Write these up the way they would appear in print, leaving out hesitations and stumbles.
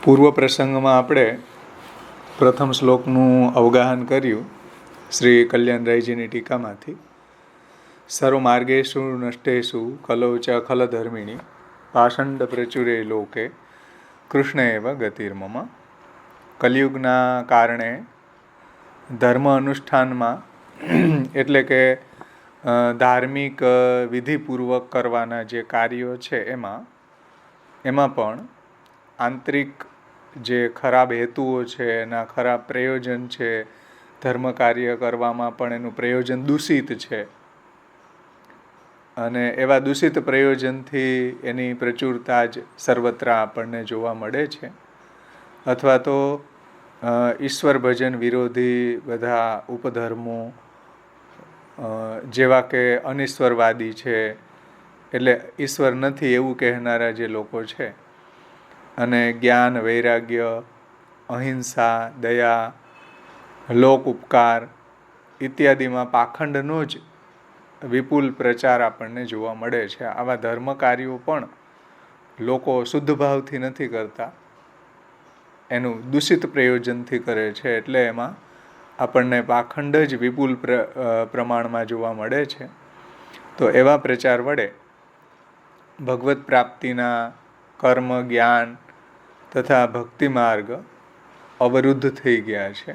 પૂર્વ પ્રસંગમાં આપણે પ્રથમ શ્લોકનું અવગાહન કર્યું શ્રી કલ્યાણરાયજીની ટીકામાંથી. સર્વમાર્ગેષુ નષ્ટેષુ કલૌ ચ ખલધર્મિણી પાષંડ પ્રચુરે લોકે કૃષ્ણ એવ ગતિર્મમ. કલિયુગના કારણે ધર્મ અનુષ્ઠાનમાં એટલે કે ધાર્મિક વિધિપૂર્વક કરવાના જે કાર્યો છે એમાં પણ આંતરિક જે ખરાબ હેતુઓ છે, એના ખરાબ પ્રયોજન છે, ધર્મ કાર્ય કરવામાં પણ એનું પ્રયોજન દૂષિત છે અને એવા દૂષિત પ્રયોજનથી એની પ્રચુરતા જ સર્વત્ર આપણને જોવા મળે છે. અથવા તો ઈશ્વર ભજન વિરોધી બધા ઉપધર્મો જેવા કે અનિશ્વરવાદી છે, એટલે ઈશ્વર નથી એવું કહેનારા જે લોકો છે, અને જ્ઞાન, વૈરાગ્ય, અહિંસા, દયા, લોક ઉપકાર ઇત્યાદિમાં પાખંડનો જ વિપુલ પ્રચાર આપણને જોવા મળે છે. આવા ધર્મ કાર્યો પણ લોકો શુદ્ધ ભાવથી નથી કરતા, એનું દૂષિત પ્રયોજનથી કરે છે, એટલે એમાં આપણને પાખંડ જ વિપુલ પ્રમાણમાં જોવા મળે છે. તો એવા પ્રચાર વડે ભગવત પ્રાપ્તિના કર્મ, જ્ઞાન તથા ભક્તિ માર્ગ અવરુદ્ધ થઈ ગયા છે,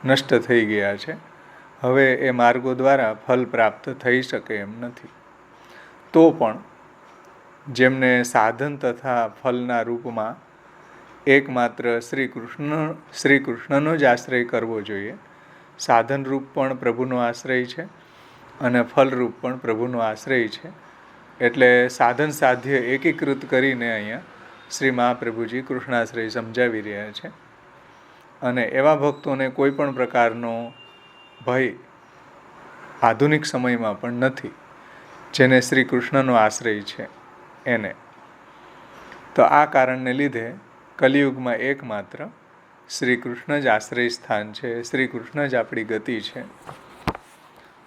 નષ્ટ થઈ ગયા છે. હવે એ માર્ગો દ્વારા ફલ પ્રાપ્ત થઈ શકે એમ નથી. તો પણ જેમને સાધન તથા ફલના રૂપમાં એકમાત્ર શ્રી કૃષ્ણનો જ આશ્રય કરવો જોઈએ. સાધન રૂપ પણ પ્રભુનો આશ્રય છે અને ફલરૂપ પણ પ્રભુનો આશ્રય છે. એટલે સાધન સાધ્ય એકીકૃત કરીને અહીંયા શ્રી મહાપ્રભુજી કૃષ્ણાશ્રય સમજાવી રહ્યા છે. અને એવા ભક્તોને કોઈ પણ પ્રકારનો ભય આધુનિક સમયમાં પણ નથી, જેને શ્રી કૃષ્ણનો આશ્રય છે એને. તો આ કારણને લીધે કલિયુગમાં એકમાત્ર શ્રી કૃષ્ણ જ આશ્રય સ્થાન છે, શ્રી કૃષ્ણ જ આપણી ગતિ છે.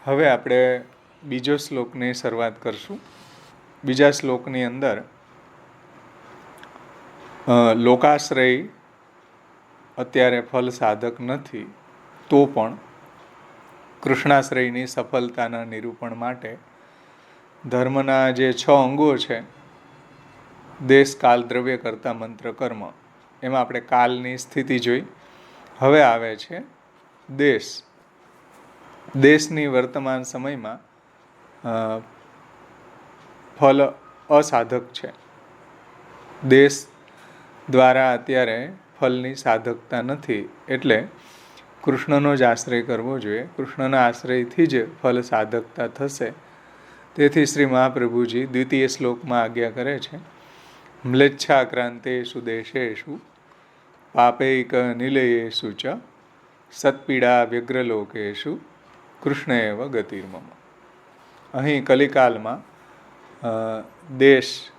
હવે આપણે બીજો શ્લોકની શરૂઆત કરશું. બીજા શ્લોકની અંદર લોકાશ્રય અત્યારે ફલ સાધક નથી, તો પણ કૃષ્ણાશ્રયની સફળતાના નિરૂપણ માટે ધર્મના જે 6 અંગો છે, દેશ, કાલ, દ્રવ્ય, કર્તા, મંત્ર, કર્મ, એમાં આપણે કાલની સ્થિતિ જોઈ. હવે આવે છે દેશ. દેશની વર્તમાન સમયમાં ફલ અસાધક છે. દેશ દ્વારા અત્યારે ફલની સાધકતા નથી, એટલે કૃષ્ણનો જ આશ્રય કરવો જોઈએ. કૃષ્ણના આશ્રયથી જ ફલ સાધકતા થશે. તેથી શ્રી મહાપ્રભુજી દ્વિતીય શ્લોકમાં આજ્ઞા કરે છે, મ્લેચ્છાક્રાંતેષુ દેશેષુ પાપૈક નિલયેષુ ચ સત્પીડા વ્યગ્રલોકેષુ કૃષ્ણ એવ ગતિર્મમ. અહીં કલિકાલમાં દેશ,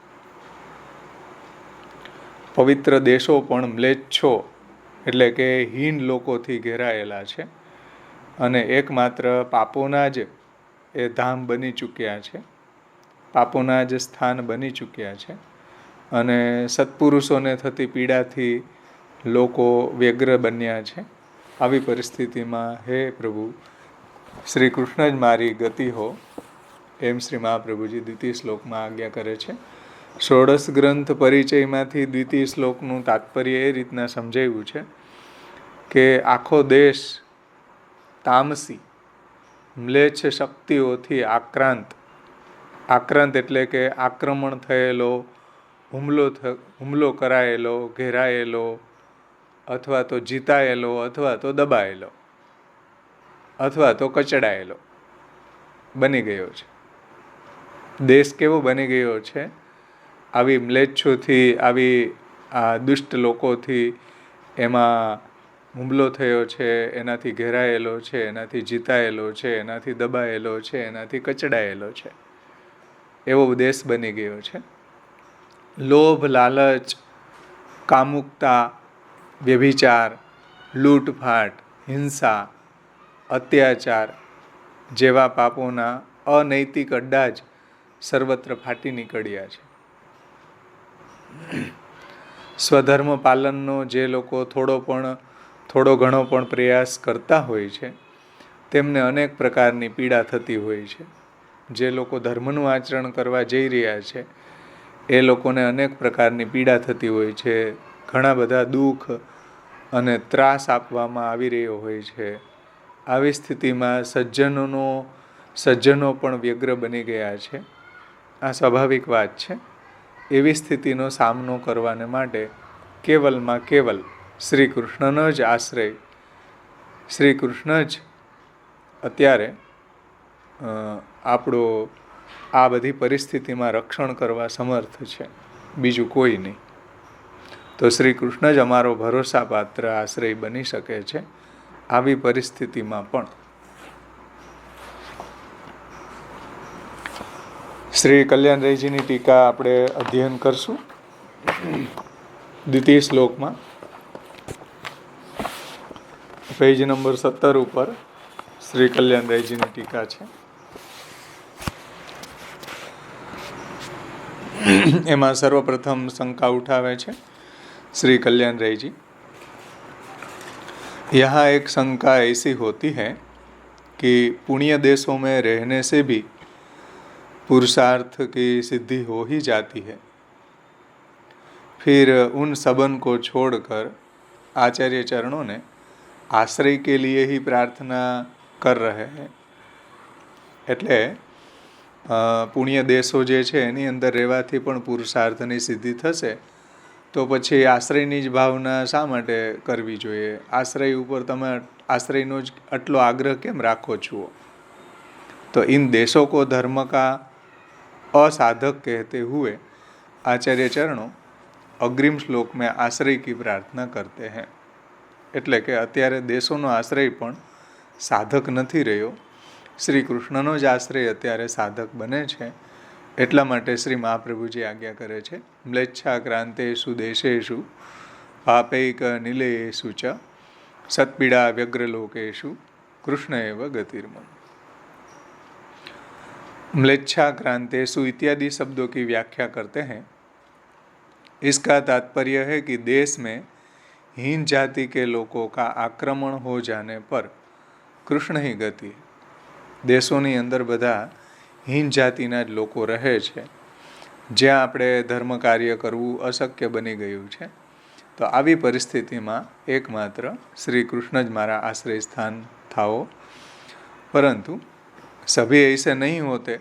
પવિત્ર દેશો પણ મ્લેચ્છો એટલે કે હીન લોકોથી ઘેરાયેલા છે, અને એકમાત્ર પાપોના જ એ ધામ બની ચૂક્યા છે, પાપોના જ સ્થાન બની ચૂક્યા છે. અને સત્પુરુષોને થતી પીડાથી લોકો વ્યગ્ર બન્યા છે. આવી પરિસ્થિતિમાં હે પ્રભુ, શ્રી કૃષ્ણ જ મારી ગતિ હો, એમ શ્રી મહાપ્રભુજી દ્વિતીય શ્લોકમાં આજ્ઞા કરે છે. ષોડશ ગ્રંથ પરિચયમાંથી દ્વિતીય શ્લોકનું તાત્પર્ય એ રીતના સમજાવ્યું છે કે આખો દેશ તામસી મ્લેચ્છ શક્તિઓથી આક્રાંત એટલે કે આક્રમણ થયેલો, હુમલો કરાયેલો, ઘેરાયેલો, અથવા તો જીતાયેલો, અથવા તો દબાયેલો, અથવા તો કચડાયેલો બની ગયો છે. દેશ કેવો બની ગયો છે? આવી મ્લેચ્છોથી, આવી દુષ્ટ લોકોથી એમાં હુમલો થયો છે, એનાથી ઘેરાયેલો છે, એનાથી જીતાયેલો છે, એનાથી દબાયેલો છે, એનાથી કચડાયેલો છે, એવો દેશ બની ગયો છે. લોભ, લાલચ, કામુકતા, વ્યભિચાર, લૂંટફાટ, હિંસા, અત્યાચાર જેવા પાપોના અનૈતિક અડ્ડા જ સર્વત્ર ફાટી નીકળ્યા છે. સ્વધર્મ પાલનનો જે લોકો થોડો ઘણો પણ પ્રયાસ કરતા હોય છે તેમને અનેક પ્રકારની પીડા થતી હોય છે. જે લોકો ધર્મનું આચરણ કરવા જઈ રહ્યા છે એ લોકોને અનેક પ્રકારની પીડા થતી હોય છે. ઘણા બધા દુઃખ અને ત્રાસ આપવામાં આવી રહ્યો હોય છે. આવી સ્થિતિમાં સજ્જનો પણ વ્યગ્ર બની ગયા છે. આ સ્વાભાવિક વાત છે. એવી સ્થિતિનો સામનો કરવાને માટે કેવલમાં કેવલ શ્રી કૃષ્ણનો જ આશ્રય, શ્રી કૃષ્ણ જ અત્યારે આપણો આ બધી પરિસ્થિતિમાં રક્ષણ કરવા સમર્થ છે, બીજું કોઈ નહીં. તો શ્રી કૃષ્ણ જ અમારો ભરોસાપાત્ર આશ્રય બની શકે છે આવી પરિસ્થિતિમાં પણ. શ્રી કલ્યાણરાયજીની ટીકા આપણે અધ્યયન કરશું. દ્વિતીય શ્લોકમાં પેજ નંબર 17 ઉપર શ્રી કલ્યાણરાયજીની ટીકા છે. એમાં સર્વપ્રથમ શંકા ઉઠાવે છે श्री कल्याणराय जी, यहाँ एक शंका ऐसी होती है कि पुण्य देशों में रहने से भी पुरुषार्थ की सिद्धि हो ही जाती है, फिर उन सबन को छोड़कर आचार्य चरणों ने आश्रय के लिए ही प्रार्थना कर रहे हैं. એટલે પુણ્ય દેશો જે છે એની અંદર રહેવાથી પણ પુરુષાર્થની સિદ્ધિ થશે, તો પછી આશ્રયની જ ભાવના શા માટે કરવી જોઈએ? આશ્રય ઉપર તમે આશ્રયનો જ આટલો આગ્રહ કેમ રાખો છો? तो इन देशों को धर्म का असाधक कहते हुए आचार्य चरणों अग्रिम श्लोक में आश्रय की प्रार्थना करते हैं. એટલે કે અત્યારે દેશોનો આશ્રય પણ સાધક નથી રહ્યો, શ્રી કૃષ્ણનો જ આશ્રય અત્યારે સાધક બને છે. એટલા માટે શ્રી મહાપ્રભુજી આજ્ઞા કરે છે, મ્લેચ્છાક્રાંતેષુ દેશેષુ પાપૈક નિલયેષુ ચ સત્પીડા વ્યગ્રલોકેષુ कृष्ण एव गतिर्मम. म्लेच्छाक्रांतेषु इत्यादि शब्दों की व्याख्या करते हैं. इसका तात्पर्य है कि देश में हीन जाति के लोगों का आक्रमण हो जाने पर कृष्ण ही गति. દેશોની અંદર બધા હીન જાતિના જ લોકો રહે છે, જ્યાં આપણે ધર્મ કાર્ય કરવું અશક્ય બની ગયું છે. તો આવી પરિસ્થિતિમાં એકમાત્ર શ્રી કૃષ્ણ જ મારા આશ્રય સ્થાન થાઓ. परंतु सभी ऐसे नहीं होते.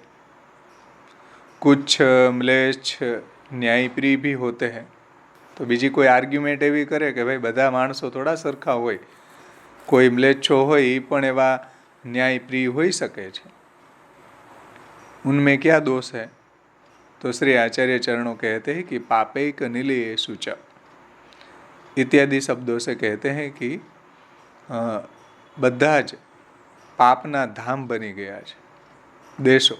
कुछ म्लेच्छ न्यायप्रिय भी होते हैं. तो बीजी कोई आर्ग्युमेंट एवी करे कि भाई બધા માણસો થોડા સરખા હોય, કોઈ म्लेच्छो હોય એ પણ એવા न्यायप्रिय हो सके छे, उनमें क्या दोष है? तो श्री आचार्य चरणों कहते हैं कि पापैक निलयेषु च इत्यादि शब्दों से कहते हैं कि બધા જ પાપના ધામ બની ગયા છે દેશો.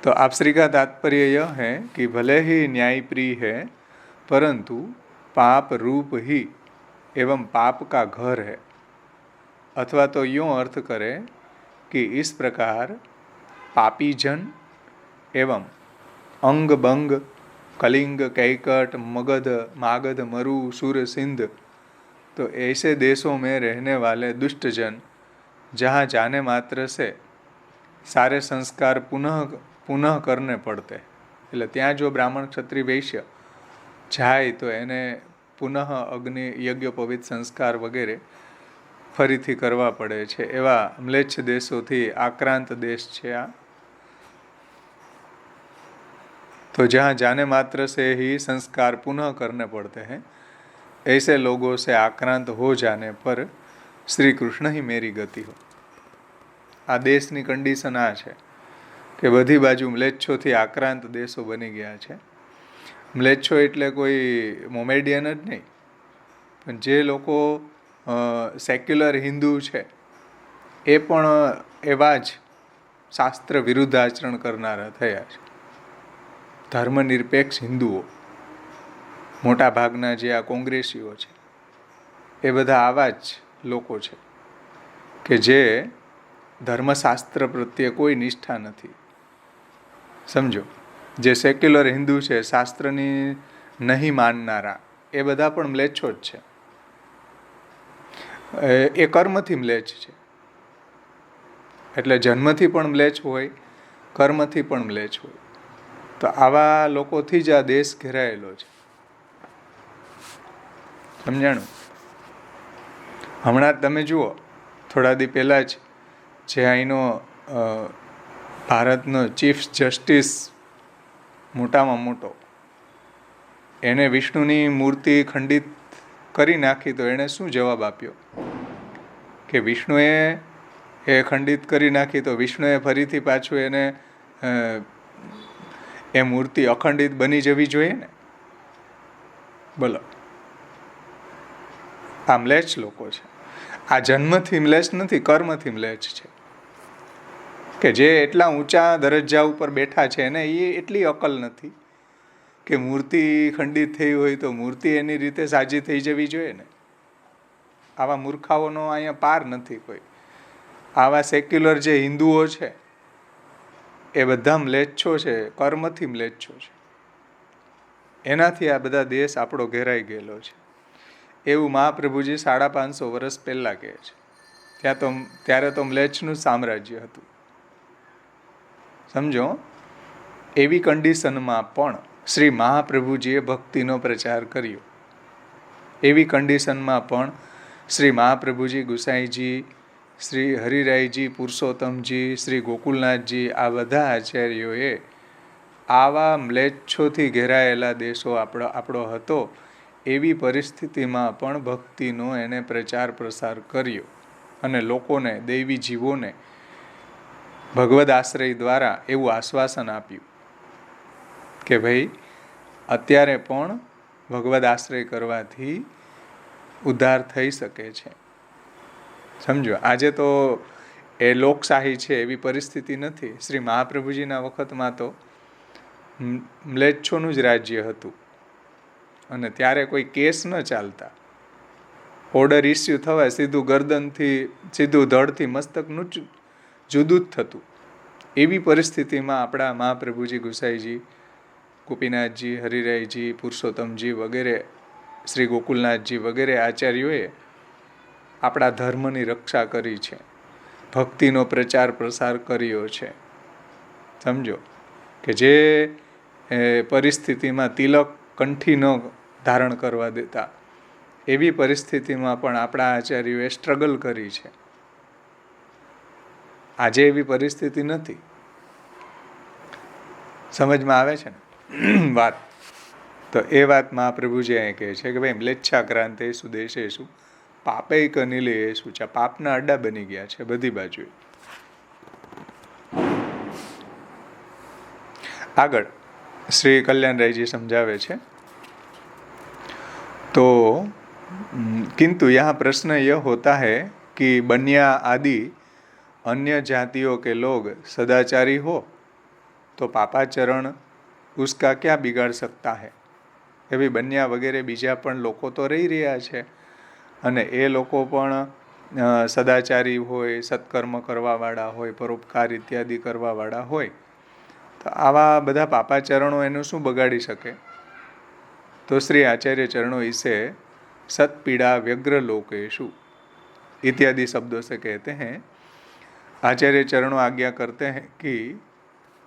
तो आप श्री का तात्पर्य यह है कि भले ही न्यायप्रिय है, परंतु पाप रूप ही एवं पाप का घर है. अथवा तो यूँ अर्थ करें कि इस प्रकार पापी जन एवं अंग बंग कलिंग कैकट मगध मागध मरु सुर सिंध, तो ऐसे देशों में रहने वाले दुष्ट जन जहाँ जाने मात्र से सारे संस्कार पुनः करने पड़ते. એટલે ત્યાં જો બ્રાહ્મણ ક્ષત્રિય વૈશ્ય જાય તો એને પુનઃ અગ્નિ યજ્ઞોપવિત સંસ્કાર વગેરે ફરીથી કરવા પડે છે. એવા મ્લેચ્છ દેશોથી આક્રાંત દેશ છે આ. तो जहाँ जाने मात्र से ही संस्कार पुनः करने पड़ते हैं, ऐसे लोगों से आक्रांत हो जाने पर श्री कृष्ण ही मेरी गति हो. आ देशनी कंडीशन आ છે કે બધી બાજુ મ્લેચ્છોથી આક્રાંત દેશો બની ગયા છે. મ્લેચ્છો એટલે કોઈ મોમેડિયન જ નહીં, પણ જે લોકો સેક્યુલર હિન્દુ છે એ પણ એવા જ શાસ્ત્ર વિરુદ્ધ આચરણ કરનારા થયા છે. ધર્મનિરપેક્ષ હિન્દુઓ મોટા ભાગના જે આ કોંગ્રેસીઓ છે એ બધા આવા જ લોકો છે કે જે ધર્મશાસ્ત્ર પ્રત્યે કોઈ નિષ્ઠા નથી. સમજો, જે સેક્યુલર હિન્દુ છે, શાસ્ત્રની નહીં માનનારા, એ બધા પણ મ્લેચ્છો જ છે. એ કર્મથી મ્લેચ્છ છે. એટલે જન્મથી પણ મ્લેચ્છ હોય, કર્મથી પણ મ્લેચ્છ હોય. તો આવા લોકોથી જ આ દેશ ઘેરાયેલો છે. સમજાણું? હમણાં તમે જુઓ, થોડા દી પહેલાં જ જે અહીંનો ભારતનો ચીફ જસ્ટિસ મોટામાં મોટો, એને વિષ્ણુની મૂર્તિ ખંડિત કરી નાખી, તો એણે શું જવાબ આપ્યો? કે વિષ્ણુએ એ ખંડિત કરી નાખી તો વિષ્ણુએ ફરીથી પાછું એને એ મૂર્તિ અખંડિત બની જવી જોઈએ ને. બોલો, આ મ્લેચ્છ લોકો છે. આ જન્મથી મ્લેચ્છ નથી, કર્મથી મ્લેચ્છ છે. કે જે એટલા ઊંચા દરજ્જા ઉપર બેઠા છે એને એ એટલી અકલ નથી કે મૂર્તિ ખંડિત થઈ હોય તો મૂર્તિ એની રીતે સાજી થઈ જવી જોઈએ ને. આવા મૂર્ખાઓનો અહીંયા પાર નથી કોઈ. આવા સેક્યુલર જે હિન્દુઓ છે એ બધા મ્લેચ્છો છે, કર્મથી મ્લેચ્છો છે. એનાથી આ બધા દેશ આપણો ઘેરાઈ ગયેલો છે. એવું મહાપ્રભુજી 550 વર્ષ પહેલાં કહે છે. ત્યારે તો મ્લેચ્છનું સામ્રાજ્ય હતું. સમજો, એવી કન્ડિશનમાં પણ શ્રી મહાપ્રભુજીએ ભક્તિનો પ્રચાર કર્યો. એવી કન્ડિશનમાં પણ શ્રી મહાપ્રભુજી, ગુસાઈજી, શ્રી હરિરાયજી, પુરુષોત્તમજી, શ્રી ગોકુલનાથજી, આ બધા આચાર્યોએ આવા મ્લેચ્છોથી ઘેરાયેલા દેશો આપણો હતો, એવી પરિસ્થિતિમાં પણ ભક્તિનો એને પ્રચાર પ્રસાર કર્યો અને લોકોને, દૈવી જીવોને ભગવદ આશ્રય દ્વારા એવું આશ્વાસન આપ્યું કે ભાઈ અત્યારે પણ ભગવદ આશ્રય કરવાથી ઉદ્ધાર થઈ શકે છે. સમજો, આજે તો એ લોકશાહી છે એવી પરિસ્થિતિ નથી. શ્રી મહાપ્રભુજીના વખતમાં તો મ્લેચ્છોનું જ રાજ્ય હતું અને ત્યારે કોઈ કેસ ન ચાલતા. ઓર્ડર ઇસ્યુ થવાય, સીધું ગરદનથી, સીધું ધડથી મસ્તકનું જુદું જ થતું. એવી પરિસ્થિતિમાં આપણા મહાપ્રભુજી, ગુસાઈજી, ગોપીનાથજી, હરિરાયજી, પુરુષોત્તમજી વગેરે, શ્રી ગોકુલનાથજી વગેરે આચાર્યોએ આપણા ધર્મની રક્ષા કરી છે, ભક્તિનો પ્રચાર પ્રસાર કર્યો છે. સમજો કે જે પરિસ્થિતિમાં તિલક કંઠી ન ધારણ કરવા દેતા, એવી પરિસ્થિતિમાં પણ આપણા આચાર્યોએ સ્ટ્રગલ કરી છે. આજે એવી પરિસ્થિતિ નથી. સમજમાં આવે છે ને વાત? તો એ વાત મહાપ્રભુજી અહીં કહે છે કે ભાઈ મ્લેચ્છાક્રાંતેષુ દેશેષુ પાપૈક નિલયેષુ ચ, પાપના અડ્ડા બની ગયા છે બધી બાજુએ. આગળ શ્રી કલ્યાણરાયજી સમજાવે છે, तो किंतु यहाँ प्रश्न यह होता है कि बनिया आदि अन्य जातियों के लोग सदाचारी हो तो पापाचरण उसका क्या बिगाड़ सकता है? કે ભાઈ બન્યા વગેરે બીજા પણ લોકો તો રહી રહ્યા છે અને એ લોકો પણ સદાચારી હોય, સત્કર્મ કરવાવાળા હોય, પરોપકાર ઇત્યાદિ કરવાવાળા હોય, તો આવા બધા પાપાચરણો એનું શું બગાડી શકે? तो श्री आचार्य चरणों इसे सतपीड़ा व्यग्र लोकेशु इत्यादि शब्दों से कहते हैं. आचार्य चरणों आज्ञा करते हैं कि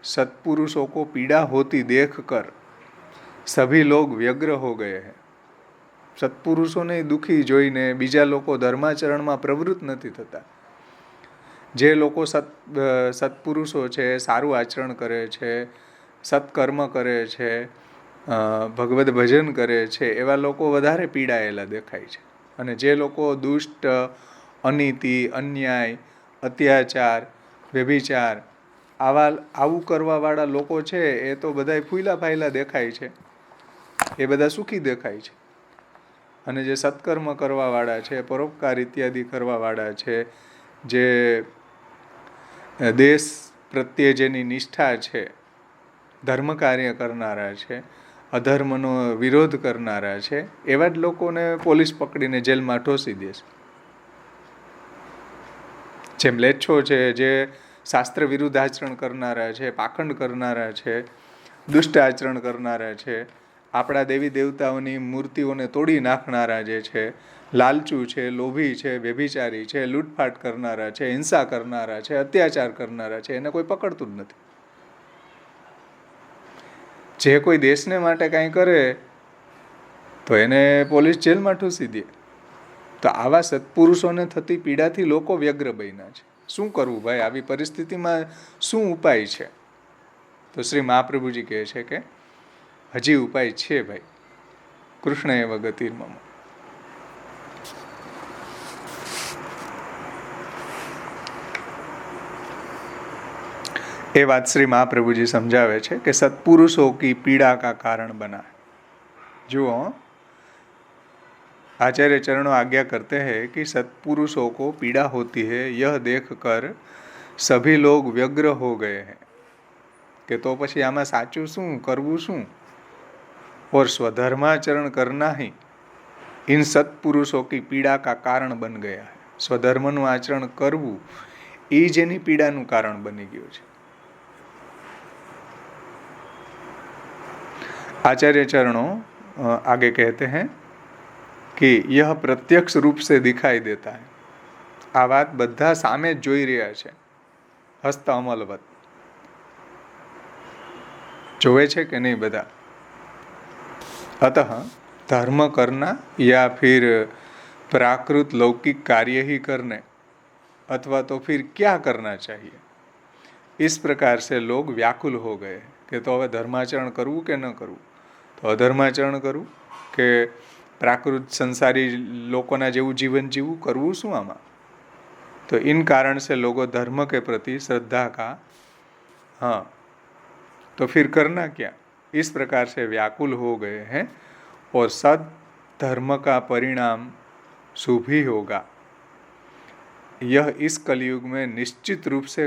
सत्पुरुषों को पीड़ा होती देखकर सभी लोग व्यग्र हो गए हैं. સત્પુરુષોને દુઃખી જોઈને બીજા લોકો ધર્માચરણમાં પ્રવૃત્ત નથી થતા. જે લોકો સત્પુરુષો છે, સારું આચરણ કરે છે, સત્કર્મ કરે છે, ભગવદ ભજન કરે છે, એવા લોકો વધારે પીડાયેલા દેખાય છે. અને જે લોકો દુષ્ટ, અનીતિ, અન્યાય, અત્યાચાર, વ્યભિચાર, આવું કરવાવાળા લોકો છે, એ તો બધાય ફૂયલા ફાયલા દેખાય છે, એ બધા સુખી દેખાય છે. અને જે સત્કર્મ કરવાવાળા છે, પરોપકાર ઇત્યાદિ કરવાવાળા છે, જે દેશ પ્રત્યે જેની નિષ્ઠા છે, ધર્મ કાર્ય કરનારા છે, અધર્મનો વિરોધ કરનારા છે, એવા જ લોકોને પોલીસ પકડીને જેલમાં ઠોસી દેશે. જે મ્લેચ્છો છે, જે શાસ્ત્ર વિરુદ્ધ આચરણ કરનારા છે, પાખંડ કરનારા છે, દુષ્ટ આચરણ કરનારા છે, આપણા દેવી દેવતાઓની મૂર્તિઓને તોડી નાખનારા જે છે, લાલચુ છે, લોભી છે, વ્યભિચારી છે, લૂંટફાટ કરનારા છે, હિંસા કરનારા છે, અત્યાચાર કરનારા છે, એને કોઈ પકડતું જ નથી. જે કોઈ દેશને માટે કાંઈ કરે તો એને પોલીસ જેલમાં ઠૂંસી દે. તો આવા સત્પુરુષોને થતી પીડાથી લોકો વ્યગ્ર બન્યા છે. શું કરવું ભાઈ? આવી પરિસ્થિતિમાં શું ઉપાય છે? તો શ્રી મહાપ્રભુજી કહે છે કે હજી ઉપાય છે ભાઈ. કૃષ્ણ એવ ગતિર્મમ. એ વાત શ્રી મહાપ્રભુજી સમજાવે છે કે સત્પુરુષો કી પીड़ा का कारण बना. જુઓ, आचार्य चरणों आज्ञा करते हैं कि सत्पुरुषों को पीड़ा होती है, यह देखकर सभी लोग व्यग्र हो गए हैं. કે તો પછી આમાં સાચું શું, કરવું શું? और स्वधर्माचरण करना ही इन सत्पुरुषों की पीड़ा का कारण बन गया है. સ્વધર્મનું આચરણ કરવું એ જ એની પીડાનું કારણ બની ગયું છે. आचार्य चरणों आगे कहते हैं कि यह प्रत्यक्ष रूप से दिखाई देता है. આ વાત બધા સામે જ જોઈ રહ્યા છે, હસ્ત અમલવત. જોવે છે કે નહીં બધા? अतः धर्म करना या फिर प्राकृत लौकिक कार्य ही करने अथवा तो फिर क्या करना चाहिए, इस प्रकार से लोग व्याकुल हो गए कि तो હવે ધર્માચરણ કરવું કે ન કરવું, તો અધર્માચરણ કરવું કે प्राकृत संसारी लोकोना जेवू जीवन जीवू, करवू शू आमा? तो इन कारण से लोगों धर्म के प्रति श्रद्धा का, हाँ, तो फिर करना क्या, इस प्रकार से व्याकुल हो गए हैं और सद धर्म का परिणाम शुभ ही होगा. यह इस कलयुग में निश्चित रूप से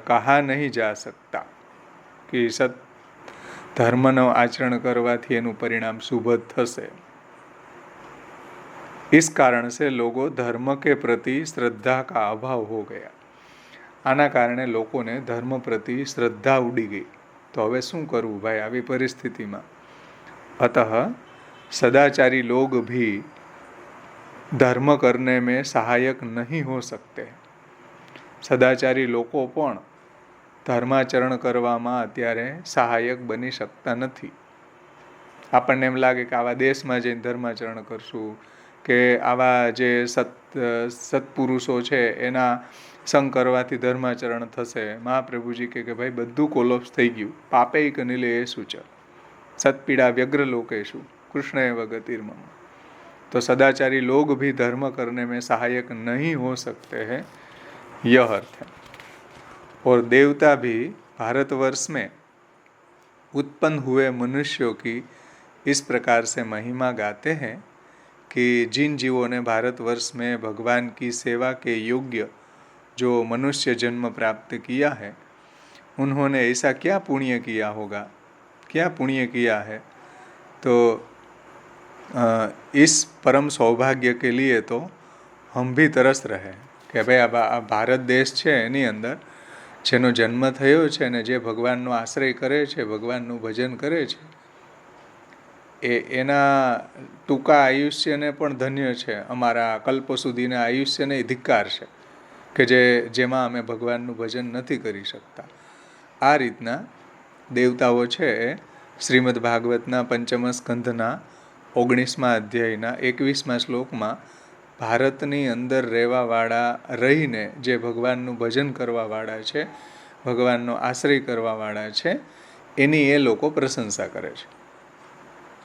कहा नहीं जा सकता कि सत धर्मનો આચરણ કરવાથી એનું પરિણામ શુભ થશે. इस कारण से लोगों धर्म के प्रति श्रद्धा का अभाव हो गया. આના કારણે લોકોને ધર્મ પ્રતિ શ્રદ્ધા ઉડી ગઈ. તો હવે શું કરવું ભાઈ આવી પરિસ્થિતિમાં? अतः सदाचारी लोग भी धर्म करने में सहायक नहीं हो सकते. સદાચારી લોકો પણ ધર્માચરણ કરવામાં અત્યારે સહાયક બની શકતા નથી. આપણને એમ લાગે કે આવા દેશમાં જઈને ધર્માચરણ કરશું, કે આવા જે સત્પુરુષો છે એના સંગ કરવાથી ધર્માચરણ થશે. મહાપ્રભુજી કે ભાઈ બધું કોલોપ્સ થઈ ગયું. પાપે કનિલે એ સૂચ સત્પીડા વ્યગ્ર લોકેશુ कृष्ण एव गतिर्मम. तो सदाचारी लोग भी धर्म करने में सहायक नहीं हो सकते हैं, यह अर्थ है. और देवता भी भारतवर्ष में उत्पन्न हुए मनुष्यों की इस प्रकार से महिमा गाते हैं कि जिन जीवों ने भारतवर्ष में भगवान की सेवा के योग्य जो मनुष्य जन्म प्राप्त किया है, उन्होंने ऐसा क्या पुण्य किया होगा, क्या पुण्य किया है. तो इस परम सौभाग्य के लिए तो हम भी तरस रहे કે ભાઈ આ ભારત દેશ છે એની અંદર જેનો જન્મ થયો છે ને જે ભગવાનનો આશ્રય કરે છે, ભગવાનનું ભજન કરે છે, એના ટૂંકા આયુષ્યને પણ ધન્ય છે. અમારા કલ્પ સુધીના આયુષ્યને ધિક્કાર છે કે જેમાં અમે ભગવાનનું ભજન નથી કરી શકતા. આ રીતના દેવતાઓ છે એ શ્રીમદ ભાગવતના પંચમ સ્કંધના 19મા અધ્યાયના 21મા શ્લોકમાં ભારતની અંદર રહેવાવાળા રહીને જે ભગવાનનું ભજન કરવાવાળા છે, ભગવાનનો આશ્રય કરવાવાળા છે, એની એ લોકો પ્રશંસા કરે છે.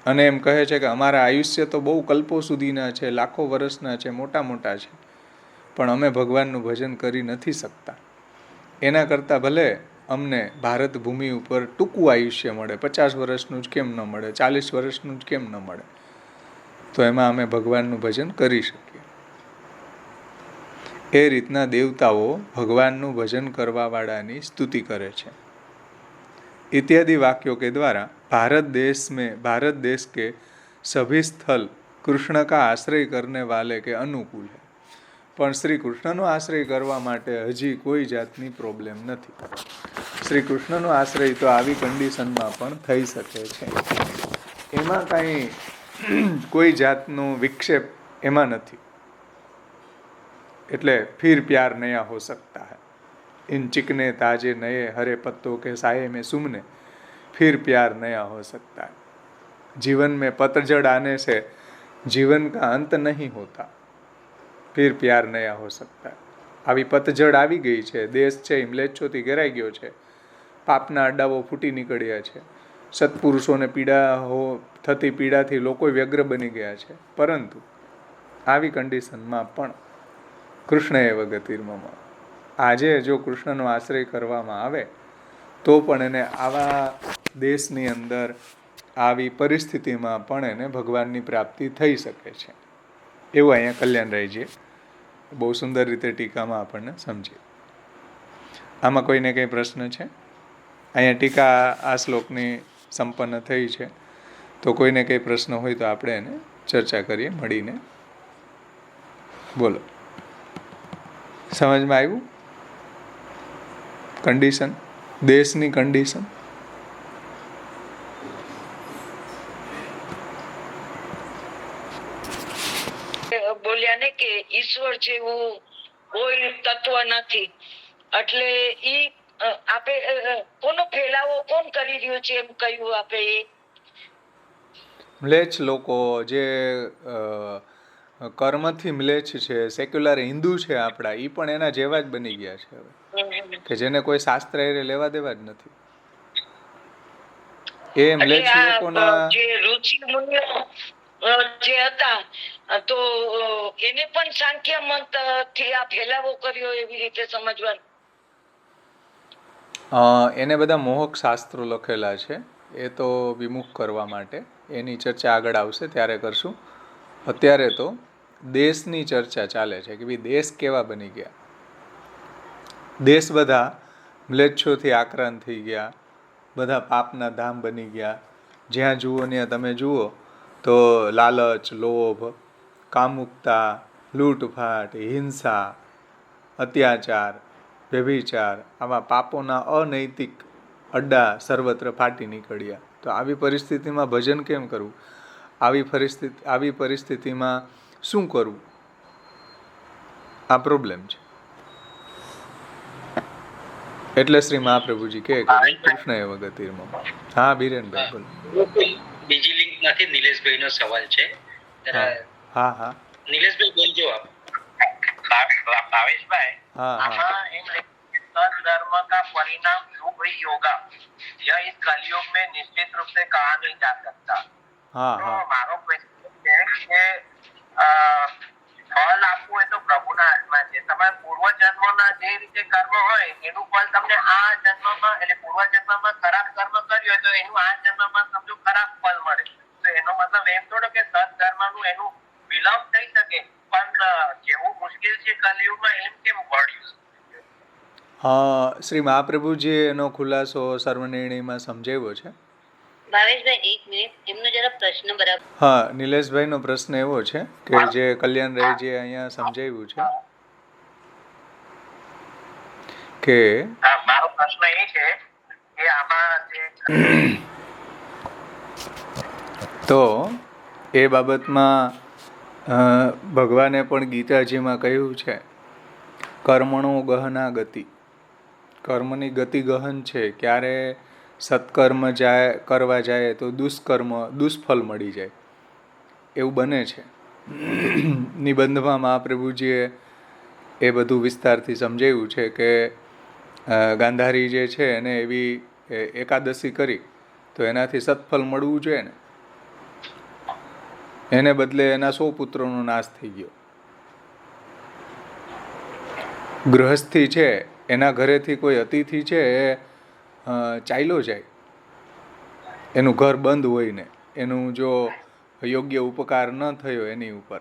અને એમ કહે છે કે અમારા આયુષ્ય તો બહુ કલ્પો સુધીના છે, લાખો વર્ષના છે, મોટા મોટા છે, પણ અમે ભગવાનનું ભજન કરી નથી શકતા. એના કરતાં ભલે અમને ભારત ભૂમિ ઉપર ટૂંકું આયુષ્ય મળે, 50 વર્ષનું જ કેમ ન મળે, 40 વર્ષનું જ કેમ ન મળે, તો એમાં અમે ભગવાનનું ભજન કરી શકીએ. એ રીતના દેવતાઓ ભગવાનનું ભજન કરવાવાળાની સ્તુતિ કરે છે. इत्यादि वाक्यों के द्वारा भारत देश के सभी स्थल कृष्ण का आश्रय करने वाले के अनुकूल है. પણ શ્રી કૃષ્ણનો આશ્રય કરવા માટે હજી કોઈ જાતની પ્રોબ્લેમ નથી. શ્રી કૃષ્ણનો આશ્રય તો આવી કન્ડિશનમાં પણ થઈ શકે છે. એમાં કાંઈ કોઈ જાતનો વિક્ષેપ એમાં નથી. એટલે ફિર પ્યાર નયા હો सकता है, इन चिकने ताजे नए हरे पत्तों के साये में सुमने फिर प्यार नया हो सकता है. जीवन में पतझड़ आने से जीवन का अंत नहीं होता, फिर प्यार नया हो सकता है. આવી પતઝડ આવી ગઈ છે, દેશ છે મ્લેચ્છોથી ઘેરાઈ ગયો છે, પાપના અड्डाઓ ફૂટી નીકળ્યા છે, સત્પુરુષોને થતી પીડાથી લોકો વ્યગ્ર બની ગયા છે. પરંતુ આવી કન્ડિશનમાં પણ કૃષ્ણ એવ ગતિર્મમ, આજે જો કૃષ્ણનો આશ્રય કરવામાં આવે તો પણ એને આવા દેશની અંદર આવી પરિસ્થિતિમાં પણ એને ભગવાનની પ્રાપ્તિ થઈ શકે છે. એવું અહીંયા કલ્યાણરાયજીએ બહુ સુંદર રીતે ટીકામાં આપણને સમજીએ. આમાં કોઈને કંઈ પ્રશ્ન છે? અહીંયા ટીકા આ શ્લોકની સંપન્ન થઈ છે, તો કોઈને કંઈ પ્રશ્ન હોય તો આપણે એને ચર્ચા કરીએ મળીને. બોલો, સમજમાં આવ્યું? કન્ડિશન, દેશની કન્ડિશન. બોલ્યા ને કે ઈશ્વર જેવું કોઈ તત્વ નથી, એટલે ઈ આપે કોનો ફેલાવો કોણ કરી રહ્યું છે એમ કહ્યું આપે. મ્લેચ્છ લોકો જે કર્મથી મ્લેચ્છ છે, સેક્યુલર હિન્દુ છે આપણા, એ પણ એના જેવા જ બની ગયા છે હવે, કે જેને કોઈ શાસ્ત્ર એ લેવા દેવા જ નથી. એ મ્લેચ્છ લોકોના જે રુચિ મુનિઓ જે હતા તો એને પણ સાંખ્ય મત થી આ ફેલાવો કર્યો એવી રીતે સમજવાનું. એને બધા મોહક શાસ્ત્રો લખેલા છે, એ તો વિમુખ કરવા માટે, એની ચર્ચા આગળ આવશે ત્યારે કરશું. અત્યારે તો દેશની ચર્ચા ચાલે છે કે ભાઈ દેશ કેવા બની ગયા. દેશ બધા મ્લેચ્છોથી આક્રાંત થઈ ગયા, બધા પાપના ધામ બની ગયા. જ્યાં જુઓ ત્યાં તમે જુઓ તો લાલચ, લોભ, કામુકતા, લૂંટફાટ, હિંસા, અત્યાચાર, વ્યભિચાર, આવા પાપોના અનૈતિક અડ્ડા સર્વત્ર ફાટી નીકળ્યા. તો આવી પરિસ્થિતિમાં ભજન કેમ કરવું? આવી પરિસ્થિતિમાં શું કરવું? આ પ્રોબ્લેમ છે. એટલે શ્રી મહાપ્રભુજી કે કૃષ્ણ એવ ગતિર્મમ. હા બીરેનભાઈ બોલો. બીજી લિંક માંથી નિલેશભાઈ નો સવાલ છે. હા હા નિલેશભાઈ બોલજો આપ. ભાવેશભાઈ, આમાં એમ सदधर्म का परिणाम शुभ ही होगा, यह इस कलयुग में निश्चित रूप से कहा नहीं जा सकता. तो મારો ક્વેશ્ચન છે કે ફળ આપવું એ તો પ્રભુના હાથમાં છે. તમારા પૂર્વ જન્મના જે રીતે કર્મ હોય એનું ફળ તમને આ જન્મમાં, એટલે પૂર્વ જન્મમાં ખરાબ કર્મ કર્યું હોય તો એનું આ જન્મમાં સમજો ખરાબ ફળ મળે. તો એનો મતલબ એમ થોડો કે સદધર્મનું એનું વિલંબ થઈ શકે, પણ જેવું મુશ્કેલ છે કલયુગમાં એમ કેમ વળ્યું? શ્રી મહાપ્રભુજીએ એનો ખુલાસો સર્વનિર્ણયમાં સમજાવ્યો છે. ભાવેશભાઈ એક મિનિટ, એમનો જરા પ્રશ્ન બરાબર. હા, નિલેશભાઈનો પ્રશ્ન એવો છે કે જે કલ્યાણરાયજીએ અહીંયા સમજાવ્યું છે કે મારો પ્રશ્ન એ છે કે આમાં જે તો એ બાબતમાં ભગવાને પણ ગીતાજીમાં કહ્યું છે, કર્મણો ગહના ગતિ. કર્મની ગતિ ગહન છે. ક્યારે સત્કર્મ કરવા જાય તો દુષ્ફળ મળી જાય એવું બને છે. નિબંધમાં મહાપ્રભુજીએ એ બધું વિસ્તારથી સમજાવ્યું છે કે ગાંધારી જે છે એને એવી એકાદશી કરી તો એનાથી સત્ફળ મળવું જોઈએ ને, એને બદલે એના 100 પુત્રોનો નાશ થઈ ગયો. ગૃહસ્થી છે એના ઘરેથી કોઈ અતિથિ છે એ ચાલ્યો જાય, એનું ઘર બંધ હોય ને એનું જો યોગ્ય ઉપકાર ન થયો એની ઉપર,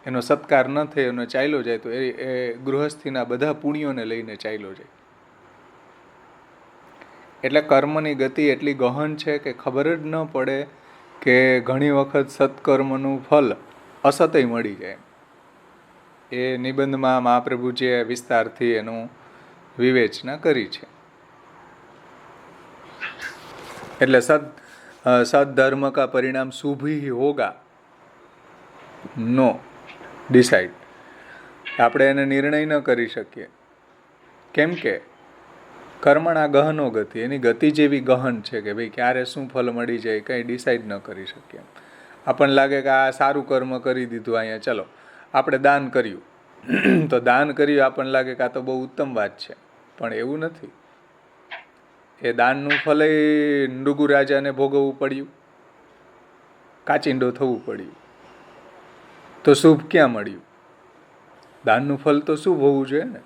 એનો સત્કાર ન થયો, એનો ચાલ્યો જાય તો એ ગૃહસ્થીના બધા પુણ્યોને લઈને ચાલ્યો જાય. એટલે કર્મની ગતિ એટલી ગહન છે કે ખબર જ ન પડે કે ઘણી વખત સત્કર્મનું ફલ અસતય મળી જાય. એ નિબંધમાં મહાપ્રભુજીએ વિસ્તારથી એનું વિવેચના કરી છે. એટલે सद्धर्म का परिणाम शुभ ही होगा, नो ડિસાઇડ. આપણે એને નિર્ણય ન કરી શકીએ. કેમ કે કર્મણા ગહનો ગતિ, એની ગતિ જેવી ગહન છે કે ભાઈ ક્યારે શું ફળ મળી જાય કંઈ ડિસાઇડ ન કરી શકીએ. આપણને લાગે કે આ સારું કર્મ કરી દીધું, અહીંયા ચલો આપણે દાન કર્યું તો દાન કર્યું આપણને લાગે કે આ તો બહુ ઉત્તમ વાત છે, પણ એવું નથી. એ દાનનું ફળ નૃગુ રાજાને ભોગવવું પડ્યું, કાચિંડો થવું પડ્યું, તો શુભ ક્યાં મળ્યું? દાનનું ફળ તો શુભ હોવું જોઈએ ને.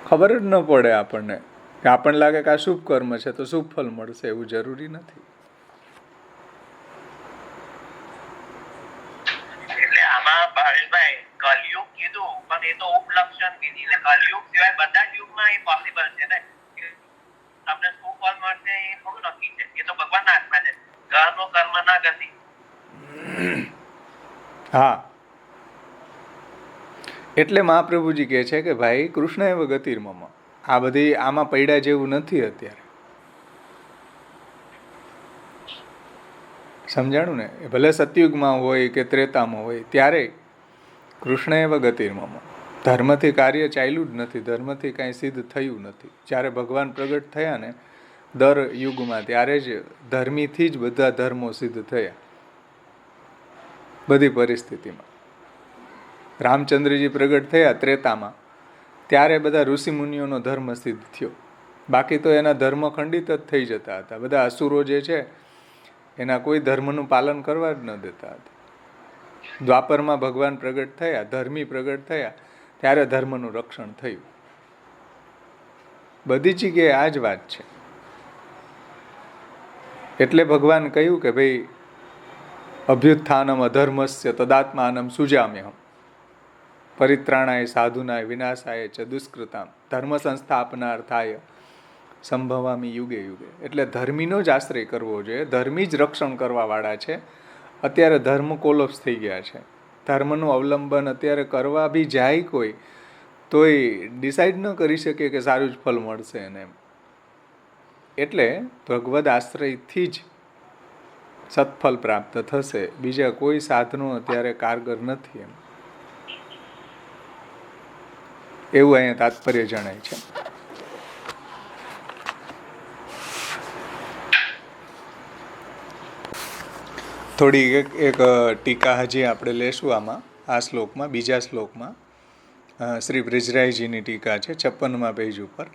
ખબર જ ન પડે આપણને, કે આપણને લાગે કે આ શુભ કર્મ છે તો શુભ ફળ મળશે, એવું જરૂરી નથી. એટલે આમાં ભાવેશભાઈ કલયુગ કીધું, પણ એ તો ઉપલક્ષણ કીધી. એટલે કલયુગ સિવાય બધા જ યુગમાં એ પોસિબલ છે ને. તમને શું ફળ મળશે એ થોડું નક્કી છે, એ તો ભગવાનના હાથમાં છે. કર્મ કર્મ ના ગતિ. હા, એટલે મહાપ્રભુજી કહે છે કે ભાઈ કૃષ્ણ એવ ગતિર્મમ, આ બધી આમાં પૈડા જેવું નથી અત્યારે. સમજાણું ને? ભલે સતયુગમાં હોય કે ત્રેતામાં હોય, ત્યારે કૃષ્ણ એવ ગતિર્મમ. ધર્મથી કાર્ય ચાલ્યું જ નથી, ધર્મથી કાંઈ સિદ્ધ થયું નથી. જ્યારે ભગવાન પ્રગટ થયા ને દર યુગમાં, ત્યારે જ ધર્મીથી જ બધા ધર્મો સિદ્ધ થયા, બધી પરિસ્થિતિમાં. રામચંદ્રજી પ્રગટ થયા ત્રેતામાં, ત્યારે બધા ઋષિમુનિઓનો ધર્મ સિદ્ધ થયો. બાકી તો એના ધર્મ ખંડિત જ થઈ જતા હતા. બધા અસુરો જે છે એના કોઈ ધર્મનું પાલન કરવા જ ન દેતા હતા. દ્વાપરમાં ભગવાન પ્રગટ થયા, ધર્મી પ્રગટ થયા, ત્યારે ધર્મનું રક્ષણ થયું. બધી જગ્યાએ આ જ વાત છે. એટલે ભગવાન કહ્યું કે ભાઈ અભ્યુત્થાનમ અધર્મસ્ય તદાત્માનમ સુજામ્યહમ પરિત્રાણાય સાધુનાય વિનાશાય ચ દુષ્કૃતામ ધર્મ સંસ્થાપનાર્થાય સંભવામી યુગે યુગે. એટલે ધર્મીનો જ આશ્રય કરવો જોઈએ. ધર્મી જ રક્ષણ કરવાવાળા છે. અત્યારે ધર્મ કોલોપ્સ થઈ ગયા છે. ધર્મનું અવલંબન અત્યારે કરવા બી જાય કોઈ, તોય ડિસાઇડ ન કરી શકે કે સારું જ ફળ મળશે એને એમ. એટલે ભગવદ આશ્રયથી જ સત્ફળ પ્રાપ્ત થશે. બીજા કોઈ સાધનો અત્યારે કારગર નથી એમ, એવું અહીંયા તાત્પર્ય જણાય છે. થોડી એક ટીકા હજી આપણે લેશું આમાં, આ શ્લોકમાં, બીજા શ્લોકમાં. શ્રી બ્રિજરાઈજીની ટીકા છે 56મા પેજ ઉપર.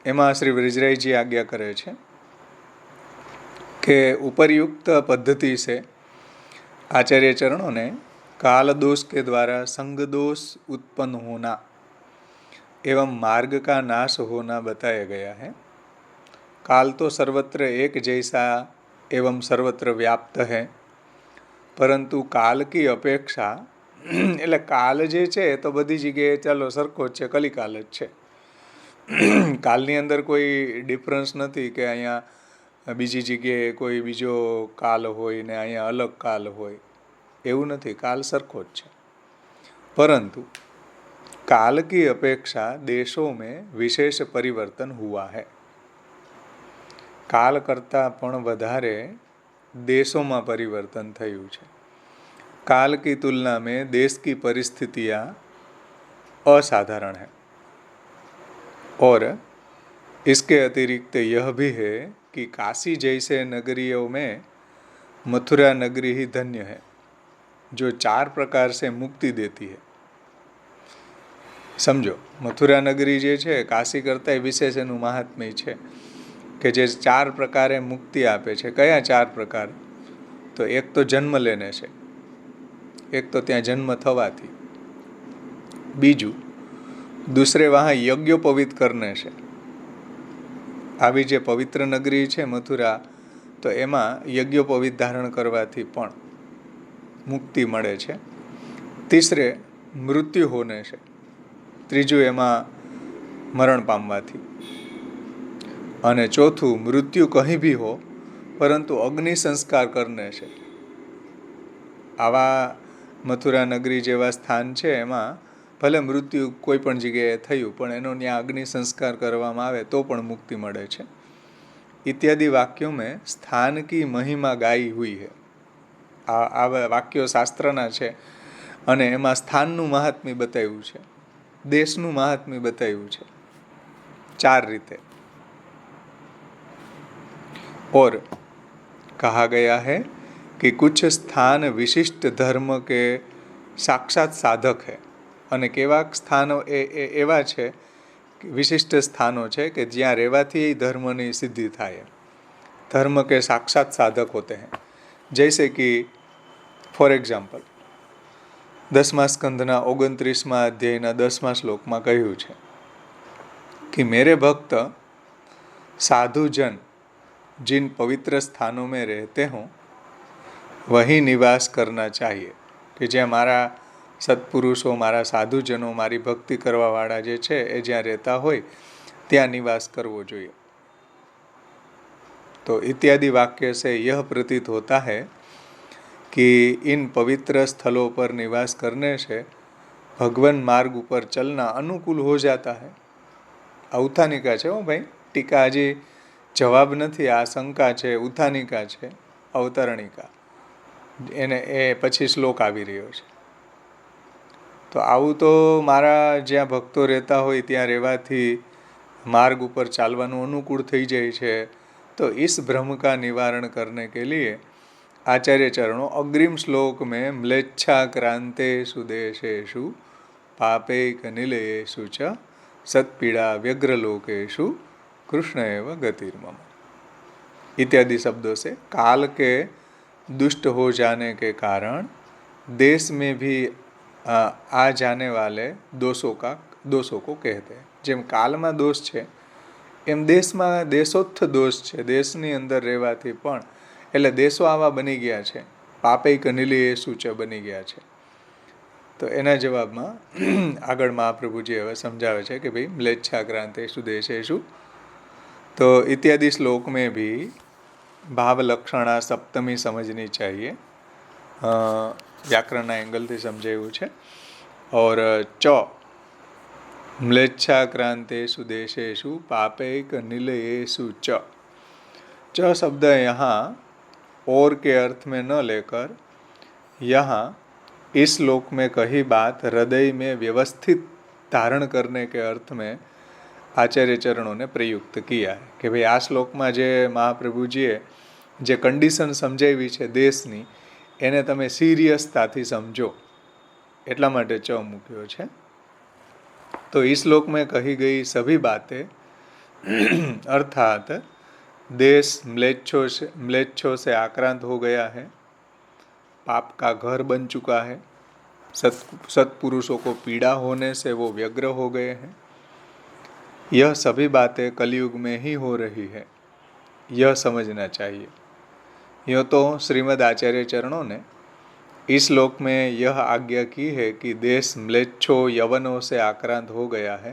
એમાં શ્રી બ્રિજરાઈજી આજ્ञा કરે છે कि उपरयुक्त पद्धति से आचार्य चरणों ने काल दोष के द्वारा संग दोष उत्पन्न होना एवं मार्ग का नाश होना बताया गया है. काल तो सर्वत्र एक जैसा एवं सर्वत्र व्याप्त है, परंतु काल की अपेक्षा એટલે કાલ જે છે એ તો બધી જગ્યાએ ચાલો સરખો જ છે, કલિકાલ જ છે. કાલની અંદર કોઈ ડિફરન્સ નથી કે અહીંયા બીજી જગ્યાએ કોઈ બીજો કાલ હોય ને અહીંયા અલગ કાલ હોય, એવું નથી. કાલ સરખો જ છે. परंतु काल की अपेक्षा देशों में विशेष परिवर्तन हुआ है. काल करता पण વધારે देशों में परिवर्तन થયું છે. काल की तुलना में देश की परिस्थितियाँ असाधारण है. और इसके अतिरिक्त यह भी है कि काशी जैसे नगरियों में मथुरा नगरी ही धन्य है, जो 4 प्रकार से मुक्ति देती है. समझो, मथुरा नगरी जे छे काशी करता विशेष एનું महात्म्य છે કે જે 4 પ્રકારે મુક્તિ આપે છે. કયા 4 પ્રકાર? તો એક તો જન્મ લેને છે, एक तो ત્યાં जन्म થવાથી. બીજું, दूसरे वहाँ यज्ञोपवीत करने છે. આવી જે પવિત્ર નગરી છે મથુરા, તો એમાં યજ્ઞોપવીત ધારણ કરવાથી પણ મુક્તિ મળે છે. તીસરે મૃત્યુ હોને છે. ત્રીજું એમાં મરણ પામવાથી. અને ચોથું મૃત્યુ કहीं भी हो પરંતુ અગ્નિ સંસ્કાર કરને છે. આવા મથુરા નગરી જેવા સ્થાન છે એમાં ભલે મૃત્યુ કોઈ પણ જગ્યાએ થયું, પણ એનો ત્યાં અગ્નિ સંસ્કાર કરવામાં આવે તો પણ મુક્તિ મળે છે. इत्यादि वाक्यों में स्थान की महिमा गाई हुई है। આ વાક્યો શાસ્ત્રના છે અને એમાં સ્થાનનું મહાત્મ્ય બતાવ્યું છે, દેશનું મહાત્મ્ય બતાવ્યું છે 4 રીતે। और कहा गया है कि कुछ स्थान विशिष्ट धर्म के साक्षात साधक है। અને કેવાક સ્થાનો એવા છે વિશિષ્ટ સ્થાનો છે કે જ્યાં રહેવાથી ધર્મની સિદ્ધિ થાય, धर्म के साक्षात साधक होते हैं। जैसे कि फॉर एग्जाम्पल 10મા સ્કંધના 29મા અધ્યાયના 10મા શ્લોકમાં કહ્યું છે कि मेरे भक्त साधुजन जिन पवित्र स्थानों में रहते हों वहीं निवास करना चाहिए। कि ज्યાં મારા સત્પુરુષો, મારા સાધુજનો, મારી ભક્તિ કરવાવાળા જે છે એ જ્યાં રહેતા હોય ત્યાં નિવાસ કરવો જોઈએ। तो इत्यादि वाक्य से यह प्रतीत होता है कि इन पवित्र स्थलों पर निवास करने से भगवान मार्ग पर चलना अनुकूल हो जाता है। ઉત્થાનિકા છે હો ભાઈ, ટીકા હજી જવાબ નથી, આ શંકા છે, ઉત્થાનિકા છે, અવતરણિકા એને એ પછી શ્લોક આવી રહ્યો છે। તો આવું તો મારા જ્યાં ભક્તો રહેતા હોય ત્યાં રહેવાથી માર્ગ ઉપર ચાલવાનું અનુકૂળ થઈ જાય છે। तो इस भ्रम का निवारण करने के लिए आचार्य चरणों अग्रिम श्लोक में म्लेच्छाक्रांतेषु देशेषु पापैकनिलयेषु च सत्पीड़ा व्यग्रलोकेषु कृष्ण एव गतिर्मम इत्यादि शब्दों से काल के दुष्ट हो जाने के कारण देश में भी आ जाने वाले दोषों को कहते हैं। જેમ કાલમાં દોષ છે એમ દેશમાં દેશોત્થ દોષ છે, દેશની અંદર રહેવાથી પણ એટલે દેશો આવા બની ગયા છે, પાપૈક નિલયેષુ ચ બની ગયા છે। તો એના જવાબમાં આગળ મહાપ્રભુજી હવે સમજાવે છે કે ભાઈ म्लेच्छाक्रांतेषु देशेषु, तो इत्यादि श्लोक में भी भाव लक्षणा सप्तमी समझनी चाहिए, व्याकरणના એંગલથી સમજાવ્યું છે। और च म्लेच्छाक्रांतेषु देशेषु पापैक निलयेषु च शब्द यहाँ और के अर्थ में न लेकर यहाँ इस श्लोक में कही बात हृदय में व्यवस्थित धारण करने के अर्थ में आचार्य चरणों ने प्रयुक्त किया है। कि भाई आ श्लोक में जे महाप्रभुजीए जे कंडीशन समझावी है देशनी એને તમે સિરિયસતાથી સમજો એટલા માટે ચ મૂક્યો છે। तो इस श्लोक में कही गई सभी बातें अर्थात देश म्लेच्छों से आक्रांत हो गया है, पाप का घर बन चुका है, सत्पुरुषों को पीड़ा होने से वो व्यग्र हो गए हैं, यह सभी बातें कलयुग में ही हो रही है, यह समझना चाहिए। यह तो श्रीमद् आचार्य चरणों ने इस श्लोक में यह आज्ञा की है कि देश म्लेच्छों यवनों से आक्रांत हो गया है,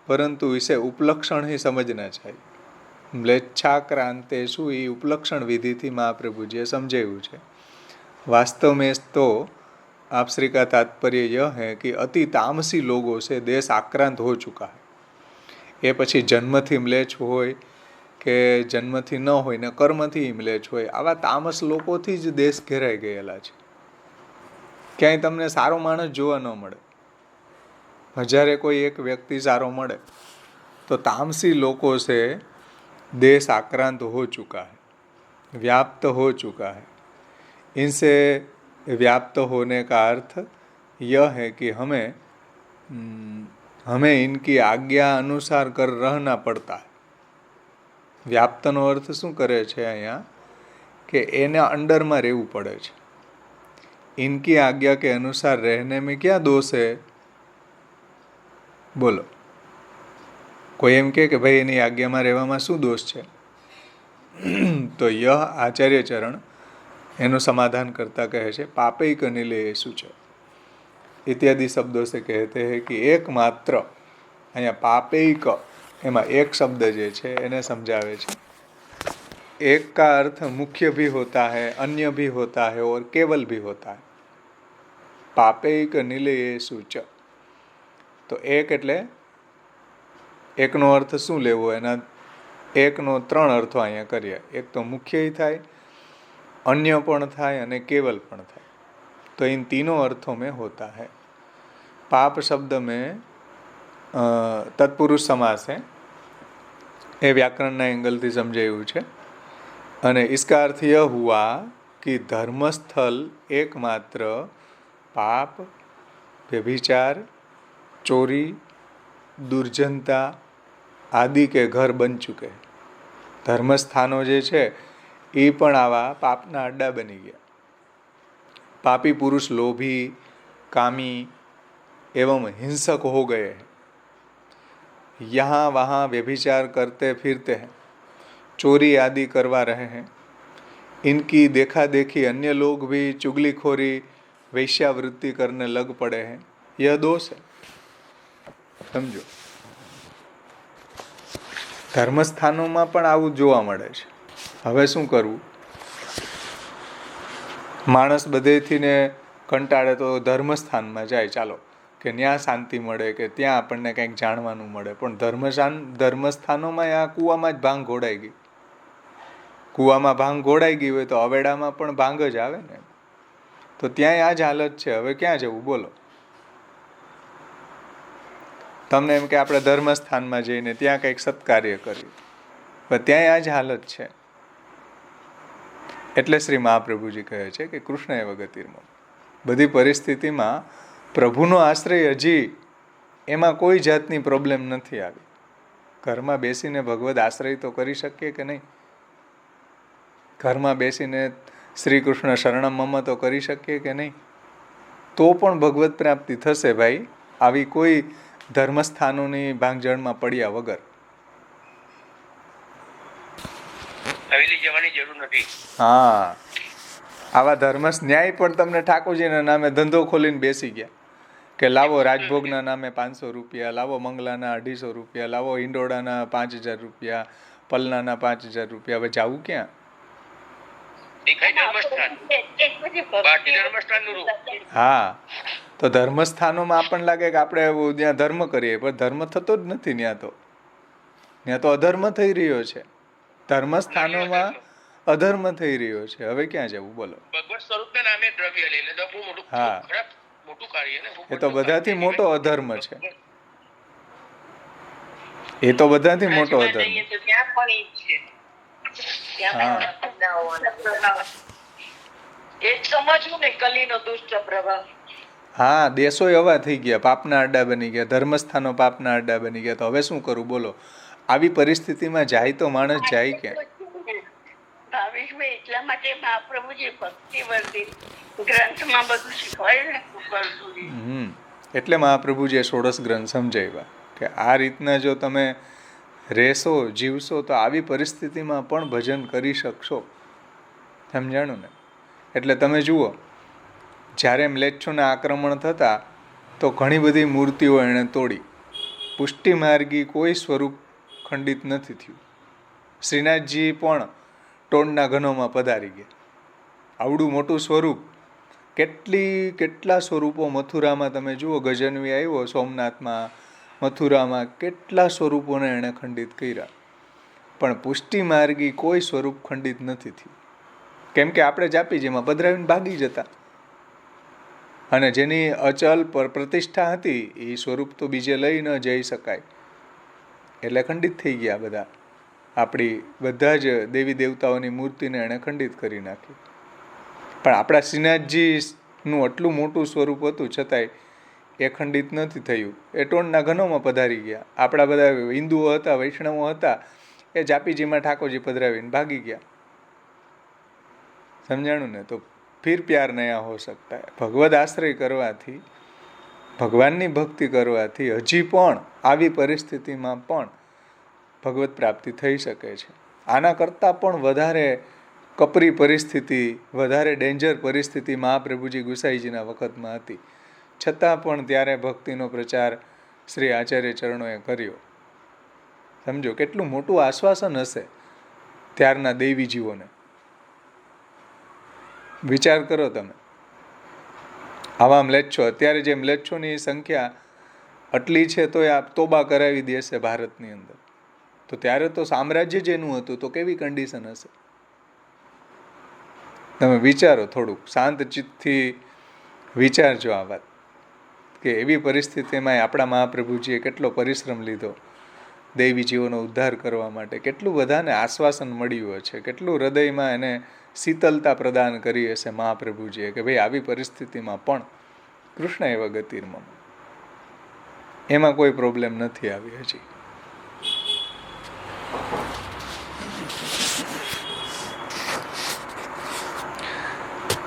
परंतु इसे उपलक्षण ही समझना चाहिए। म्लेच्छाक्रांतेषु ये उपलक्षण विधि थी महाप्रभुजीए समझाव्યું છે। वास्तव में तो आप श्री का तात्पर्य यह है कि अति तामसी लोगों से देश आक्रांत हो चुका है। એ પછી જન્મથી म्लेच्छ હોય કે જન્મથી ન હોય ને કર્મથી म्लेच्छ હોય, આવા તામસ લોકોથી જ દેશ ઘેરાઈ ગયેલા છે। ક્યાંય તમને સારો માણસ જોવા ન મળે, હજારે કોઈ એક વ્યક્તિ સારો મળે, તો तामसी लोगों से देश आक्रांत हो चुका है, व्याप्त हो चुका है। इनसे व्याप्त होने का अर्थ यह है कि हमें इनकी आज्ञा अनुसार कर रहना पड़ता है। व्याप्तનો अर्थ શું કરે છે અહીંયા કે એના અંડરમાં રહેવું પડે છે। इनकी आज्ञा के अनुसार रहने में क्या दोष है? बोलो, कोई एम के भाई एनी आज्ञाમાં રહેવામાં શું दोष છે? तो यह आचार्य चरण એનું समाधान करता कहे છે पापैक निलयेषु च इत्यादि शब्दों से कहते हैं कि एकमात्र અહીંયા पापैक એમાં एक शब्द जे છે એને समझावे છે। एक का अर्थ मुख्य भी होता है, अन्य भी होता है और केवल भी होता है। पापैक निलयेषु च, तो एक એટલે એકનો અર્થ શું લેવો, એના એકનો 3 અર્થો અહીંયા કર્યા. એક તો મુખ્ય થાય, अन्य पण થાય અને केवल पण થાય. तो इन तीनों अर्थों में होता है. पाप शब्द में तत्पुरुष समास है, ये व्याकरण एंगल थी समझाયું છે. અને इसका अर्थ यह हुआ कि धर्मस्थल एकमात्र पाप, व्यभिचार, चोरी, दुर्जनता आदि के घर बन चुके. धर्मस्थानो जे છે એ પણ આવા પાપના અડ્ડા બની ગયા. पापी पुरुष लोभी, कामी एवं हिंसक हो गए हैं. यहाँ वहाँ व्यभिचार करते फिरते हैं, चोरी आदि करवा रहे हैं. इनकी देखा देखी अन्य लोग भी चुगलीखोरी, वैश्यावृत्ति करने लग पड़े हैं. यह दोष है. समझो, ધર્મસ્થાનોમાં પણ આવું જોવા મળે છે. હવે શું કરવું? માણસ બધેથી ને કંટાળે તો ધર્મસ્થાનમાં જાય, ચાલો કે ત્યાં શાંતિ મળે, કે ત્યાં આપણને કંઈક જાણવાનું મળે. પણ ધર્મસ્થાનોમાં આ કૂવામાં જ ભાંગ ઘોડાઈ ગઈ. કૂવામાં ભાંગ ઘોડાઈ ગઈ હોય તો અવેડામાં પણ ભાંગ જ આવે ને. તો ત્યાંય આ જ હાલત છે. હવે ક્યાં જવું બોલો? તમને એમ કે આપણે ધર્મસ્થાનમાં જઈને ત્યાં કંઈક સત્કાર્ય કરીએ, પણ ત્યાંય આ જ હાલત છે. એટલે શ્રી મહાપ્રભુજી કહે છે કે કૃષ્ણ એવ ગતિર્મમ. બધી પરિસ્થિતિમાં પ્રભુનો આશ્રય હજી એમાં કોઈ જાતની પ્રોબ્લેમ નથી આવી. ઘરમાં બેસીને ભગવદ આશ્રય તો કરી શકીએ કે નહીં? ઘરમાં બેસીને શ્રી કૃષ્ણ શરણમ મમ તો કરી શકીએ કે નહીં? તો પણ ભગવદ પ્રાપ્તિ થશે ભાઈ, આવી કોઈ ધર્મસ્થાનોની ભાંગજળમાં પડ્યા વગર. હવેલી જવાની જરૂર નથી. હા, આવા ધર્મસ ન્યાય પણ તમને ઠાકોરજીના નામે ધંધો ખોલીને બેસી ગયા કે લાવો રાજભોગના નામે 500 રૂપિયા, લાવો મંગલાના 250 રૂપિયા, લાવો હિંડોળાના 5000 રૂપિયા, પલનાના 5000 રૂપિયા. હવે જાવું ક્યાં? હા, તો ધર્મસ્થાનોમાં આપણને લાગે કે આપણે ત્યાં ધર્મ કરીએ, પણ ધર્મ થતો જ નથી. ત્યાં તો અધર્મ થઈ રહ્યો છે. ધર્મસ્થાનોમાં અધર્મ થઈ રહ્યો છે. હવે ક્યાં જવું બોલો? ભગવત સ્વરૂપના નામે દ્રવ્ય લઈને તો બહુ મોટું ખરાબ મોટું કાર્ય ને. એ તો બધાથી મોટો અધર્મ છે. એ તો બધાથી મોટો અધર્મ. હા, દેશો એવા થઈ ગયા, પાપના અડ્ડા બની ગયા, ધર્મસ્થાનો પાપના અડ્ડા બની ગયા. તો હવે શું કરવું બોલો? આવી પરિસ્થિતિમાં જાય તો માણસ જાય ક્યાં? એટલા માટે મહાપ્રભુજી ભક્તિ વર્ધિત ગ્રંથમાં બધું શીખવાયું. એટલે મહાપ્રભુજીએ 16 ગ્રંથ સમજાવ્યા કે આ રીતના જો તમે રહેશો, જીવશો, તો આવી પરિસ્થિતિમાં પણ ભજન કરી શકશો. સમજાણું ને? એટલે તમે જુઓ, જ્યારે મ્લેચ્છોના આક્રમણ થતા તો ઘણી બધી મૂર્તિઓ એણે તોડી. પુષ્ટિ માર્ગી કોઈ સ્વરૂપ ખંડિત નથી થયું. શ્રીનાથજી પણ ટોળના ઘનોમાં પધારી ગયા. આવડું મોટું સ્વરૂપ, કેટલા સ્વરૂપો મથુરામાં તમે જુઓ. ગજનવી આવ્યો સોમનાથમાં, મથુરામાં કેટલા સ્વરૂપોને એણે ખંડિત કર્યા. પણ પુષ્ટિ માર્ગી કોઈ સ્વરૂપ ખંડિત નથી થયું. કેમ કે આપણે જાપીજીમાં પધરાવીને ભાગી જતા, અને જેની અચલ પર પ્રતિષ્ઠા હતી એ સ્વરૂપ તો બીજે લઈ ન જઈ શકાય, એટલે ખંડિત થઈ ગયા બધા. આપણી બધા જ દેવી દેવતાઓની મૂર્તિને એણે ખંડિત કરી નાખી. પણ આપણા શ્રીનાથજીનું આટલું મોટું સ્વરૂપ હતું છતાંય એ ખંડિત નથી થયું. એ ટોળના ઘનોમાં પધારી ગયા. આપણા બધા હિન્દુઓ હતા, વૈષ્ણવો હતા, એ જાપીજીમાં ઠાકોરજી પધરાવીને ભાગી ગયા. સમજાણું ને? તો ફિર પ્યાર નયા હો શકતા. ભગવદ આશ્રય કરવાથી, ભગવાનની ભક્તિ કરવાથી હજી પણ આવી પરિસ્થિતિમાં પણ ભગવત પ્રાપ્તિ થઈ શકે છે. આના કરતાં પણ વધારે કપરી પરિસ્થિતિ, વધારે ડેન્જર પરિસ્થિતિ મહાપ્રભુજી ગુસાઈજીના વખતમાં હતી. છતાં પણ ત્યારે ભક્તિનો પ્રચાર શ્રી આચાર્ય ચરણોએ કર્યો. સમજો કેટલું મોટું આશ્વાસન હશે ત્યારના દેવીજીઓને. વિચાર કરો તમે. આવા મ્લેચ્છો, અત્યારે જે મ્લેચ્છોની સંખ્યા આટલી છે તો આ તોબા કરાવી દેશે ભારતની અંદર. તો ત્યારે તો સામ્રાજ્ય જ એનું હતું, તો કેવી કન્ડિશન હશે? તમે વિચારો, થોડુંક શાંત ચિત્તથી વિચારજો આ વાત, કે એવી પરિસ્થિતિમાં આપણા મહાપ્રભુજીએ કેટલો પરિશ્રમ લીધો દૈવી જીવોનો ઉદ્ધાર કરવા માટે, કેટલું બધાને આશ્વાસન મળ્યું હશે, કેટલું હૃદયમાં એને શીતલતા પ્રદાન કરી હશે મહાપ્રભુજીએ, કે ભાઈ આવી પરિસ્થિતિમાં પણ કૃષ્ણ એવા ગતિર્મમ, એમાં કોઈ પ્રોબ્લેમ નથી આવી હજી.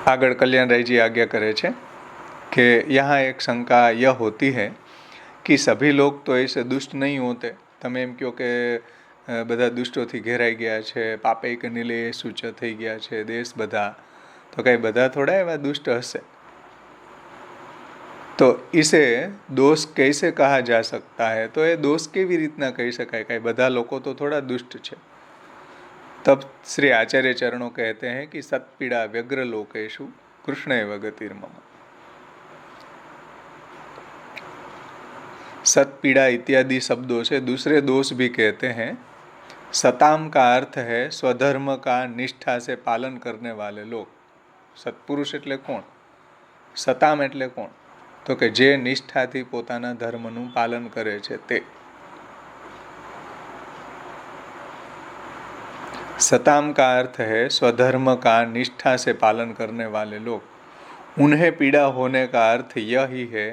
આગળ कल्याणराय जी आज्ञा करे छे कि यहाँ एक शंका यह होती है कि सभी लोग तो ऐसे दुष्ट नहीं होते. તમે એમ કહો કે બધા દુષ્ટોથી ઘેરાઈ ગયા છે, પાપે કનીલે સૂચ થઈ ગયા છે દેશ બધા, તો કઈ બધા થોડા એવા દુષ્ટ હશે? તો इसे दोष कैसे कहा जा सकता है? तो ये दोष કેવી રીતના કહી શકાય? કઈ બધા લોકો તો થોડા દુષ્ટ છે. तब श्री आचार्य चरणों कहते हैं कि सत्पीड़ा व्यग्र लोकेशु कृष्ण एव गतिर्मम. सत्पीड़ा इत्यादि शब्दों से दूसरे दोष भी कहते हैं. सताम का अर्थ है स्वधर्म का निष्ठा से पालन करने वाले लोग. सत्पुरुष એટલે કોણ? સતામ એટલે કોણ? તો કે જે નિષ્ઠાથી પોતાના ધર્મનું પાલન કરે છે તે. सताम का अर्थ है स्वधर्म का निष्ठा से पालन करने वाले लोग. उन्हें पीड़ा होने का अर्थ यह ही है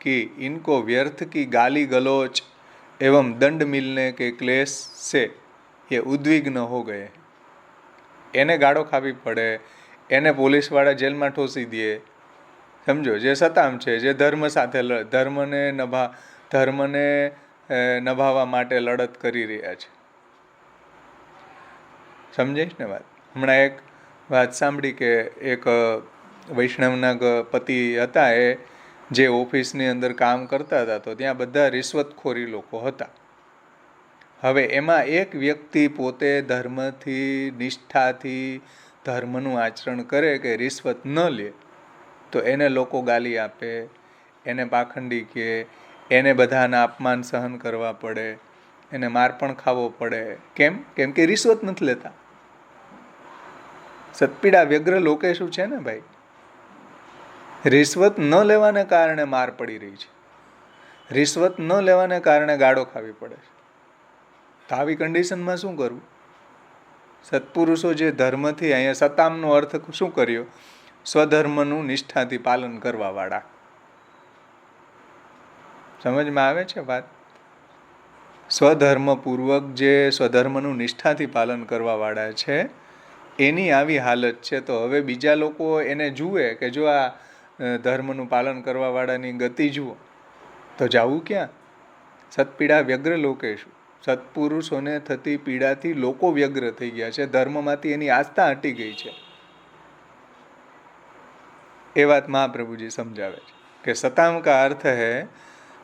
कि इनको व्यर्थ की गाली गलौच एवं दंड मिलने के क्लेश से ये उद्विग्न हो गए. એને ગાળો ખાવી પડે, એને પોલીસવાળા જેલમાં ઠોસી દે, સમજો, જે સતામ છે, જે ધર્મ સાથે ધર્મને નભાવવા માટે લડત કરી રહ્યા છે. સમજાઈશ ને વાત? હમણાં એક વાત સાંભળી કે એક વૈષ્ણવના પતિ હતા, એ જે ઓફિસની અંદર કામ કરતા હતા તો ત્યાં બધા રિશ્વતખોરી લોકો હતા. હવે એમાં એક વ્યક્તિ પોતે ધર્મથી નિષ્ઠાથી ધર્મનું આચરણ કરે કે રિશ્વત ન લે, તો એને લોકો ગાલી આપે, એને પાખંડી કહે, એને બધાના અપમાન સહન કરવા પડે, એને માર પણ ખાવો પડે. કેમ? કેમ કે રિશ્વત નથી લેતા. સત્પીડા વ્યગ્ર લોકેશું છે ને ભાઈ, રિશ્વત ન લેવાને કારણે માર પડી રહી છે, રિશ્વત ન લેવાને કારણે ગાળો ખાવી પડે છે. તો આવી કન્ડિશનમાં શું કરવું? સત્પુરુષો જે ધર્મથી, અહીંયા સતામનો અર્થ શું કર્યો? સ્વધર્મનું નિષ્ઠાથી પાલન કરવા વાળા. સમજમાં આવે છે વાત? સ્વધર્મપૂર્વક જે સ્વધર્મનું નિષ્ઠાથી પાલન કરવા વાળા છે એની આવી હાલત છે. તો હવે બીજા લોકો એને જુએ કે જો આ ધર્મનું પાલન કરવા વાળાની ગતિ જુઓ, તો જાવું ક્યાં? સત્પીડા વ્યગ્ર લોકેશું. સત્પુરુષોને થતી પીડાથી લોકો વ્યગ્ર થઈ ગયા છે, ધર્મમાંથી એની આસ્થા હટી ગઈ છે. એ વાત મહાપ્રભુજી સમજાવે છે કે સતામ કા અર્થ है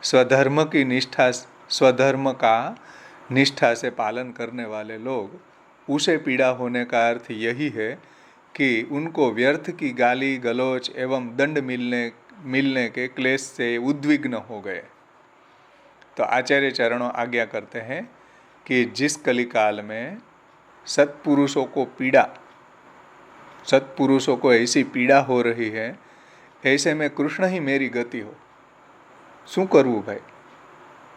स्वधर्म की निष्ठा, स्वधर्म का निष्ठा से पालन करने वाले लोग, उसे पीड़ा होने का अर्थ यही है कि उनको व्यर्थ की गाली गलौच एवं दंड मिलने के क्लेश से उद्विग्न हो गए. तो आचार्य चरणों आज्ञा करते हैं कि जिस कलिकाल में सत्पुरुषों को ऐसी पीड़ा हो रही है, ऐसे में कृष्ण ही मेरी गति हो. શું કરવું ભાઈ?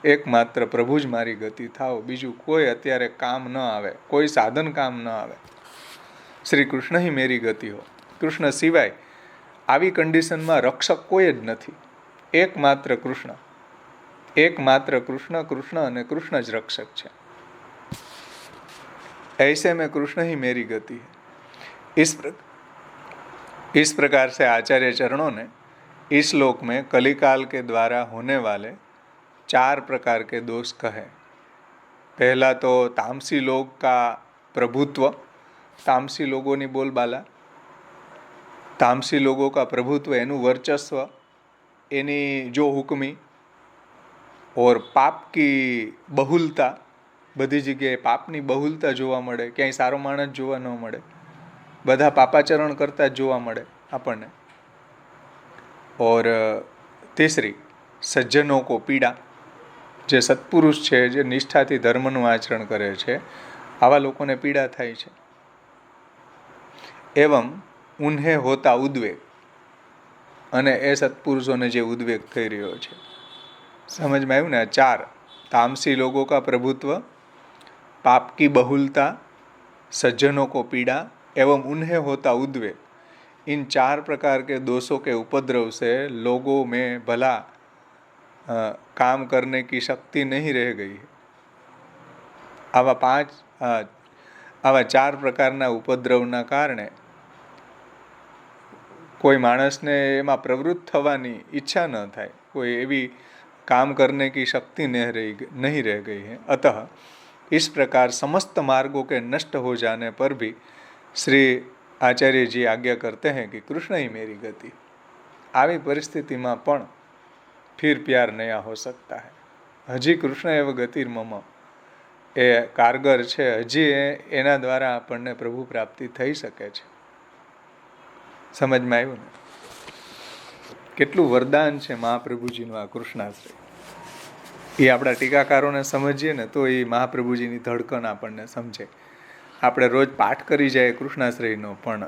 એકમાત્ર પ્રભુ જ મારી ગતિ થાઓ, બીજું કોઈ અત્યારે કામ ન આવે, કોઈ સાધન કામ ન આવે. શ્રી કૃષ્ણ હિ મેરી ગતિ હો. કૃષ્ણ સિવાય આવી કન્ડિશનમાં રક્ષક કોઈ જ નથી. એકમાત્ર કૃષ્ણ, એકમાત્ર કૃષ્ણ, કૃષ્ણ અને કૃષ્ણ જ રક્ષક છે. ऐसे में कृष्ण ही मेरी गति है. इस प्रकार से आचार्य चरणों ने इस श्लोक में कलिकाल के द्वारा होने वाले 4 प्रकार के दोष कहे. पहला तो तामसी लोग का प्रभुत्व, तामसी लोगों की बोलबाला, तामसी लोगों का प्रभुत्व, एनु वर्चस्व, एनी जो हुक्मी, और पाप की बहुलता. बधी जगह पापनी बहुलता जोवा मळे, क्यांय सारो माणस जोवा न मळे, बधा पापाचरण करता जोवा मळे आपणे. और तीसरी सज्जनों को पीड़ा, જે સત્પુરુષ છે, જે નિષ્ઠાથી ધર્મનું આચરણ કરે છે, આવા લોકોને પીડા થાય છે. એવમ ઉન્હે હોતા ઉદ્વેગ, અને એ સત્પુરુષોને જે ઉદ્વેગ થઈ રહ્યો છે, સમજમાં આવ્યું ને? 4 तामसी लोगों का प्रभुत्व, पाप की बहुलता, सज्जनों को पीड़ा एवं उन्हें होता उद्वेग, इन 4 प्रकार के दोषों के उपद्रव से लोगों में भला काम करने की शक्ति नहीं रह गई है. આવા 4 પ્રકારના ઉપદ્રવના કારણે કોઈ માણસને એમાં પ્રવૃત્ત થવાની ઈચ્છા ન થાય, કોઈ એવી काम करने की शक्ति नहीं रह गई है. अतः इस प्रकार समस्त मार्गों के नष्ट हो जाने पर भी श्री आचार्य जी आज्ञा करते हैं कि कृष्ण ही मेरी गति. આવી પરિસ્થિતિમાં પણ फिर प्यार नया हो सकता है. હજી કૃષ્ણ એવ ગતિર્મમ એ કારગર છે, હજી એના દ્વારા આપણને પ્રભુ પ્રાપ્તિ થઈ શકે છે. સમજમાં આવ્યું ને? કેટલું વરદાન છે મહાપ્રભુજીનું આ કૃષ્ણાશ્રય. એ આપણા ટીકાકારોને સમજીએ ને તો એ મહાપ્રભુજીની ધડકન આપણને સમજે. આપણે રોજ પાઠ કરી જાય કૃષ્ણાશ્રયનો, પણ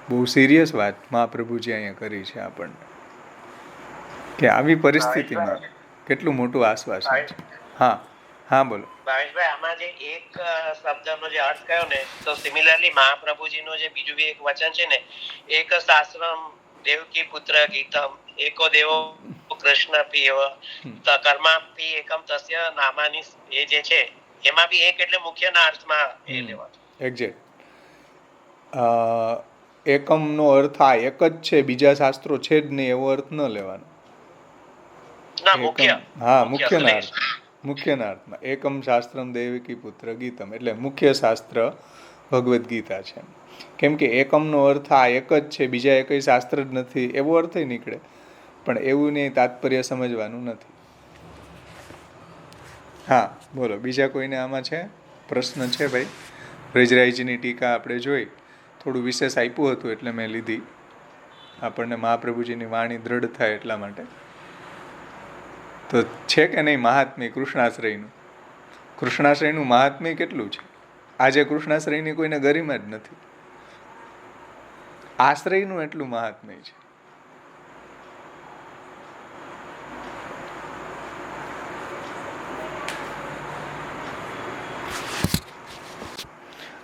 બહુ સિરિયસ વાત મહાપ્રભુજી અહીંયા કરી છે આપણને, કે આવી પરિસ્થિતિમાં કેટલું મોટું આશ્વાસન છે. હા હા બોલો ભાવેશભાઈ. આમાં જે એક શબ્દનો જે અર્થ કયો ને, તો સિમિલરલી મહાપ્રભુજીનું જે બીજું બી એક વચન છે ને, એક શાસ્ત્રમ દેવકી પુત્ર ગીતમ એકો દેવો કૃષ્ણ પીવ કર્માપી એકમ તસ્ય નામાની, એ જે છે એમાં બી એક એટલે મુખ્યના અર્થમાં એ લેવાનું. એક્ઝેક્ટ. એકમનો અર્થ આ એક જ છે, બીજા શાસ્ત્રો છે જ નહીં એવો અર્થ ન લેવાનો. ના, મુખ્ય. હા, મુખ્યના અર્થમાં એકમ શાસ્ત્રમ દેવકી પુત્ર ગીતમ એટલે મુખ્ય શાસ્ત્ર ભગવદ્ ગીતા છે. કેમ કે એકમનો અર્થ આ એક જ છે, બીજા એકય શાસ્ત્ર જ નથી એવો અર્થ નીકળે, પણ એવું નહીં, તાત્પર્ય સમજવાનું નથી. હા બોલો, બીજા કોઈને આમાં છે પ્રશ્ન? છે ભાઈ? બ્રજરાયજીની ટીકા આપણે જોઈ, થોડું વિશેષ આપ્યું હતું એટલે મેં લીધી, આપણને મહાપ્રભુજીની વાણી દ્રઢ થાય એટલા માટે. તો છે કે નહીં મહાત્મ્ય કૃષ્ણાશ્રયનું? કૃષ્ણાશ્રયનું મહાત્મ્ય કેટલું છે? આજે કૃષ્ણાશ્રયની કોઈને ગરિમા જ નથી. આશ્રયનું એટલું મહાત્મ્ય છે.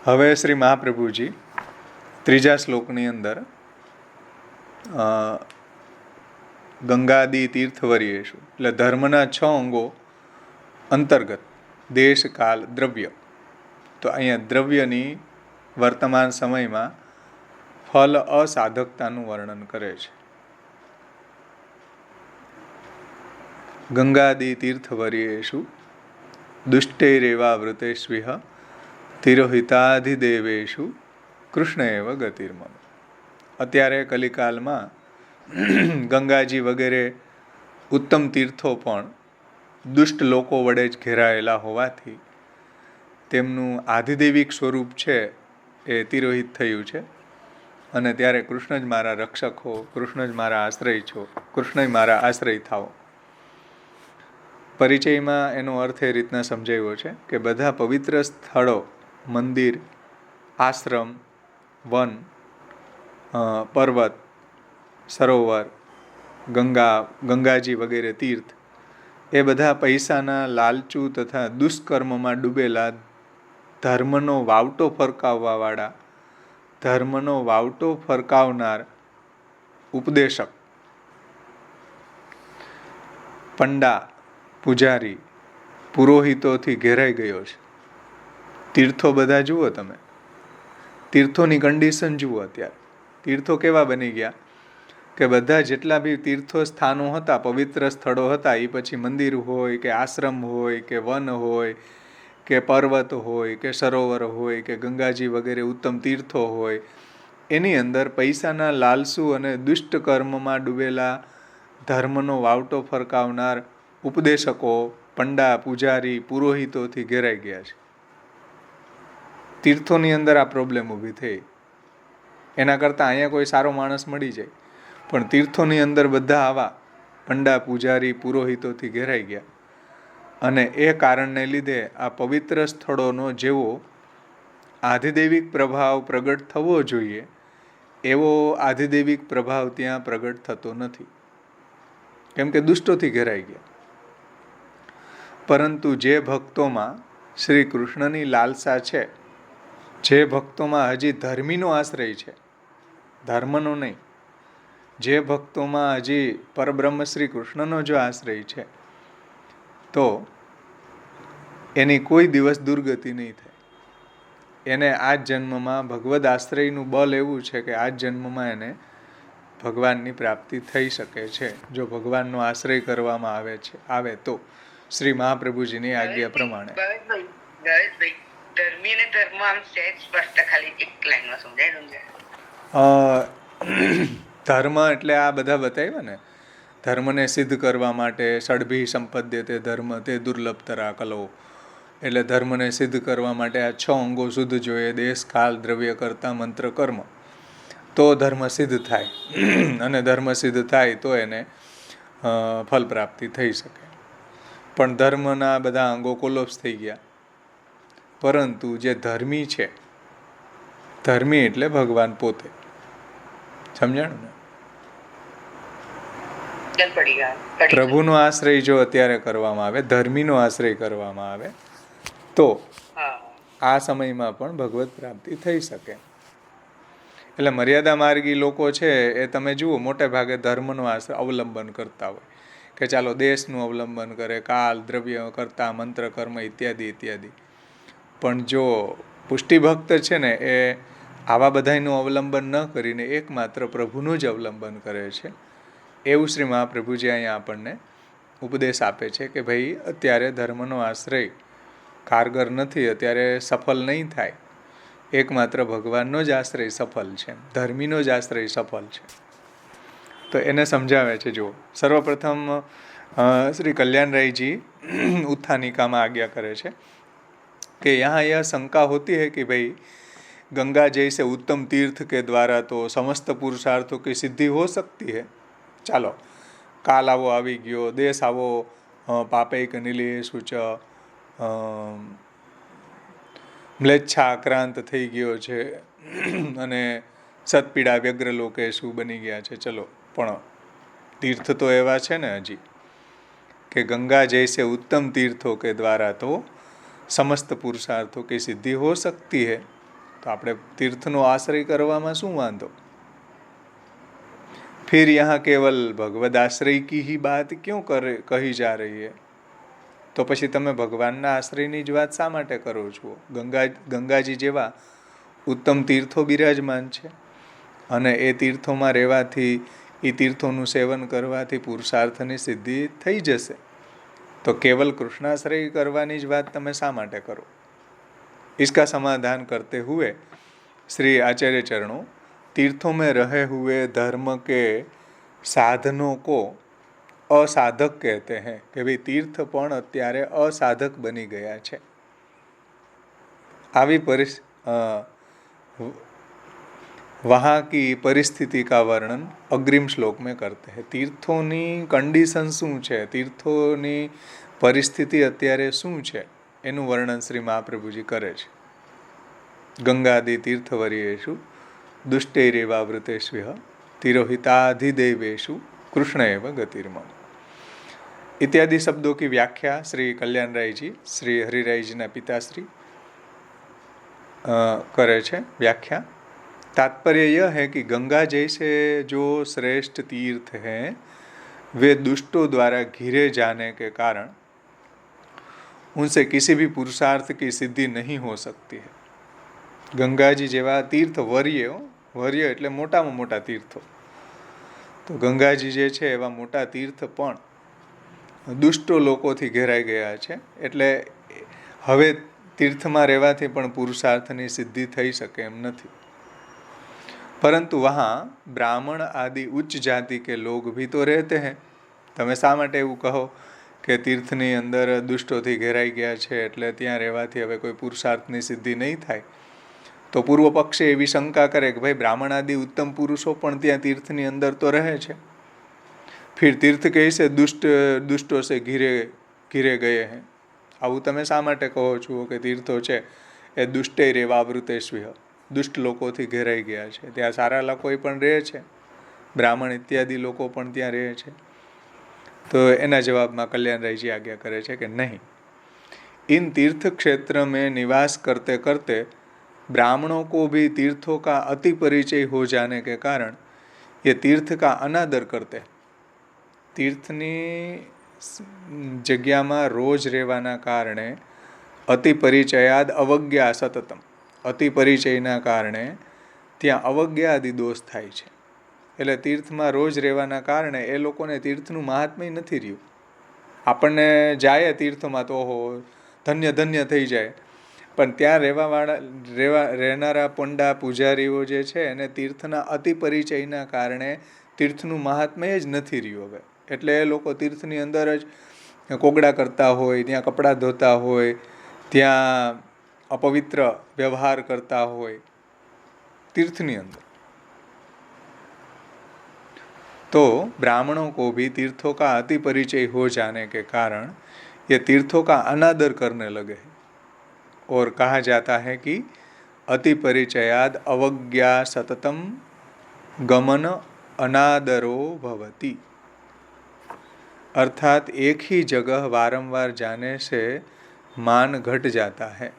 હવે શ્રી મહાપ્રભુજી 3જા શ્લોકની અંદર ગંગાદી તીર્થવર્યેષુ એટલે ધર્મના 6 અંગો અંતર્ગત દેશ, કાલ, દ્રવ્ય. તો અહીંયા દ્રવ્યની વર્તમાન સમયમાં ફલ અસાધકતાનું વર્ણન કરે છે. ગંગાદી તીર્થવર્યેષુ દુષ્ટૈરેવા વૃતેષ્વિહ તિરોહિતાધિદેવેશુ કૃષ્ણ એવ ગતિર્મમ. અત્યારે કલિકાલમાં ગંગાજી વગેરે ઉત્તમ તીર્થો પણ દુષ્ટ લોકો વડે જ ઘેરાયેલા હોવાથી તેમનું આધિદેવિક સ્વરૂપ છે એ તિરોહિત થયું છે. અને ત્યારે કૃષ્ણ જ મારા રક્ષક હો, કૃષ્ણ જ મારા આશ્રય છો, કૃષ્ણ જ મારા આશ્રય થાઓ. પરિચયમાં એનો અર્થ એ રીતના સમજાવ્યો છે કે બધા પવિત્ર સ્થળો, મંદિર, આશ્રમ, વન, પર્વત, સરોવર, ગંગાજી વગેરે તીર્થ એ બધા પૈસાના લાલચુ તથા દુષ્કર્મમાં ડૂબેલા ધર્મનો વાવટો ફરકાવવાવાળા, ધર્મનો વાવટો ફરકાવનાર ઉપદેશક, પંડા, પૂજારી, પુરોહિતોથી ઘેરાઈ ગયો છે. તીર્થો બધા જુઓ તમે, તીર્થોની કન્ડિશન જુઓ. અત્યારે તીર્થો કેવા બની ગયા કે બધા જેટલા બી તીર્થો સ્થાનો હતા, પવિત્ર સ્થળો હતા, એ પછી મંદિર હોય કે આશ્રમ હોય કે વન હોય કે પર્વત હોય કે સરોવર હોય કે ગંગાજી વગેરે ઉત્તમ તીર્થો હોય, એની અંદર પૈસાના લાલસુ અને દુષ્ટ કર્મમાં ડૂબેલા ધર્મનો વાવટો ફરકાવનાર ઉપદેશકો, પંડા, પૂજારી, પુરોહિતોથી ઘેરાઈ ગયા છે. તીર્થોની અંદર આ પ્રોબ્લેમ ઊભી થઈ. એના કરતાં અહીંયા કોઈ સારો માણસ મળી જાય, પણ તીર્થોની અંદર બધા આવા પંડા, પૂજારી, પુરોહિતોથી ઘેરાઈ ગયા. અને એ કારણને લીધે આ પવિત્ર સ્થળોનો જેવો આધિદૈવિક પ્રભાવ પ્રગટ થવો જોઈએ એવો આધિદૈવિક પ્રભાવ ત્યાં પ્રગટ થતો નથી, કેમ કે દુષ્ટોથી ઘેરાઈ ગયા. પરંતુ જે ભક્તોમાં શ્રી કૃષ્ણની લાલસા છે, જે ભક્તોમાં હજી ધર્મીનો આશ્રય છે, ધર્મનો નહીં, જે ભક્તોમાં હજી પરબ્રહ્મ શ્રી કૃષ્ણનો જો આશ્રય છે, તો એની કોઈ દિવસ દુર્ગતિ નહીં થાય. એને આ જ જન્મમાં ભગવદ આશ્રયનું બળ એવું છે કે આ જ જન્મમાં એને ભગવાનની પ્રાપ્તિ થઈ શકે છે, જો ભગવાનનો આશ્રય કરવામાં આવે તો શ્રી મહાપ્રભુજીની આજ્ઞા પ્રમાણે. ધર્મી અને ધર્મ આમ સહેજ સ્પષ્ટ ખાલી એક લાઈનમાં સમજાય. ધર્મ એટલે આ બધા બતાવ્યા ને, ધર્મને સિદ્ધ કરવા માટે ષડભી સંપદ્યતે ધર્મ તે દુર્લભતરા કલો. એટલે ધર્મને સિદ્ધ કરવા માટે આ 6 અંગો શુદ્ધ જોઈએ: દેશ, કાલ, દ્રવ્ય, કર્તા, મંત્ર, કર્મ. તો ધર્મ સિદ્ધ થાય, અને ધર્મ સિદ્ધ થાય તો એને ફલ પ્રાપ્તિ થઈ શકે. પણ ધર્મના બધા અંગો કોલોપ્સ થઈ ગયા. પરંતુ જે ધર્મી છે, ધર્મી એટલે ભગવાન પોતે. સમજાણું ને? પ્રભુનો આશ્રય જો અત્યારે કરવામાં આવે, ધર્મીનો આશ્રય કરવામાં આવે, તો આ સમયમાં પણ ભગવત પ્રાપ્તિ થઈ શકે. એટલે મર્યાદા માર્ગી લોકો છે એ તમે જુઓ મોટે ભાગે ધર્મનો આશ્રય અવલંબન કરતા હોય, કે ચાલો દેશનું અવલંબન કરે, કાલ, દ્રવ્ય, કર્તા, મંત્ર, કર્મ ઇત્યાદિ ઇત્યાદિ. પણ જો પુષ્ટિભક્ત છે ને એ આવા બધાનું અવલંબન ન કરીને એકમાત્ર પ્રભુનું જ અવલંબન કરે છે. એવું શ્રી મહાપ્રભુજી અહીંયા આપણને ઉપદેશ આપે છે કે ભાઈ અત્યારે ધર્મનો આશ્રય કારગર નથી, અત્યારે સફળ નહીં થાય. એકમાત્ર ભગવાનનો જ આશ્રય સફળ છે, ધર્મીનો જ આશ્રય સફળ છે. તો એને સમજાવે છે. જો સર્વપ્રથમ શ્રી કલ્યાણરાયજી उत्थानिका आज्ञा करे छे कि यहाँ यह शंका होती है कि भाई गंगा जैसे उत्तम तीर्थ के द्वारा तो समस्त पुरुषार्थों की सिद्धि हो सकती है. चालो काल आवो आवी गयो, देश आवो पापैक निलेषु च म्लेच्छा आक्रांत थई गयो छे अने सतपीड़ा व्यग्र लोकेशु बनी गया छे. चलो पण तीर्थ तो एवा छे ने हजी कि गंगा जैसे उत्तम तीर्थों के द्वारा तो समस्त पुरुषार्थों की सिद्धि हो सकती है. तो आपणे तीर्थनो आश्रय करवामां शुं वांधो? फिर यहाँ केवल भगवद आश्रय की ही बात क्यों कही जा रही है? तो पछी तमे भगवानना आश्रयनी ज वात शा माटे करो छो? गंगाजी जेवा उत्तम तीर्थो बिराजमान छे अने ए तीर्थोमां रहेवाथी ए तीर्थोनुं सेवन करवाथी पुरुषार्थनी सिद्धि थई जशे. तो केवल कृष्णाश्रय करवानी ज वात तमे शा माटे करो? इसका समाधान करते हुए श्री आचार्य चरणों तीर्थों में रहे हुए धर्म के साधनों को असाधक कहते हैं कि भाई तीर्थ पण अत्यारे असाधक बनी गया छे. आवी वहाँ की परिस्थिति का वर्णन अग्रिम श्लोक में करते हैं. तीर्थोनी कंडीशन शू छे, तीर्थोनी परिस्थिति अत्यारे शू छे एनु वर्णन श्री महाप्रभुजी करे छे. गंगादि तीर्थवर्येषु दुष्टैरेवावृतेष्विह तिरोहिताधिदेवेषु कृष्ण एव गतिर्मम इत्यादि शब्दों की व्याख्या श्री कल्याण राय जी, श्री हरिराय जी ना पिताश्री करे छे. व्याख्या तात्पर्य यह है कि गंगा जैसे जो श्रेष्ठ तीर्थ हैं वे दुष्टों द्वारा घिरे जाने के कारण उनसे किसी भी पुरुषार्थ की सिद्धि नहीं हो सकती है. गंगाजी जेवा तीर्थ वर्य एटले मोटामां मोटा तीर्थो. तो गंगाजी जे छे एवा मोटा तीर्थ पण दुष्टो लोकोथी घेराई गया छे. एटले हवे तीर्थमां रहेवाथी पण पुरुषार्थनी सिद्धि थई शके एम नथी. परंतु वहाँ ब्राह्मण आदि उच्च जाति के लोग भी तो रहते हैं. तमे शा माटे एवुं कहो कि तीर्थनी अंदर दुष्टोथी घेराई गया छे एटले त्यां रहेवाथी हवे कोई पुरुषार्थनी सिद्धि नहीं थाय. तो पूर्व पक्षे एवी शंका करे कि भाई ब्राह्मण आदि उत्तम पुरुषों पण त्यां तीर्थनी अंदर तो रहे छे, फिर तीर्थ कैसे दुष्टों से घिरे गए हैं? આવું તમે શા માટે કહો છો કે તીર્થો છે એ દુષ્ટૈરેવાવૃતેષ્વિહ, દુષ્ટ લોકોથી ઘેરાઈ ગયા છે, ત્યાં સારા લોકો પણ રહે છે, બ્રાહ્મણ ઇત્યાદિ લોકો પણ ત્યાં રહે છે? તો એના જવાબમાં કલ્યાણરાયજી આજ્ञा કરે છે કે નહીં, इन तीर्थ क्षेत्र में निवास करते करते ब्राह्मणों को भी तीर्थों का अति परिचय हो जाने के कारण ये तीर्थ का अनादर करते, तीर्थની જગ્યામાં રોજ રહેવાના કારણે અતિ પરિચયાદ અવજ્ઞા સતતમ, અતિ પરિચયના કારણે ત્યાં અવજ્ઞાદિ દોષ થાય છે. એટલે તીર્થમાં રોજ રહેવાના કારણે એ લોકોને તીર્થનું મહાત્મ્ય નથી રહ્યું. આપણને જાય તીર્થમાં તો ઓહો ધન્ય ધન્ય થઈ જાય, પણ ત્યાં રહેનારા પંડા પૂજારીઓ જે છે એને તીર્થના અતિ પરિચયના કારણે તીર્થનું મહાત્મ્ય જ નથી રહ્યું હવે. એટલે એ લોકો તીર્થની અંદર જ કોગળા કરતા હોય, ત્યાં કપડાં ધોતા હોય, ત્યાં અપવિત્ર વ્યવહાર કરતા હોય तीर्थनी अंदर. तो ब्राह्मणों को भी तीर्थों का अति परिचय हो जाने के कारण ये तीर्थों का अनादर करने लगे और कहा जाता है कि अति परिचयाद अवज्ञा सततम गमन अनादरो भवति. अर्थात एक ही जगह वारंवार जाने से मान घट जाता है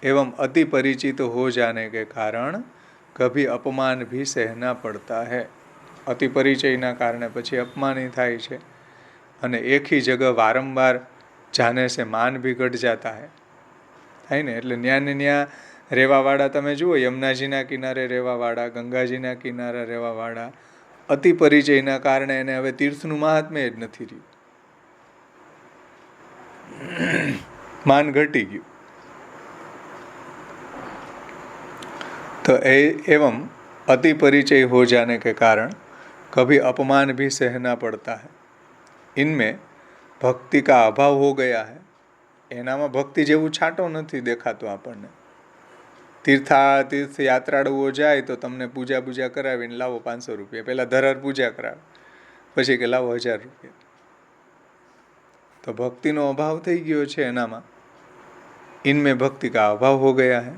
एवं अति परिचित हो जाने के कारण कभी अपमान भी सहना पड़ता है. अति परिचयના કારણે પછી અપમાની થાય છે અને એક ही जगह वारंवार जाने से मान भी घट जाता है. થાય ને, એટલે ન્યા ને ન્યા રહેવાવાળા તમે જુઓ, યમુનાજીના કિનારે રહેવાવાળા, ગંગાજીના કિનારે રહેવાવાળા, અતિ પરિચયના કારણે એને હવે તીર્થનું મહાત્મ્ય જ નથી રહ્યું, માન ઘટી ગયું. तो एवं अति परिचय हो जाने के कारण कभी अपमान भी सहना पड़ता है. इनमें भक्ति का अभाव हो गया है. एनाમાં ભક્તિ જેવું છાંટો નથી દેખાતો આપણને. તીર્થ યાત્રાળુઓ જાય તો તમને પૂજા કરાવીને લાવો 500 રૂપિયા, પહેલાં ધરાર પૂજા કરાવે, પછી કે લાવો 1000 રૂપિયા. તો ભક્તિનો અભાવ થઈ ગયો છે એનામાં. इनमें भक्ति का अभाव हो गया है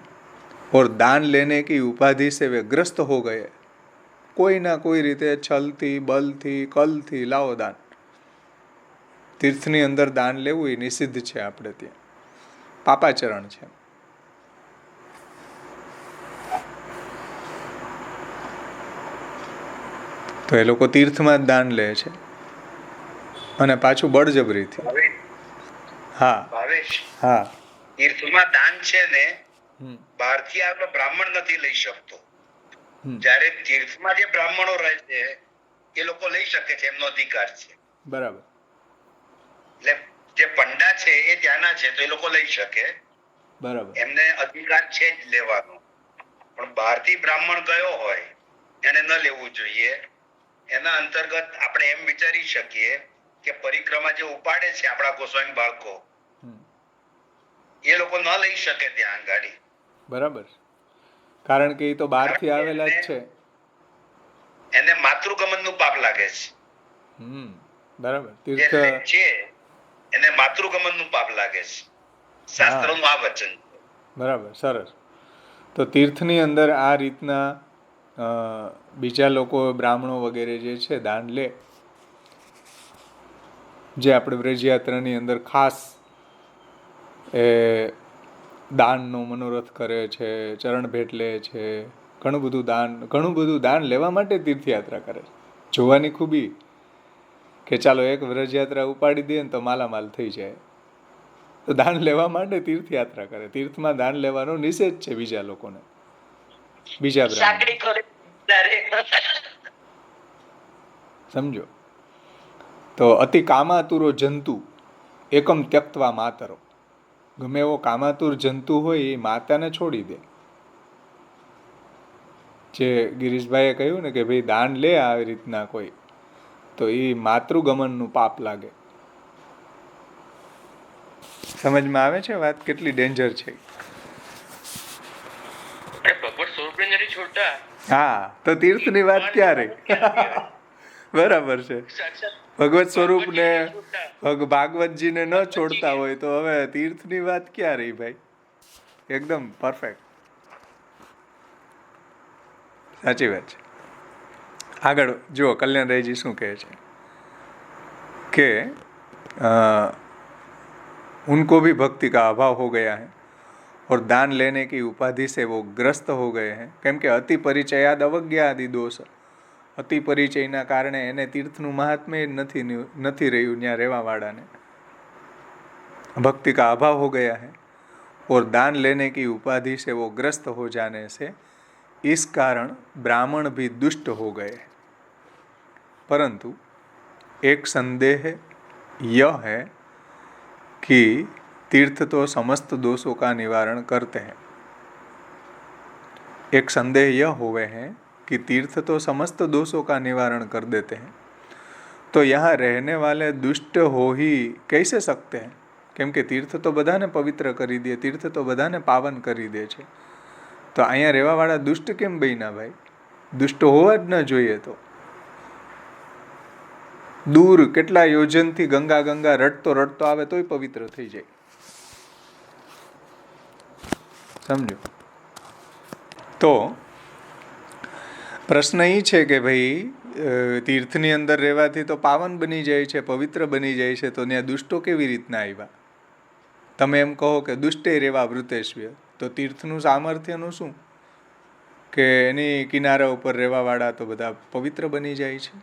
और दान लेने की उपाधि से वे ग्रस्त हो गए. कोई ना कोई રીતે છલથી, બલથી, કલથી લાવો દાન. તીર્થની અંદર દાન લેવું એ નિષિદ્ધ છે, આપણે ત્યાં પાપાચરણ છે. તો એ લોકો તીર્થમાં જ દાન લે છે અને પાછું બળજબરીથી. હા હા, તીર્થમાં દાન છે ને બહારથી આવેલો બ્રાહ્મણ નથી લઈ શકતો. જ્યારે તીર્થમાં જે બ્રાહ્મણો રહે છે એ લોકો લઈ શકે છે, એમનો અધિકાર છે. બરાબર. એટલે જે પંડા છે એ ત્યાંના છે તો એ લોકો લઈ શકે, બરાબર, એમને અધિકાર છે જ લેવાનો. પણ બહારથી બ્રાહ્મણ ગયો હોય એને ન લેવું જોઈએ. એના અંતર્ગત આપણે એમ વિચારી શકીએ કે પરિક્રમા જે ઉપાડે છે આપણા ગોસ્વામી બાળકો, એ લોકો ન લઈ શકે ત્યાં ગાડી. બરાબર, કારણ કે એ તો બહારથી આવેલા જ છે. એને માતૃગમન નું પાપ લાગે છે. બરાબર, તીર્થ છે એને માતૃગમન નું પાપ લાગે છે. શાસ્ત્રનું આ વચન. બરાબર, સરસ. તો તીર્થની અંદર આ રીતના બીજા લોકો, બ્રાહ્મણો વગેરે જે છે દાન લે, જે આપણે વ્રજયાત્રાની અંદર ખાસ એ દાનનો મનોરથ કરે છે, ચરણ ભેટ લે છે, ઘણું બધું દાન લેવા માટે તીર્થયાત્રા કરે છે. જોવાની ખૂબી કે ચાલો એક વ્રજયાત્રા ઉપાડી દે ને તો માલામાલ થઈ જાય, તો દાન લેવા માટે તીર્થયાત્રા કરે. તીર્થમાં દાન લેવાનો નિષેધ છે બીજા લોકોને, બીજા સમજો. તો અતિ કામાતુરો જંતુ એકમ ત્યક્તવા માતરો, ગમે એવો કામાતુર જંતુ હોય એ માતાને છોડી દે. જે ગિરીશભાઈએ કહ્યું ને કે ભાઈ દાન લે આવી રીતના કોઈ, તો એ માતૃગમનનું પાપ લાગે. સમજમાં આવે છે વાત કેટલી ડેન્જર છે? હા, તો તીર્થની વાત ક્યારે? બરાબર છે. ભગવત સ્વરૂપને ભાગવતજીને ન છોડતા હોય તો હવે તીર્થની વાત ક્યાં રહી ભાઈ? એકદમ પરફેક્ટ, સાચી વાત છે. આગળ જુઓ કલ્યાણરાયજી શું કહે છે કે उनको भी भक्ति का अभाव हो गया है और दान लेने की उपाधि से वो ग्रस्त हो गए हैं. કેમ કે અતિ પરિચયાદ અવજ્ઞાદિ દોષ, અતિ પરિચયના કારણે એને તીર્થનું મહાત્મ્ય નથી રહ્યું ત્યાં રહેવાવાળાને. भक्ति का अभाव हो गया है और दान लेने की उपाधि से वो ग्रस्त हो जाने से इस कारण ब्राह्मण भी दुष्ट हो गए हैं. परंतु एक संदेह यह है कि तीर्थ तो समस्त दोषों का निवारण करते हैं. एक संदेह यह हुए हैं कि तीर्थ तो समस्त दोषों का निवारण कर देते हैं, तो यहाँ रहने वाले दुष्ट हो ही कैसे सकते हैं? કેમ કે તીર્થ તો બધાને પવિત્ર કરી દે, તીર્થ તો બધાને પાવન કરી દે છે, તો અહીંયા રહેવાવાળા દુષ્ટ કેમ બન્યા ભાઈ? દુષ્ટ હોવા જ ન જોઈએ. તો દૂર કેટલા યોજનથી ગંગા ગંગા રડતો રડતો આવે તોય પવિત્ર થઈ જાય. સમજો? તો પ્રશ્ન એ છે કે ભાઈ તીર્થની અંદર રહેવાથી તો પાવન બની જાય છે, પવિત્ર બની જાય છે, તો ત્યાં દુષ્ટો કેવી રીતના આવ્યા? તમે એમ કહો કે દુષ્ટે રેવા વૃતેશ્વ્ય, તો તીર્થનું સામર્થ્યનું શું કે એની કિનારા ઉપર રહેવાવાળા તો બધા પવિત્ર બની જાય છે,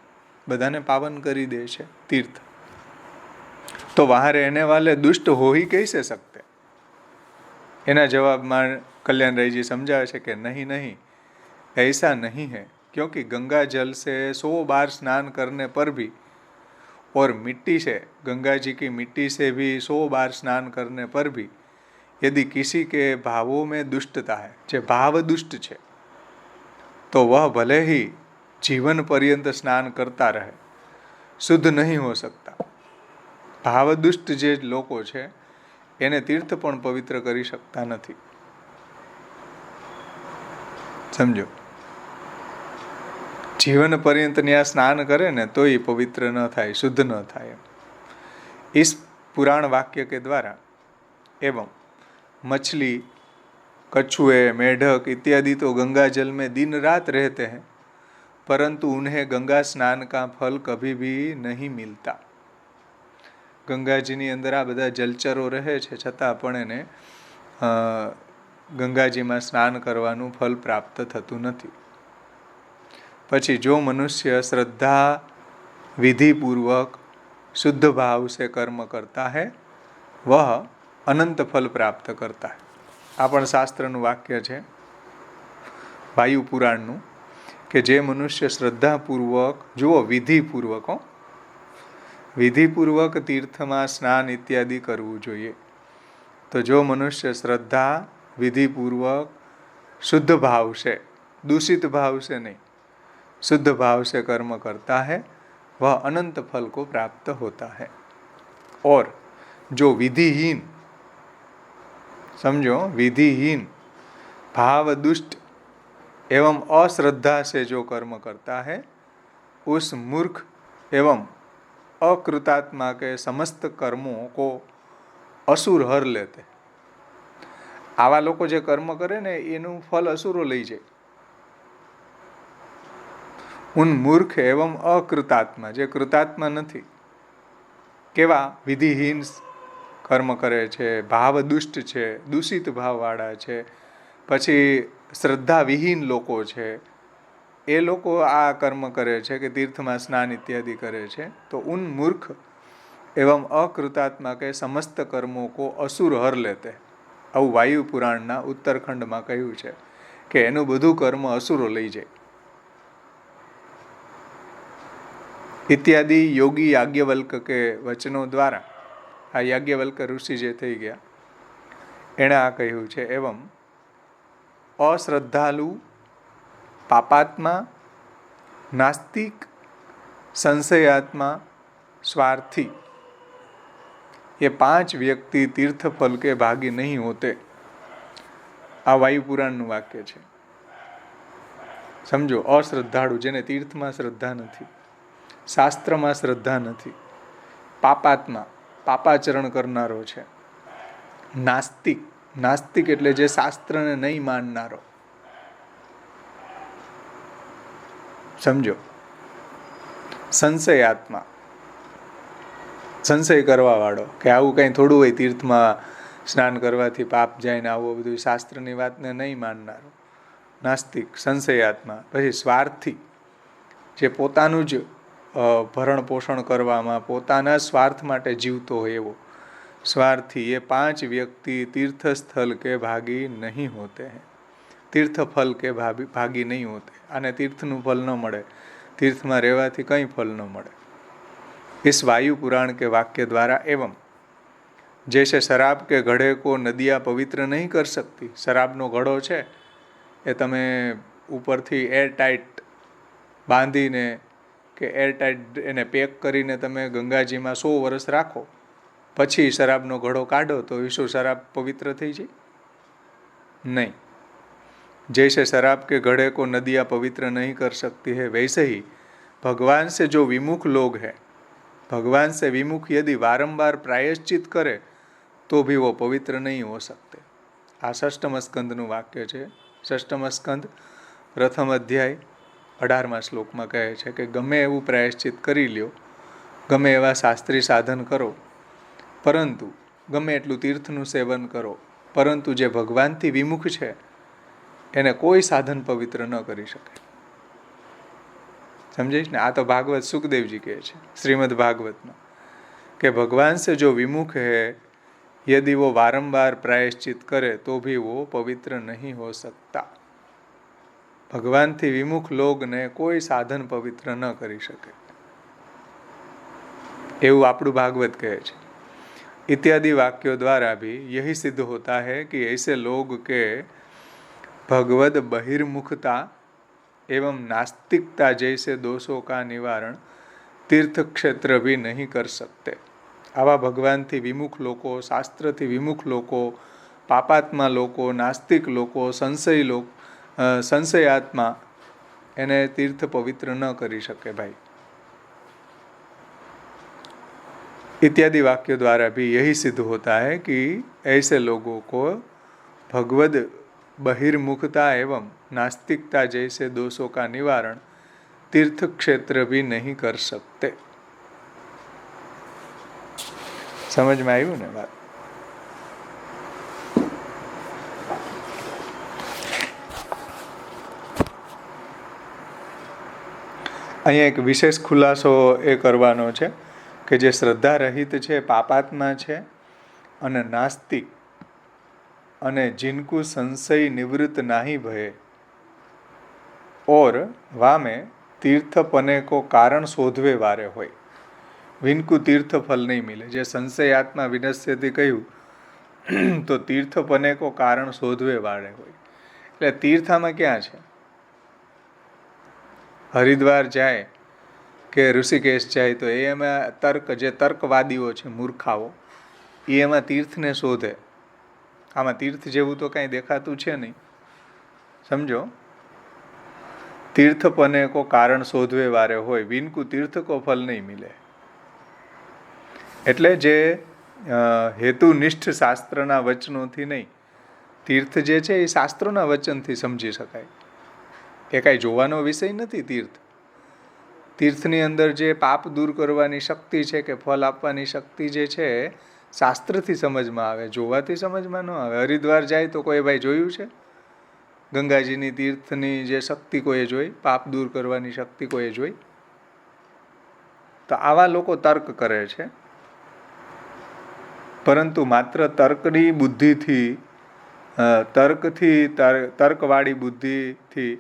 બધાને પાવન કરી દે છે तीर्थ. तो वहाँ रहने वाले दुष्ट हो ही कैसे सकते? एना जवाब में कल्याण राय जी समझावे छे कि नहीं नहीं, ऐसा नहीं है, क्योंकि गंगा जल से 100 बार स्नान करने पर भी और मिट्टी से, गंगा जी की मिट्टी से भी 100 बार स्नान करने पर भी यदि किसी के भावों में दुष्टता है, जो भाव दुष्ट है, तो वह भले ही जीवन पर्यंत स्नान करता रहे, शुद्ध नहीं हो सकता. भाव दुष्ट जे लोको छे એને તીર્થ પણ પવિત્ર કરી શકતા નથી. સમજો? જીવન પર્યંત ત્યાં સ્નાન કરે ને તો એ પવિત્ર ન થાય, શુદ્ધ ન થાય. इस पुराण वाक्य के द्वारा एवं मछली, कछुए, मेढक इत्यादि तो गंगा जल में दिन रात रहते हैं, परंतु उन्हें गंगा स्नान का फल कभी भी नहीं मिलता. ગંગાજીની અંદર આ બધા જલચરો રહે છે, છતાં પણ એને ગંગાજીમાં સ્નાન કરવાનું ફલ પ્રાપ્ત થતું નથી. પછી જો મનુષ્ય શ્રદ્ધા વિધિપૂર્વક શુદ્ધ ભાવ से कर्म करता है, वह अनंत फल प्राप्त करता है. આ પણ શાસ્ત્રનું વાક્ય છે, વાયુ પુરાણનું, કે જે મનુષ્ય શ્રદ્ધાપૂર્વક, જુઓ વિધિપૂર્વક, વિધિપૂર્વક તીર્થમાં સ્નાન ઇત્યાદિ કરવું જોઈએ. તો જો મનુષ્ય શ્રદ્ધા વિધિપૂર્વક શુદ્ધ भाव से, दूषित भाव से नहीं, शुद्ध भाव से कर्म करता है, वह अनंत फल को प्राप्त होता है. और जो विधिहीन, समझो, विधिहीन, भाव दुष्ट एवं अश्रद्धा से जो कर्म करता है, उस मूर्ख एवं अकृतात्मा के समस्त कर्मों को असुर हर लेते. आवा लोको जे कर्म करे ने एનું ફલ અસુરો લઈ જાય. उन मूर्ख एवं अकृतात्मा, जे कृतात्मा નથી, કેવા વિધિહીન કર્મ કરે છે, ભાવ દુષ્ટ છે, દૂષિત ભાવવાળા છે, પછી શ્રદ્ધાવિહીન લોકો છે, એ લોકો આ કર્મ કરે છે કે તીર્થમાં સ્નાન ઇત્યાદિ કરે છે. તો ઉન મૂર્ખ એવं અકૃતાત્મા કે સમસ્ત કર્મો કો અસુર હર લેતે. આવું વાયુ પુરાણના ઉત્તરખંડમાં કહ્યું છે કે એનું બધું કર્મ અસુરો લઈ જાય. ઇત્યાદિ યોગી યાજ્ઞવલ્ક કે વચનો દ્વારા, આ યાજ્ઞવલ્ક ઋષિ જે થઈ ગયા, એણે આ કહ્યું છે. એવં અશ્રદ્ધાલુ, पापात्मा, नास्तिक, संशयात्मा, स्वार्थी, ये 5 व्यक्ति तीर्थ फल के भागी नहीं होते. आ वायु पुराणનું વાક્ય છે. સમજો? અશ્રદ્ધાળુ, જેને તીર્થમાં શ્રદ્ધા નથી, શાસ્ત્રમાં શ્રદ્ધા નથી, પાપાત્મા, પાપાચરણ કરનારો છે. નાસ્તિક, નાસ્તિક એટલે જે શાસ્ત્રને નહીં માનનારો. સમજો. સંશયાત્મા, સંશય કરવા વાળો કે આવું કંઈ થોડું હોય, તીર્થમાં સ્નાન કરવાથી પાપ જાય ને આવું બધું, શાસ્ત્રની વાતને નહીં માનનારો નાસ્તિક, સંશયાત્મા. પછી સ્વાર્થી, જે પોતાનું જ ભરણ પોષણ કરવામાં પોતાના સ્વાર્થ માટે જીવતો હોય એવો સ્વાર્થી. એ 5 વ્યક્તિ तीर्थ स्थल के भागी नहीं होते हैं, तीर्थ फल के भागी नहीं होते. આને તીર્થનું ફલ ન મળે, तीर्थમાં રહેવાથી કંઈ ફલ ન મળે. इस वायु पुराण के वाक्य द्वारा एवं जैसे शराब के घड़े को नदियाँ पवित्र नहीं कर सकती, शराबનો ઘડો છે એ તમે ઉપરથી એરટાઈટ બાંધીને કે એરટાઈટ એને પેક કરીને તમે ગંગાજીમાં 100 વર્ષ રાખો, પછી શરાબનો ઘડો કાઢો તો શું શરાબ પવિત્ર થઈ જાય? नहीं. जैसे शराब के घड़े को नदियाँ पवित्र नहीं कर सकती है, वैसे ही भगवान से जो विमुख लोग हैं, भगवान से विमुख यदि बारंबार प्रायश्चित करे तो भी वो पवित्र नहीं हो सकते. आ 6મ સ્કંદનું વાક્ય છે. 6મ સ્કંદ પ્રથમ અધ્યાય 18મા શ્લોકમાં કહે છે કે ગમે એવું પ્રાયશ્ચિત કરી લ્યો, ગમે એવા શાસ્ત્રી સાધન કરો, પરંતુ ગમે એટલું તીર્થનું સેવન કરો, પરંતુ જે ભગવાનથી વિમુખ છે એને કોઈ સાધન પવિત્ર ન કરી શકે. समझे ना? आ तो भागवत सुखदेव जी के श्रीमद् भागवत में कि भगवान से जो विमुख है यदि वो बारंबार प्रायश्चित करे तो भी वो पवित्र नहीं हो सकता. भगवान थी विमुख लोग ने कोई साधन पवित्र न करी सके एवं आपणु भागवत कहे छे. इत्यादि वाक्यों द्वारा भी यही सिद्ध होता है कि ऐसे लोग के भगवद बहिर्मुखता एवं नास्तिकता जैसे दोषों का निवारण तीर्थ क्षेत्र भी नहीं कर सकते. आवा भगवान थी विमुख लोको, शास्त्र थी विमुख लोको, पापात्मा लोको, नास्तिक लोको, संशयात्मा एने तीर्थ पवित्र न करी सके भाई. इत्यादि वाक्यों द्वारा भी यही सिद्ध होता है कि ऐसे लोगों को भगवद बहिर्मुखता एवं नास्तिकता जैसे दोषों का निवारण तीर्थ क्षेत्र भी नहीं कर सकते. समझ में आई ने बात? અહીંયા એક વિશેષ ખુલાસો એ કરવાનો છે કે જે શ્રદ્ધા રહિત છે, પાપાત્મા છે અને નાસ્તિક અને जिनको संशय निवृत्त नहीं भये और वामे तीर्थपने को कारण शोधवे वारे होय विनको तीर्थ फल नहीं मिले. जे संशयात्मा विनश्यति कह્યું તો तीर्थपने को कारण शोधवे वारे होय એટલે તીર્થમાં ક્યાં છે? હરિદ્વાર જાય કે ઋષિકેશ જાય તો એમાં તર્ક, જે તર્કવાદીઓ છે, મૂર્ખાઓ, એ એમાં તીર્થને શોધે. આમાં તીર્થ જેવું તો કાંઈ દેખાતું છે નહીં. સમજો, तीर्थपने को कारण शोधवे वारे होय विनको तीर्थ को फल नहीं मिले. એટલે જે હેતુનિષ્ઠ શાસ્ત્રના વચનોથી નહીં, તીર્થ જે છે એ શાસ્ત્રોના વચનથી સમજી શકાય. એ કાંઈ જોવાનો વિષય નથી. તીર્થની અંદર જે પાપ દૂર કરવાની શક્તિ છે કે ફલ આપવાની શક્તિ જે છે શાસ્ત્રથી સમજમાં આવે, જોવાથી સમજમાં ન આવે. હરિદ્વાર જાય તો કોઈ ભાઈ જોયું છે? ગંગાજીની તીર્થની જે શક્તિ કોઈએ જોઈ? પાપ દૂર કરવાની શક્તિ કોઈએ જોઈ? તો આવા લોકો તર્ક કરે છે, પરંતુ માત્ર તર્કની બુદ્ધિથી, તર્કવાળી બુદ્ધિથી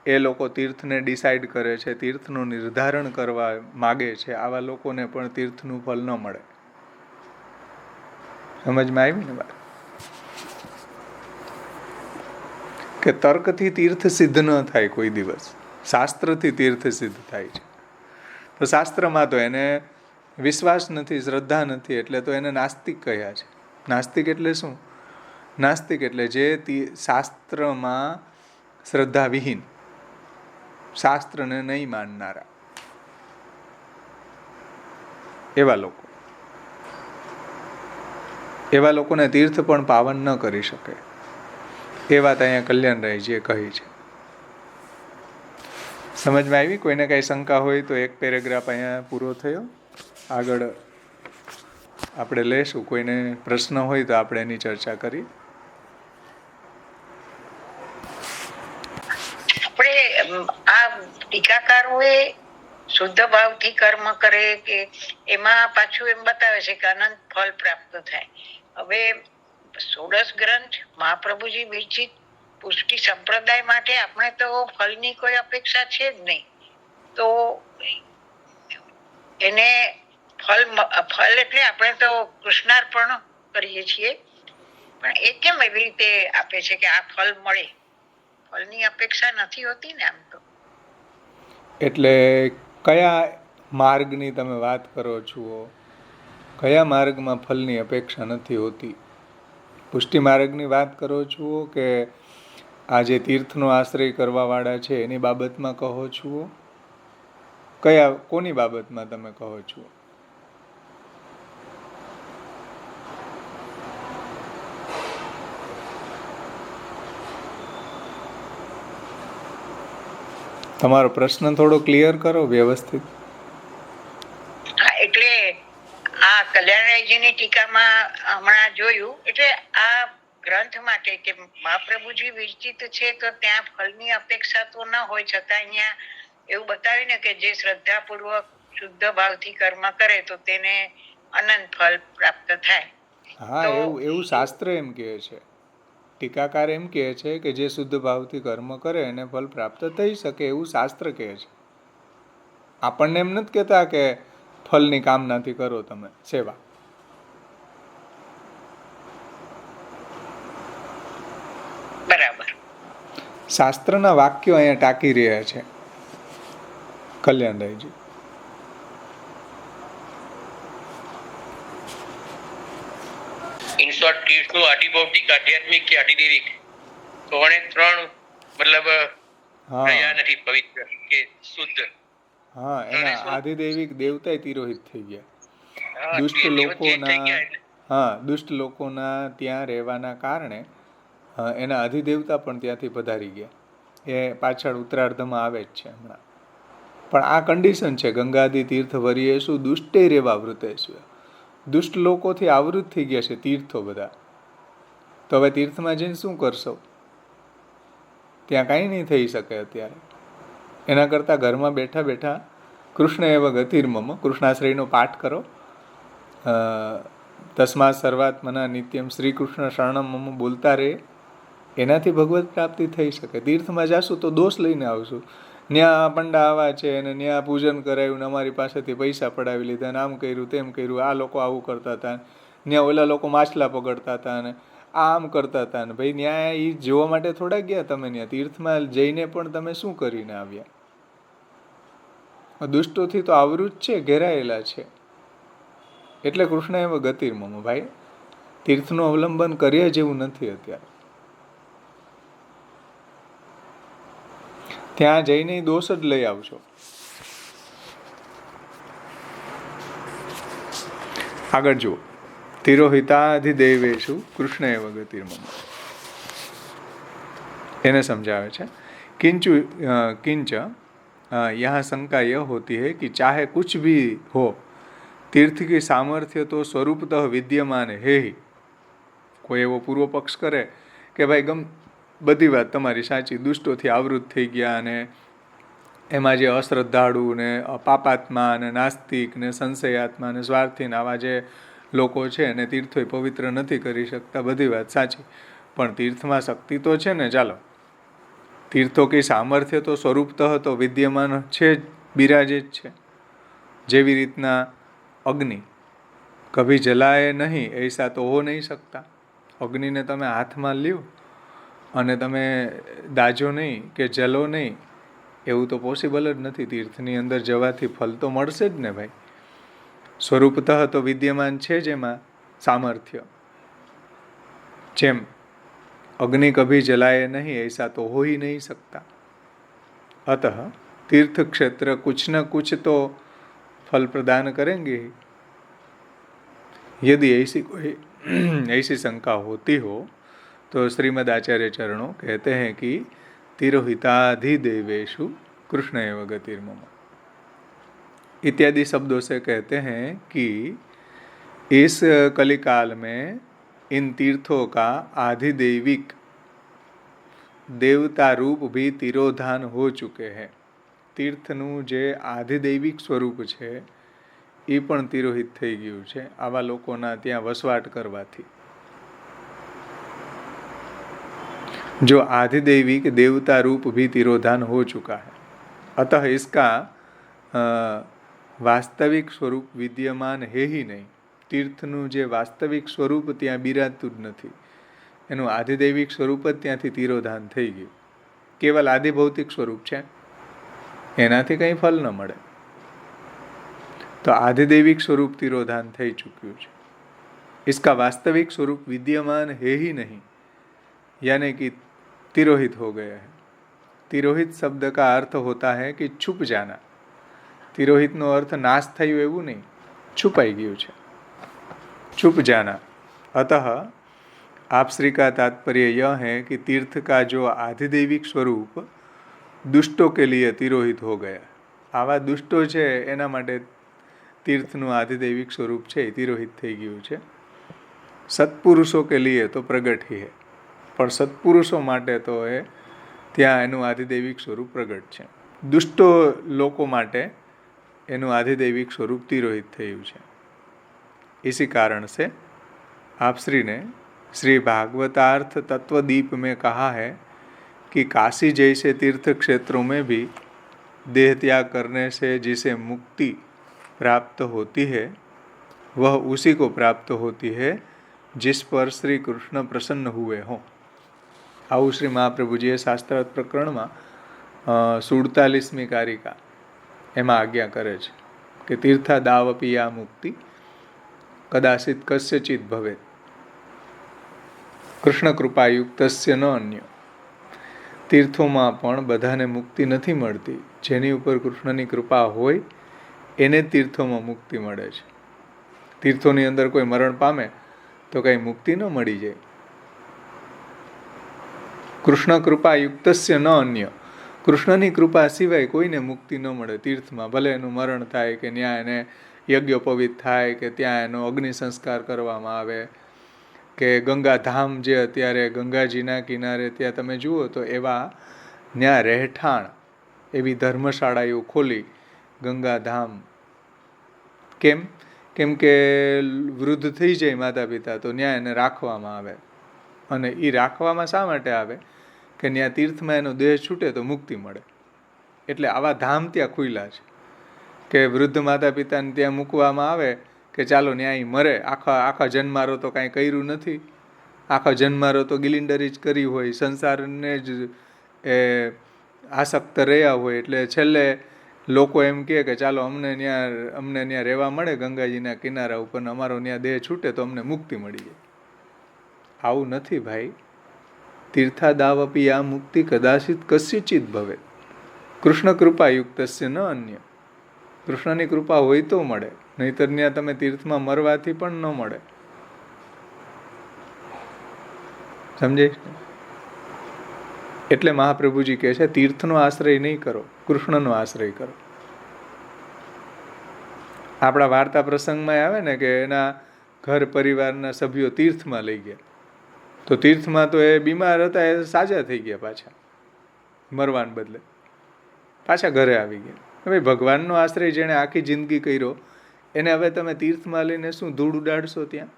એ લોકો તીર્થને ડિસાઇડ કરે છે, તીર્થનું નિર્ધારણ કરવા માગે છે. આવા લોકોને પણ તીર્થનું ફલ ન મળે. સમજમાં આવી ને વાત? કે તર્કથી તીર્થ સિદ્ધ ન થાય કોઈ દિવસ, શાસ્ત્રથી તીર્થ સિદ્ધ થાય છે. તો શાસ્ત્રમાં તો એને વિશ્વાસ નથી, શ્રદ્ધા નથી, એટલે તો એને નાસ્તિક કહ્યા છે. નાસ્તિક એટલે શું? નાસ્તિક એટલે જે શાસ્ત્રમાં શ્રદ્ધા વિહીન, શાસ્ત્રને નહીં માનનારા. એવા લોકોને તીર્થ પણ પાવન ન કરી શકે. એ વાત અહીંયા કલ્યાણરાયજીએ કહી છે. સમજમાં આવી? કોઈને કાંઈ શંકા હોય તો એક પેરેગ્રાફ અહીંયા પૂરો થયો. આગળ આપણે લેશું. કોઈને પ્રશ્ન હોય તો આપણે એની ચર્ચા કરીએ. આપણે આ ટીકાકારોએ શુદ્ધ ભાવથી કર્મ કરે કે એમાં પાછું એમ બતાવે છે કે અનંત ફળ પ્રાપ્ત થાય. હવે 16 ગ્રંથ મહાપ્રભુજી વિરચિત પુષ્ટિ સંપ્રદાય માટે આપણે તો ફળની કોઈ અપેક્ષા છે જ નહીં. તો એને ફળ એટલે આપણે તો કૃષ્ણાર્પણ કરીએ છીએ, પણ એ કેમ એવી રીતે આપે છે કે આ ફળ મળે? ફળની અપેક્ષા નથી હોતી ને આમ તો. એટલે કયા માર્ગની તમે વાત કરો છો? કયા માર્ગમાં ફળની અપેક્ષા નથી હોતી? પુષ્ટિ માર્ગની વાત કરો છો કે આ જે તીર્થનો આશ્રય કરવાવાળા છે એની બાબતમાં કહો છો? કોની બાબતમાં તમે કહો છો? તમારો પ્રશ્ન થોડો ક્લિયર કરો વ્યવસ્થિત. એટલે આ કલ્યાણરાયજીની ટીકામાં હમણાં જોયું, એટલે આ ગ્રંથ માટે કે મહાપ્રભુજી વિરચિત છે તો ત્યાં ફળની અપેક્ષા તો ન હોય, છતાં અહીંયા એવું બતાવ્યું ને કે જે શ્રદ્ધાપૂર્વક શુદ્ધ ભાવથી કર્મ કરે તો તેને અનંત ફળ પ્રાપ્ત થાય. હા, એવું શાસ્ત્ર એમ કહે છે. ટીકાકાર એમ કહે છે કે જે શુદ્ધ ભાવથી કર્મ કરે એને ફળ પ્રાપ્ત થઈ શકે, એવું શાસ્ત્ર કહે છે. આપણને એમ નથી કહેતા કે ફળની કામનાથી કરો તમે સેવા. બરાબર. શાસ્ત્રના વાક્યો અહીંયા ટાંકી રહ્યા છે કલ્યાણરાયજી. ઇન શોર્ટ, તીર્થનું આધિભૌતિક, આધ્યાત્મિક કે આધિદેવિક ત્રણ મતલબ રહ્યા નથી પવિત્ર કે શુદ્ધ. હા, એના આધિદેવિક દેવતાય તિરોહિત થઈ ગયા. દુષ્ટ લોકોના ત્યાં રહેવાના કારણે એના અધિદેવતા પણ ત્યાંથી પધારી ગયા. એ પાછળ ઉત્તરાર્ધમાં આવે જ છે હમણાં. પણ આ કન્ડિશન છે, ગંગાદી તીર્થ વરીએશું દુષ્ટે રેવા વૃતેશ્વ. દુષ્ટ લોકોથી આવૃત થઈ ગયા છે તીર્થો બધા. તો હવે તીર્થમાં જઈને શું કરશો? ત્યાં કાંઈ નહીં થઈ શકે અત્યારે. એના કરતાં ઘરમાં બેઠા બેઠા કૃષ્ણ એવ ગતિર્મમ, કૃષ્ણાશ્રયનો પાઠ કરો. તસ્માત સર્વાત્મના નિત્યમ શ્રી કૃષ્ણ શરણમ મમ બોલતા રહે. એનાથી ભગવત પ્રાપ્તિ થઈ શકે. તીર્થમાં જાશું તો દોષ લઈને આવશું. ન્યા પંડા આવા છે અને ન્યા પૂજન કરાવ્યું ને અમારી પાસેથી પૈસા પડાવી લીધા ને આમ કર્યું તેમ કર્યું, આ લોકો આવું કરતા હતા, ન્યા ઓલા લોકો માછલા પકડતા હતા અને આમ કરતા હતા. ને ભાઈ ન્યા એ જોવા માટે થોડા ગયા તમે? ન્યા તીર્થમાં જઈને પણ તમે શું કરીને આવ્યા? દુષ્ટોથી તો આવૃત છે, ઘેરાયેલા છે. એટલે કૃષ્ણ એવ ગતિર્મમ. ભાઈ, તીર્થનું અવલંબન કર્યા જેવું નથી અત્યારે. ત્યાં જઈને દોષ જ લઈ આવશો. આગળ જુઓ. તિરોહિતાધિદેવેશુ કૃષ્ણ એવ ગતિર્મમ. એને સમજાવે છે. किंच यहाँ शंका यह होती है कि चाहे कुछ भी हो, तीर्थ की सामर्थ्य तो स्वरूपतः विद्यमान है ही. કોઈ એવો પૂર્વ પક્ષ કરે કે ભાઈ બધી વાત તમારી સાચી, દુષ્ટોથી આવૃત થઈ ગયા અને એમાં જે અશ્રદ્ધાળુ ને પાપાત્મા ને નાસ્તિક ને સંશયાત્મા ને સ્વાર્થી આવા જે લોકો છે એને તીર્થોય પવિત્ર નથી કરી શકતા, બધી વાત સાચી. પણ તીર્થમાં શક્તિ તો છે ને. ચાલો, તીર્થો કી સામર્થ્ય તો સ્વરૂપતઃ તો વિદ્યમાન છે જ, બિરાજે જ છે. જેવી રીતના અગ્નિ કભી જલાય નહીં એસા તો હો નહીં શકતા. અગ્નિને તમે હાથમાં લ્યો અને તમે દાજો નહીં કે જલો નહીં, એવું તો પોસિબલ જ નથી. તીર્થની અંદર જવાથી ફલ તો મળશે જ ને ભાઈ. સ્વરૂપતઃ તો વિદ્યમાન છે જ એમાં સામર્થ્ય. જેમ अग्नि कभी जलाए नहीं ऐसा तो हो ही नहीं सकता. अतः तीर्थ क्षेत्र कुछ न कुछ तो फल प्रदान करेंगे ही. यदि ऐसी शंका होती हो तो श्रीमद् आचार्य चरणों कहते हैं कि तिरोहिताधिदेवेषु कृष्ण एव गतिर्मम इत्यादि शब्दों से कहते हैं कि इस कलिकाल में इन तीर्थों का आधिदैविक देवता रूप भी तिरोधान हो चुके हैं। तीर्थનું જે આધિદૈવિક સ્વરૂપ છે એ પણ તિરોહિત થઈ ગયું છે આવા લોકોના ત્યાં વસવાટ કરવાથી। जो आधिदैविक देवता रूप भी तिरोधान हो चुका है, अतः इसका वास्तविक स्वरूप विद्यमान है ही नहीं। तीर्थનું જે વાસ્તવિક સ્વરૂપ ત્યાં બિરાજતું જ નથી, એનું આધિદૈવિક સ્વરૂપ જ ત્યાંથી તિરોધાન થઈ ગયું। કેવલ આધિભૌતિક સ્વરૂપ છે, એનાથી કંઈ ફલ ન મળે, तो आधिदैविक स्वरूप तिरोधान થઈ ચૂક્યું છે। इसका वास्तविक स्वरूप विद्यमान है ही नहीं, यानी कि तिरोहित हो गया है। तिरोहित शब्द का अर्थ होता है कि छुप जाना। तिरोहितનો अर्थ नाश થયું એવું નહીં, છુપાઈ ગયું છે, छुप जाना। अतः आप श्री का तात्पर्य यह है कि तीर्थ का जो आधिदैविक स्वरूप दुष्टों के लिए तिरोहित हो गया। आवा दुष्टो છે એના માટે तीर्थનું आधिदैविक स्वरूप છે એ तिरोहित થઈ ગયું છે। સત્પુરુષો કે લીએ તો પ્રગટ ही है, પણ સત્પુરુષો માટે તો એ ત્યાં એનું આધિદૈવિક સ્વરૂપ પ્રગટ છે। દુષ્ટો લોકો માટે એનું આધિદૈવિક સ્વરૂપ तिरोहित થયું છે। इसी कारण से आप श्री ने श्री भागवतार्थ तत्वदीप में कहा है कि काशी जैसे तीर्थ क्षेत्रों में भी देह त्याग करने से जिसे मुक्ति प्राप्त होती है वह उसी को प्राप्त होती है जिस पर श्री कृष्ण प्रसन्न हुए हों। આવું શ્રી મહાપ્રભુજીએ શાસ્ત્રાર્થ પ્રકરણમાં 47મી કારિકા એમાં આજ્ઞા કરે છે કે તીર્થાદાવપી આ મુક્તિ કદાચિત કસ્યચિત ભવેત કૃષ્ણ કૃપાયુક્તસ્ય ન અન્ય। તીર્થોમાં પણ બધાને મુક્તિ નથી મળતી, જેની ઉપર કૃષ્ણની કૃપા હોય એને તીર્થોમાં મુક્તિ મળે છે। તીર્થોની અંદર કોઈ મરણ પામે તો કઈ મુક્તિ ન મળી જાય। કૃષ્ણ કૃપા યુક્તસ્ય ન અન્ય, કૃષ્ણની કૃપા સિવાય કોઈને મુક્તિ ન મળે। તીર્થમાં ભલે એનું મરણ થાય કે ત્યાં એને યજ્ઞોપવિત થાય કે ત્યાં એનો અગ્નિ સંસ્કાર કરવામાં આવે કે ગંગાધામ જે અત્યારે ગંગાજીના કિનારે ત્યાં તમે જુઓ તો એવા ત્યાં રહેઠાણ એવી ધર્મશાળાઓ ખોલી ગંગાધામ। કેમ? કેમ કે વૃદ્ધ થઈ જાય માતા પિતા તો ત્યાં એને રાખવામાં આવે, અને એ રાખવામાં શા માટે આવે કે ત્યાં તીર્થમાં એનો દેહ છૂટે તો મુક્તિ મળે। એટલે આવા ધામ ત્યાં ખુલ્લા છે કે વૃદ્ધ માતા પિતાને ત્યાં મૂકવામાં આવે કે ચાલો ન્યાય મરે, આખા જન્મારો તો કાંઈ કર્યું નથી, આખા જન્મારો તો ગિલિન્ડરી જ કરી હોય, સંસારને જ આસક્ત રહ્યા હોય, એટલે છેલ્લે લોકો એમ કહે કે ચાલો અમને ત્યાં રહેવા મળે ગંગાજીના કિનારા ઉપર, અમારો ત્યાં દેહ છૂટે તો અમને મુક્તિ મળી જાય। આવું નથી ભાઈ। तीर्थादावपि या मुक्ति कदाचित कस्यचित भवे कृष्ण कृपा युक्तस्य न अन्य। કૃષ્ણની કૃપા હોય તો મળે, નહીતર ત્યાં તમે તીર્થમાં મરવાથી પણ ન મળે। સમજાય? એટલે મહાપ્રભુજી કહે છે તીર્થનો આશ્રય નહીં કરો, કૃષ્ણનો આશ્રય કરો। આપણા વાર્તા પ્રસંગમાં આવે ને કે એના ઘર પરિવારના સભ્યો તીર્થમાં લઈ ગયા, તો તીર્થમાં તો એ બીમાર હતા, એ સાજા થઈ ગયા, પાછા મરવાને બદલે પાછા ઘરે આવી ગયા। હવે ભગવાનનો આશ્રય જેણે આખી જિંદગી કર્યો એને હવે તમે તીર્થમાં લઈને શું ધૂળ ઉડાડશો? ત્યાં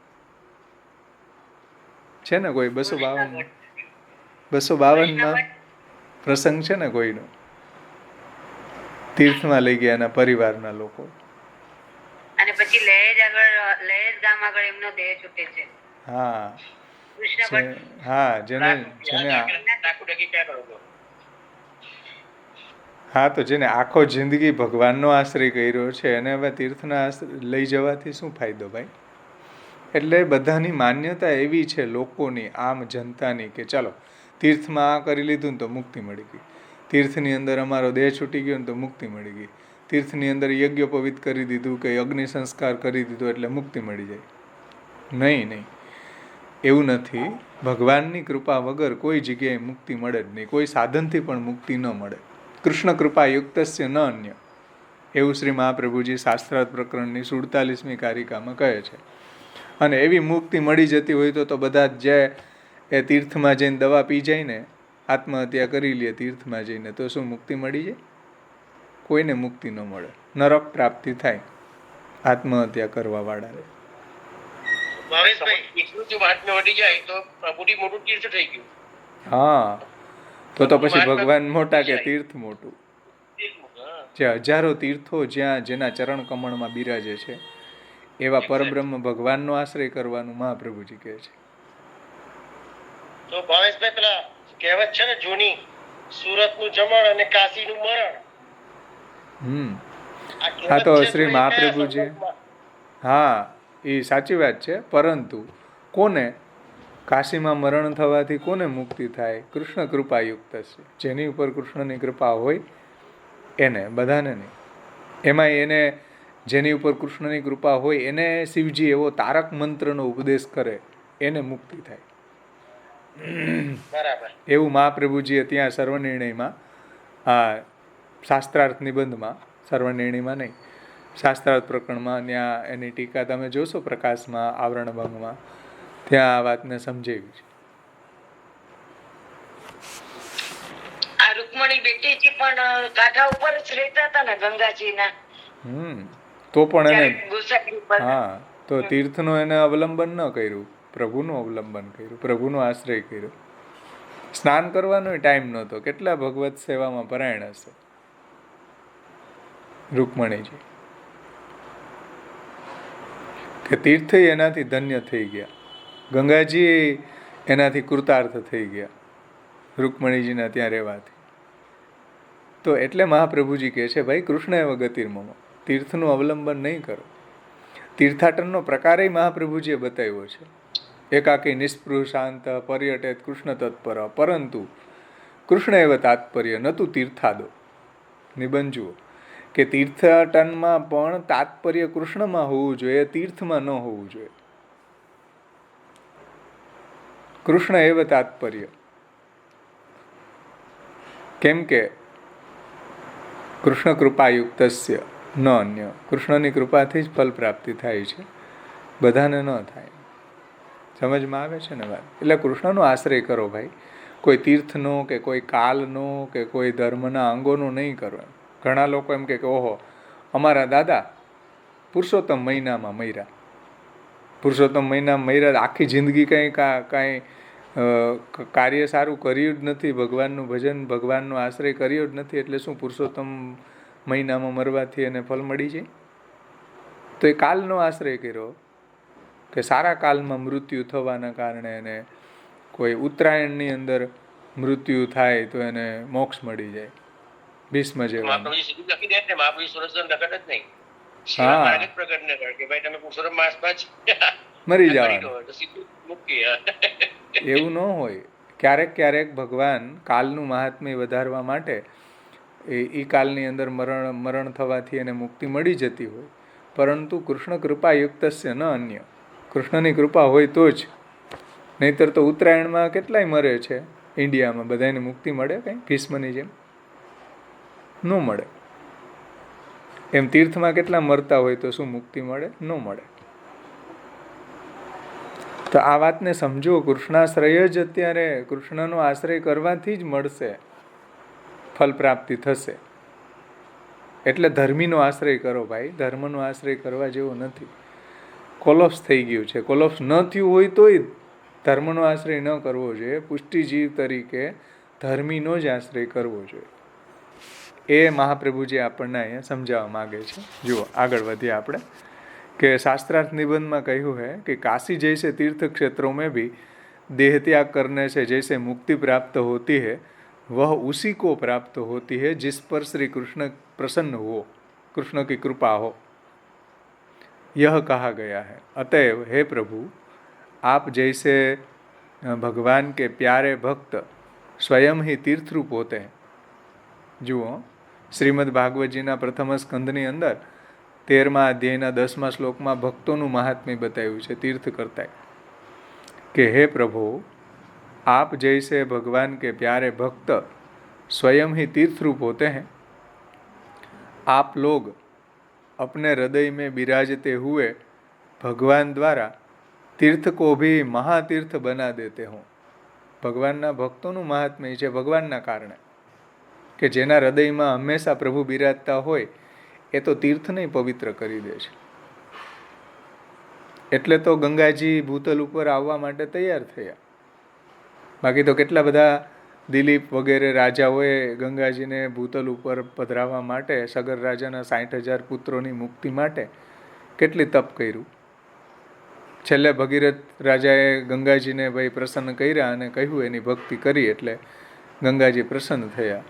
છે ને કોઈ 252માં પ્રસંગ છે ને કોઈનો, તીર્થમાં લઈ ગયા એના પરિવારના લોકો, અને પછી લહેજ ગામ આગળ એમનો દેહ છૂટે છે। તો જેને આખો જિંદગી ભગવાનનો આશ્રય કર્યો છે એને હવે તીર્થના લઈ જવાથી શું ફાયદો ભાઈ? એટલે બધાની માન્યતા એવી છે લોકોની, આમ જનતાની, કે ચાલો તીર્થમાં આ કરી લીધું ને તો મુક્તિ મળી ગઈ, તીર્થની અંદર અમારો દેહ છૂટી ગયો ને તો મુક્તિ મળી ગઈ, તીર્થની અંદર યજ્ઞોપવિત કરી દીધું કે અગ્નિ સંસ્કાર કરી દીધો એટલે મુક્તિ મળી જાય। નહીં, એવું નથી. ભગવાનની કૃપા વગર કોઈ જગ્યાએ મુક્તિ મળે જ નહીં, કોઈ સાધનથી પણ મુક્તિ ન મળે. કૃષ્ણ કૃપા યુક્તસ્ય ન અન્ય, એવું શ્રી મહાપ્રભુજી શાસ્ત્રાર્થ પ્રકરણની 47મી કારિકામાં કહે છે. અને એવી મુક્તિ મળી જતી હોય તો બધા જ જે એ તીર્થમાં જઈને દવા પી જાય ને, આત્મહત્યા કરી લે તીર્થમાં જઈને, તો શું મુક્તિ મળી જાય? કોઈને મુક્તિ ન મળે, નરક પ્રાપ્તિ થાય આત્મહત્યા કરવા વાળાને. હા, તો પછી ભગવાન મોટા કે તીર્થ મોટું? જે હજારો તીર્થો જ્યાં જેના ચરણ કમળમાં બિરાજે છે એવા પરબ્રહ્મ ભગવાનનો આશ્રય કરવાનું મહાપ્રભુજી કહે છે. તો ભાવેશભાઈ, પેલા કહેવત છે ને જૂની, સુરતનું જમણ અને કાશીનું મરણ. હા, તો શ્રી મહાપ્રભુજી, હા એ સાચી વાત છે. પરંતુ કોને કાશીમાં મરણ થવાથી કોને મુક્તિ થાય? કૃષ્ણ કૃપાયુક્ત છે, જેની ઉપર કૃષ્ણની કૃપા હોય એને, બધાને નહીં. એમાં એને જેની ઉપર કૃષ્ણની કૃપા હોય એને શિવજી એવો તારક મંત્રનો ઉપદેશ કરે, એને મુક્તિ થાય. બરાબર. એવું મહાપ્રભુજીએ ત્યાં સર્વનિર્ણયમાં, આ શાસ્ત્રાર્થ નિબંધમાં, સર્વનિર્ણયમાં નહીં, શાસ્ત્રાર્થ પ્રકરણમાં, ત્યાં એની ટીકા તમે જોશો પ્રકાશમાં, આવરણભંગમાં, ત્યાં આ વાતને સમજાવી છે. આ રૂકમણી બેટીજી પણ કાંઠા ઉપર જ રહેતા હતા ને ગંગાજીના. તો પણ એને, ગોસાઈ ઉપર. હા, તો તીર્થનું એને અવલંબન ન કર્યું, પ્રભુનું અવલંબન કર્યું, પ્રભુનો આશ્રય કર્યો. સ્નાન કરવાનો ટાઈમ નહોતો, કેટલા ભગવત સેવામાં પરાયણ હશે રૂકમણીજી, કે તીર્થ એનાથી ધન્ય થઈ ગયા, ગંગાજી એનાથી કૃતાર્થ થઈ ગયા રૂકમણીજીના ત્યાં રહેવાથી. તો એટલે મહાપ્રભુજી કહે છે, ભાઈ કૃષ્ણ એવ ગતિર્મમ, તીર્થનું અવલંબન નહીં કરો. તીર્થાટનનો પ્રકારે મહાપ્રભુજીએ બતાવ્યો છે. એકાકી નિસ્પૃહ શાંત પર્યટેત કૃષ્ણ તત્પર, પરંતુ કૃષ્ણ એવ તાત્પર્ય નતું તીર્થાદો. નિબંધ જુઓ કે તીર્થાટનમાં પણ તાત્પર્ય કૃષ્ણમાં હોવું જોઈએ, તીર્થમાં ન હોવું જોઈએ. કૃષ્ણ એવ તાત્પર્ય. કેમ કે કૃષ્ણ કૃપાયુક્તસ્ય ન અન્ય, કૃષ્ણની કૃપાથી જ ફલ પ્રાપ્તિ થાય છે, બધાને ન થાય. સમજમાં આવે છે ને વાત? એટલે કૃષ્ણનો આશ્રય કરો ભાઈ, કોઈ તીર્થનો કે કોઈ કાલનો કે કોઈ ધર્મના અંગોનો નહીં કરો. ઘણા લોકો એમ કે ઓહો અમારા દાદા પુરુષોત્તમ મહિનામાં મર્યા, પુરુષોત્તમ મહિનામાં મર્યા, આખી જિંદગી કાંઈ કાર્ય સારું કર્યું જ નથી, ભગવાનનું ભજન ભગવાનનો આશ્રય કર્યો જ નથી, એટલે શું પુરુષોત્તમ મહિનામાં મરવાથી એને ફળ મળી જાય? તો એ કાલનો આશ્રય કર્યો કે સારા કાલમાં મૃત્યુ થવાના કારણે એને કોઈ ઉત્તરાયણની અંદર મૃત્યુ થાય તો એને મોક્ષ મળી જાય, ભીષ્મ જેવા. મરી જવાનું એવું ન હોય. ક્યારેક ક્યારેક ભગવાન કાલનું મહાત્મ્ય વધારવા માટે એ કાલની અંદર મરણ થવાથી એને મુક્તિ મળી જતી હોય, પરંતુ કૃષ્ણ કૃપા યુક્તસ્ય ન અન્ય, કૃષ્ણની કૃપા હોય તો જ. નહીતર તો ઉત્તરાયણમાં કેટલાય મરે છે ઇન્ડિયામાં, બધાને મુક્તિ મળે કંઈ ભીષ્મની જેમ? ન મળે. એમ તીર્થમાં કેટલા મરતા હોય તો શું મુક્તિ મળે? ન મળે. તો આ વાતને સમજો, કૃષ્ણાશ્રય જ અત્યારે, કૃષ્ણનો આશ્રય કરવાથી જ મળશે, ફલ પ્રાપ્તિ થશે. એટલે ધર્મીનો આશ્રય કરો ભાઈ, ધર્મનો આશ્રય કરવા જેવો નથી. કોલોપ્સ થઈ ગયું છે, કોલોપ્સ ન થયું હોય તોય ધર્મનો આશ્રય ન કરવો જોઈએ. પુષ્ટિજીવ તરીકે ધર્મીનો જ આશ્રય કરવો જોઈએ. એ મહાપ્રભુજી આપણને અહીંયા સમજાવવા માગે છે. જુઓ આગળ વધીએ આપણે, કે શાસ્त्रार्थ निबंध કહ્યું है कि काशी जैसे तीर्थ क्षेत्रों में भी देह त्याग करने से जैसे मुक्ति प्राप्त होती है वह उसी को प्राप्त होती है जिस पर श्री कृष्ण प्रसन्न हो, कृष्ण की कृपा हो, यह कहा गया है. अतएव हे प्रभु, आप जैसे भगवान के प्यारे भक्त स्वयं ही तीर्थ रूप होते हैं. જુઓ શ્રીમદ ભાગવતજીના પ્રથમ સ્કંદની અંદર 13મા અધ્યાયના 10મા શ્લોકમાં ભક્તોનું મહાત્મ્ય બતાવ્યું છે તીર્થ કરતા કે હે પ્રભુ आप जैसे भगवान के प्यारे भक्त स्वयं ही तीर्थ रूप होते हैं, आप लोग अपने हृदय में विराजते हुए भगवान द्वारा तीर्थ को भी महातीर्थ बना देते हो। ભગવાનના ભક્તોનું મહાત્મ્ય છે ભગવાનના કારણે કે જેના હૃદયમાં હંમેશા પ્રભુ બિરાજતા હોય એ તો તીર્થને પવિત્ર કરી દે છે. એટલે તો ગંગાજી ભૂતલ ઉપર આવવા માટે તૈયાર થયા. બાકી તો કેટલા બધા દિલીપ વગેરે રાજાઓએ ગંગાજીને ભૂતલ ઉપર પધરાવવા માટે, સગર રાજાના 60,000 પુત્રોની મુક્તિ માટે કેટલી તપ કર્યું. છેલ્લે ભગીરથ રાજાએ ગંગાજીને ભાઈ પ્રસન્ન કર્યા અને કહ્યું એની ભક્તિ કરી એટલે ગંગાજી પ્રસન્ન થયા.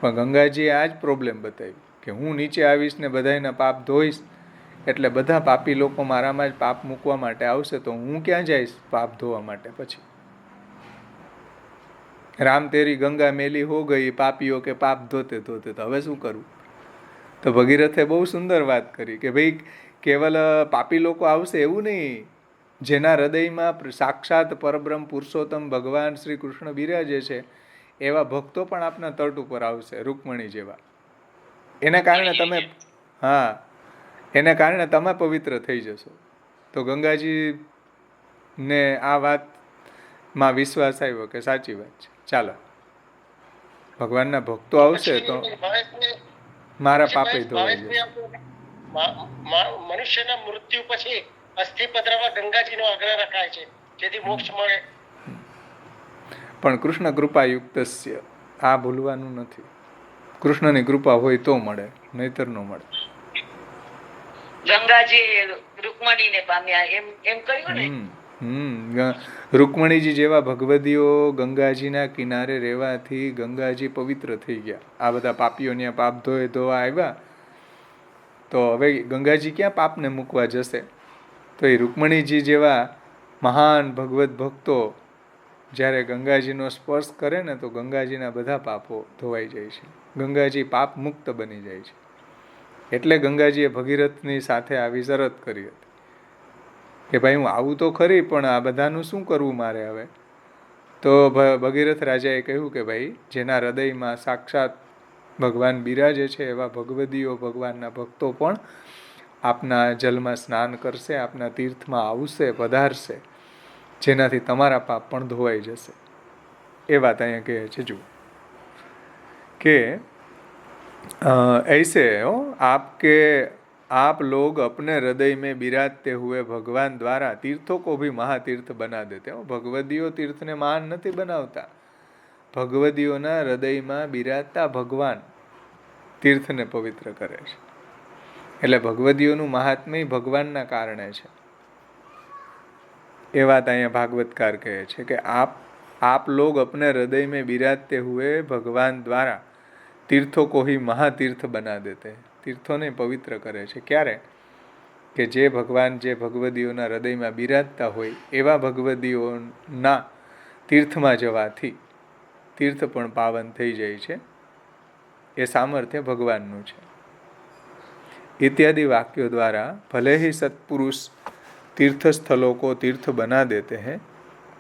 પણ ગંગાજીએ આ જ પ્રોબ્લેમ બતાવી કે હું નીચે આવીશ ને બધાના પાપ ધોઈશ એટલે બધા પાપી લોકો મારામાં જ પાપ મૂકવા માટે આવશે તો હું ક્યાં જઈશ પાપ ધોવા માટે? પછી રામ તેરી ગંગા મેલી હો ગઈ પાપીઓ કે પાપ ધોતે ધોતે, તો હવે શું કરવું? તો ભગીરથે બહુ સુંદર વાત કરી કે ભાઈ કેવલ પાપી લોકો આવશે એવું નહીં, જેના હૃદયમાં સાક્ષાત પરબ્રહ્મ પુરુષોત્તમ ભગવાન શ્રી કૃષ્ણ બિરાજે છે એવા ભક્તો પણ આપના તટ ઉપર આવશે, રૂકમણી જેવા. એના કારણે તમે પવિત્ર થઈ જશો. તો ગંગાજીને આ વાતમાં વિશ્વાસ આવ્યો કે સાચી વાત છે, ચાલો ભગવાનના ભક્તો આવશે તો મારા પાપે ધોવાઈ જશે. મનુષ્યના મૃત્યુ પછી અસ્થિ પધરાવા ગંગાજીનો આગ્રહ રખાય છે જેથી મોક્ષ મળે. પણ કૃષ્ણ કૃપા યુક્તસ્ય, આ ભૂલવાનું નથી. કૃષ્ણની કૃપા હોય તો મળે, નહીતર ન મળે. ગંગાજી રૂકમણીને પામ્યા એમ કહ્યું ને. રૂકમણીજી જેવા ભગવદીઓ ગંગાજીના કિનારે રહેવાથી ગંગાજી પવિત્ર થઈ ગયા. આ બધા પાપીઓને પાપ ધોવા આવ્યા તો હવે ગંગાજી ક્યાં પાપને મૂકવા જશે? તો એ રૂકમણીજી જેવા મહાન ભગવત ભક્તો જ્યારે ગંગાજીનો સ્પર્શ કરે ને તો ગંગાજીના બધા પાપો ધોવાઈ જાય છે. ગંગાજી પાપ મુક્ત બની જાય છે. એટલે ગંગાજીએ ભગીરથની સાથે આવી શરત કરી હતી કે ભાઈ હું આવું તો ખરી પણ આ બધાનું શું કરવું મારે હવે? તો ભગીરથ રાજાએ કહ્યું કે ભાઈ જેના હૃદયમાં સાક્ષાત ભગવાન બિરાજે છે એવા ભગવદીઓ ભગવાનના ભક્તો પણ આપના જલમાં સ્નાન કરશે, આપના તીર્થમાં આવશે, પધારશે, જેનાથી તમારા પાપ પણ ધોવાઈ જશે. એ વાત અહીંયા કહે છે. જુઓ કે ऐसे हो आप लोग अपने हृदय में बिराजते हुए भगवान द्वारा तीर्थों को भी महातीर्थ बना देते हो. ભગવદીઓ તીર્થને મહાન નથી બનાવતા, ભગવદીઓના હૃદયમાં બિરાજતા ભગવાન તીર્થને પવિત્ર કરે છે. એટલે ભગવદીઓનું મહાત્મ્ય ભગવાનના કારણે છે. એ વાત અહીંયા ભાગવતકાર કહે છે કે आप लोग अपने हृदय में बिराजते हुए भगवान द्वारा तीर्थों को ही महातीर्थ बना देते हैं. તીર્થોને પવિત્ર કરે છે. ક્યારે? કે જે ભગવાન જે ભગવદીઓના હૃદયમાં બિરાજતા હોય એવા ભગવદીઓના તીર્થમાં જવાથી તીર્થ પણ પાવન થઈ જાય છે. એ સામર્થ્ય ભગવાનનું છે. इत्यादि वाक्यों द्वारा भले ही सत्पुरुष तीर्थ स्थलों को तीर्थ बना देते हैं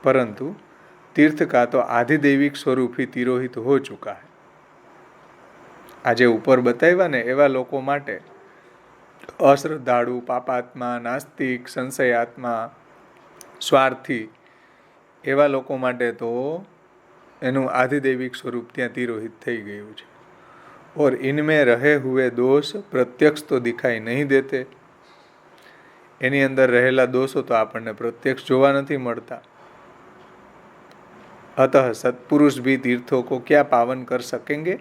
परंतु तीर्थ का तो आधिदैविक स्वरूप ही तिरोहित हो चुका है. આજે ઉપર બતાવ્યા ને એવા લોકો માટે અશ્રદ્ધાળુ, પાપાત્મા, નાસ્તિક, સંશયાત્મા, સ્વાર્થી એવા લોકો માટે તો એનું આધિદૈવિક સ્વરૂપ ત્યાં તિરોહિત થઈ ગયું છે. और इनमें रहे हुए दोष प्रत्यक्ष तो दिखाई नहीं देते. એની અંદર રહેલા દોષો તો આપણને પ્રત્યક્ષ જોવા નથી મળતા. अतः सत्पुरुष भी तीर्थों को क्या पावन कर सकेंगे?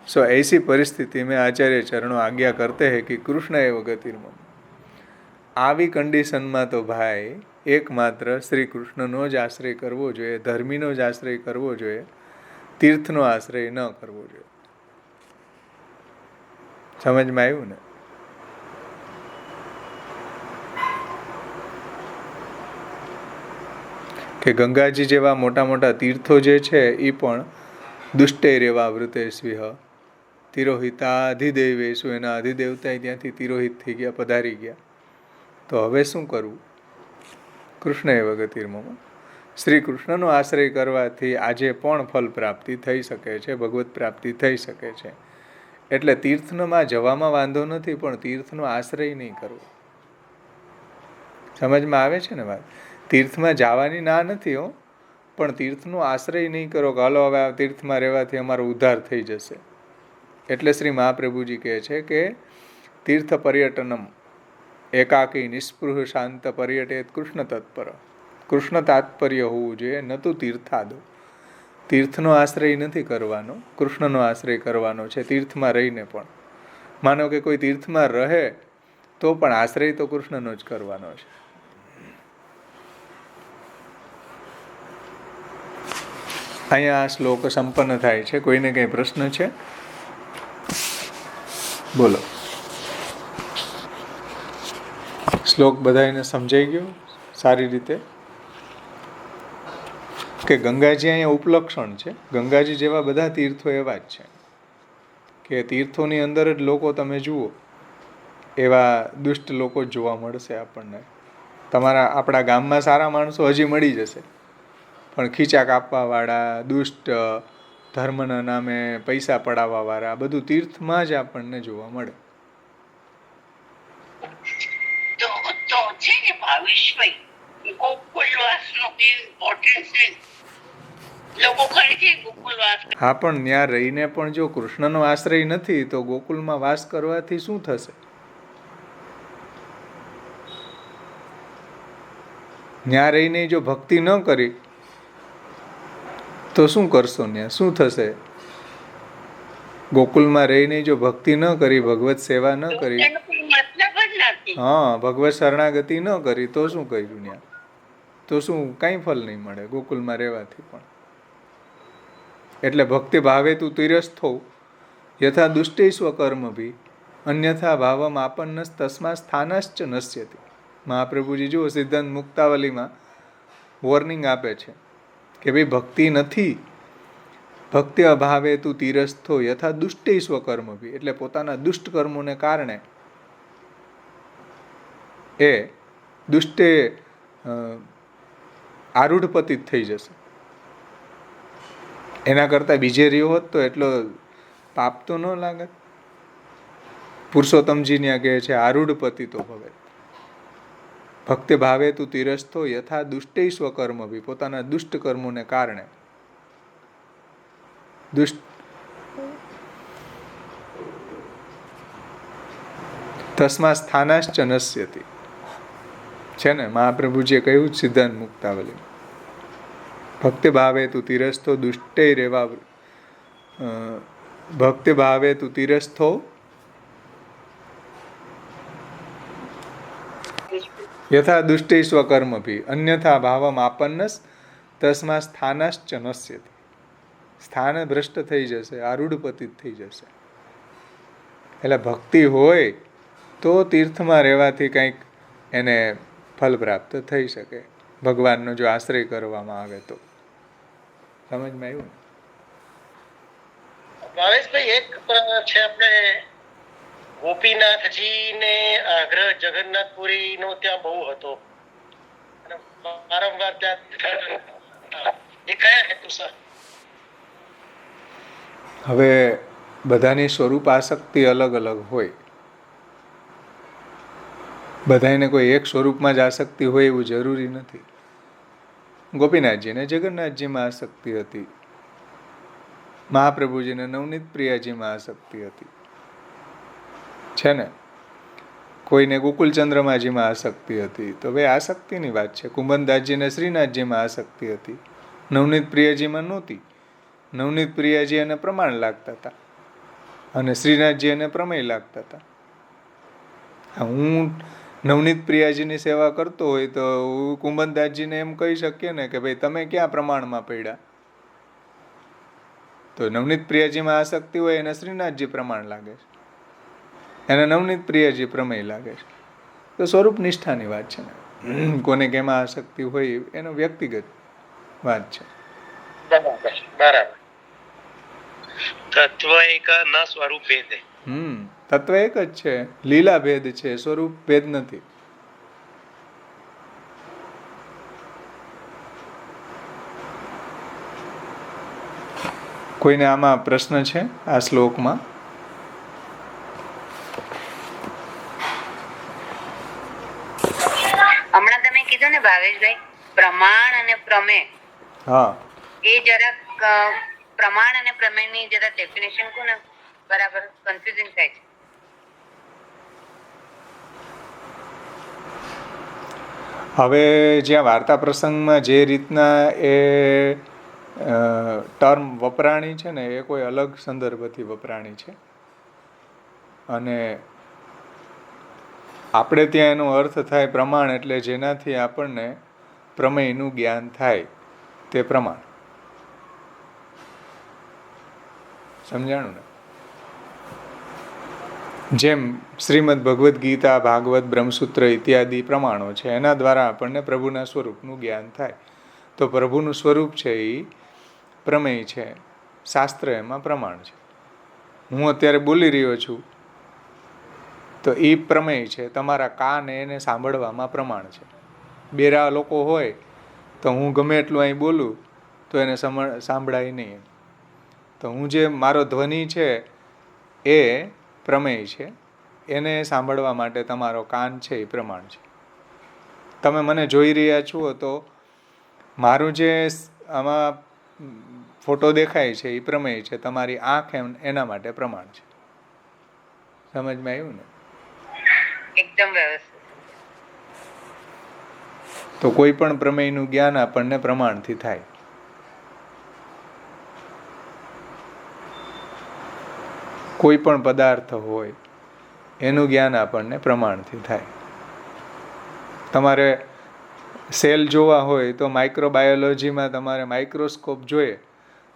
सो ऐसी परिस्थिति में आचार्य चरणों आज्ञा करते हैं कि कृष्ण एवं गतिर्मम. આવી કન્ડિશનમાં તો ભાઈ એકમાત્ર શ્રી કૃષ્ણનો જ આશ્રય કરવો જોઈએ, ધર્મીનો જ આશ્રય કરવો જોઈએ, તીર્થનો આશ્રય ન કરવો જોઈએ. સમજમાં આવ્યું ને? કે ગંગાજી જેવા મોટા મોટા તીર્થો જે છે એ પણ દુષ્ટૈરેવા વૃતેસ્વિહ, તિરોહિતાધિદેવેશુ, એના અધિદેવતા ત્યાંથી તિરોહિત થઈ ગયા, પધારી ગયા. તો હવે શું કરવું? કૃષ્ણ એવ ગતિર્મમ. શ્રી કૃષ્ણનો આશ્રય કરવાથી આજે પણ ફલ પ્રાપ્તિ થઈ શકે છે, ભગવત પ્રાપ્તિ થઈ શકે છે. એટલે તીર્થમાં જવામાં વાંધો નથી, પણ તીર્થનો આશ્રય નહીં કરવો. સમજમાં આવે છે ને વાત? તીર્થમાં જવાની ના નથી હો, પણ તીર્થનો આશ્રય નહીં કરો કે હાલો હવે આ તીર્થમાં રહેવાથી અમારો ઉદ્ધાર થઈ જશે. એટલે શ્રી મહાપ્રભુજી કહે છે કે તીર્થ પર્યટનમ એકાકી નિસ્પૃહ શાંત પર્યટેત કૃષ્ણ તત્પર. કૃષ્ણ તાત્પર્ય હોવું જોઈએ, ન તો તીર્થાદો. તીર્થનો આશ્રય નથી કરવાનો, કૃષ્ણનો આશ્રય કરવાનો છે. તીર્થમાં રહીને પણ માનો કે કોઈ તીર્થમાં રહે તો પણ આશ્રય તો કૃષ્ણનો જ કરવાનો છે. અહીંયા આ શ્લોક સંપન્ન થાય છે. કોઈને કંઈ પ્રશ્ન છે? બોલો. શ્લોક બધાને સમજાઈ ગયો સારી રીતે? કે ગંગાજી અહીંયા ઉપલક્ષણ છે. ગંગાજી જેવા બધા તીર્થો એવા જ છે કે તીર્થોની અંદર જ લોકો તમે જુઓ એવા દુષ્ટ લોકો જ જોવા મળશે આપણને. આપણા ગામમાં સારા માણસો હજી મળી જશે, પણ ખીચા કાપવાવાળા, દુષ્ટ, ધર્મના નામે પૈસા પડાવવાવાળા, બધું તીર્થમાં જ આપણને જોવા મળે. તો છે ને ભાવેશભાઈ, ગોકુલવાસનો ઇમ્પોર્ટન્સ છે. લોકો કહે છે ગોકુલવાસ. હા, પણ ત્યાં રહીને પણ જો કૃષ્ણનો આશ્રય નથી તો ગોકુલમાં વાસ કરવાથી શું થશે? ત્યાં રહીને જો ભક્તિ ન કરી તો શું કરશો? ત્યાં શું થશે? ગોકુલમાં રહીને જો ભક્તિ ન કરી, ભગવત સેવા ન કરી, હા, ભગવત શરણાગતિ ન કરી તો શું કર્યું ત્યાં? તો શું કાંઈ ફલ નહીં મળે ગોકુલમાં રહેવાથી પણ. એટલે ભક્તિ ભાવે તું તિરસ્થો યથા દુષ્ટેસ્વ કર્મભી અન્યથા ભાવમ આપન્નસ તસ્મા સ્થાનશ્ચ નશ્યતિ. મહાપ્રભુજી જુઓ સિદ્ધાંત મુક્તાવલીમાં વોર્નિંગ આપે છે કે ભાઈ ભક્તિ નથી, ભક્તિ અભાવે તું તિરસ્થો યથા દુષ્ટેસ્વ કર્મભી, એટલે પોતાના દુષ્ટ કર્મોને કારણે એ દુષ્ટે આરૂઢ પતિત થઈ જશે. એના કરતાં બીજે રહ્યો હોત તો એટલો પાપ તો ન લાગે. પુરુષોત્તમજી ત્યાં કહે છે આરૂઢ પતિતો ભવે. ભક્તિ ભાવે તું તિરસ્થો યથા દુષ્ટેસ્વ કર્મ ભી, પોતાના દુષ્ટ કર્મોને કારણે તસ્મા સ્થાનાશ્ચ નશ્યતિ છે ને મહાપ્રભુજીએ કહ્યું સિદ્ધાંત મુક્તાવલી. ભક્તિ ભાવે તું તિરસ્થો દુષ્ટે રેવા, ભક્તિ ભાવે તું તિરસ્થો યથા દુષ્ટે સ્વકર્મ ભી અન્યથા ભાવમ આપન્નસ તસ્મા સ્થાનાશ્ચ નશ્યતિ. સ્થાન ભ્રષ્ટ થઈ જશે, આરૂઢ પતિત થઈ જશે. એટલે ભક્તિ હોય તો તીર્થમાં રહેવાથી કંઈક એને ફલ પ્રાપ્ત થઈ શકે, ભગવાનનો જો આશ્રય કરવામાં આવે તો. સમજમાં આવ્યું? ભાવેશભાઈ, એક છે આપણે ગોપીનાથજી ને આગ્રહ જગન્નાથપુરી નો ત્યાં બહુ હતો, વારંવાર ત્યાં એ કયા હેતુસર? હવે બધાની સ્વરૂપ આસક્તિ અલગ અલગ હોય. બધાને કોઈ એક સ્વરૂપમાં જ આસક્તિ હોય એવું જરૂરી નથી. ગોપીનાથજીને જગન્નાથજીમાં આસક્તિ હતી, મહાપ્રભુજીને નવનીત પ્રિયાજીમાં આસક્તિ હતી, છે ને. કોઈને ગોકુલચંદ્રમાજીમાં આસક્તિ હતી. તો ભાઈ આસક્તિની વાત છે. કુંભનદાસજીને શ્રીનાથજીમાં આસક્તિ હતી, નવનીત પ્રિયાજીમાં નહોતી. નવનીત પ્રિયાજી એને પ્રમાણ લાગતા હતા અને શ્રીનાથજી એને પ્રમેય લાગતા હતા. હું નવનીત પ્રિયાજીની સેવા કરતો હોય તો કુંભનદાસજીને એમ કહી શકીએ ને કે ભાઈ તમે ક્યાં પ્રમાણમાં પડ્યા? તો નવનીત પ્રિયાજીમાં આસક્તિ હોય એને શ્રીનાથજી પ્રમાણ લાગે છે, એને નવનીત પ્રિયાજી પ્રમેય લાગે છે. તો સ્વરૂપ નિષ્ઠાની વાત છે ને. કોને કેમાં આસક્તિ હોય એનો વ્યક્તિગત વાત છે. બરાબર. તત્વ એક ન સ્વરૂપ ભેદ. તત્વ એક જ છે, લીલા ભેદ છે, સ્વરૂપ ભેદ નથી. કોઈને આમાં પ્રશ્ન છે આ શ્લોકમાં? હમણાં તમે કીધું ને ભાવેશભાઈ, પ્રમાણ અને પ્રમેય. હા, એ જરાક પ્રમાણ અને પ્રમેયની જરા ડેફિનેશન કોને બરાબર કન્ફ્યુઝિંગ થાય છે. હવે જ્યાં વાર્તા પ્રસંગમાં જે રીતના એ ટર્મ વપરાણી છે ને એ કોઈ અલગ સંદર્ભથી વપરાણી છે, અને આપણે ત્યાં એનો અર્થ થાય પ્રમાણ, એટલે જેનાથી આપણને પ્રમેયનું જ્ઞાન થાય તે પ્રમાણ. સમજાણું ને? જેમ શ્રીમદ ભગવદ્ ગીતા, ભાગવત, બ્રહ્મસૂત્ર ઇત્યાદિ પ્રમાણો છે, એના દ્વારા આપણને પ્રભુના સ્વરૂપનું જ્ઞાન થાય. તો પ્રભુનું સ્વરૂપ છે એ પ્રમેય છે, શાસ્ત્ર એમાં પ્રમાણ છે. હું અત્યારે બોલી રહ્યો છું તો એ પ્રમેય છે, તમારા કાન એને સાંભળવામાં પ્રમાણ છે. બેરા લોકો હોય તો હું ગમે એટલું અહીં બોલું તો એને સાંભળાય નહીં. તો હું જે મારો ધ્વનિ છે એ પ્રમેય છે, એને સાંભળવા માટે તમારો કાન છે એ પ્રમાણ છે. તમે મને જોઈ રહ્યા છો તો મારું જે આમાં ફોટો દેખાય છે એ પ્રમેય છે, તમારી આંખ એના માટે પ્રમાણ છે. સમજમાં આવ્યું ને? એકદમ વ્યવસ્થિત. તો કોઈ પણ પ્રમેયનું જ્ઞાન આપણને પ્રમાણથી થાય. કોઈ પણ પદાર્થ હોય એનું જ્ઞાન આપણને પ્રમાણથી થાય. તમારે સેલ જોવા હોય તો માઇક્રોબાયોલોજીમાં તમારે માઇક્રોસ્કોપ જોઈએ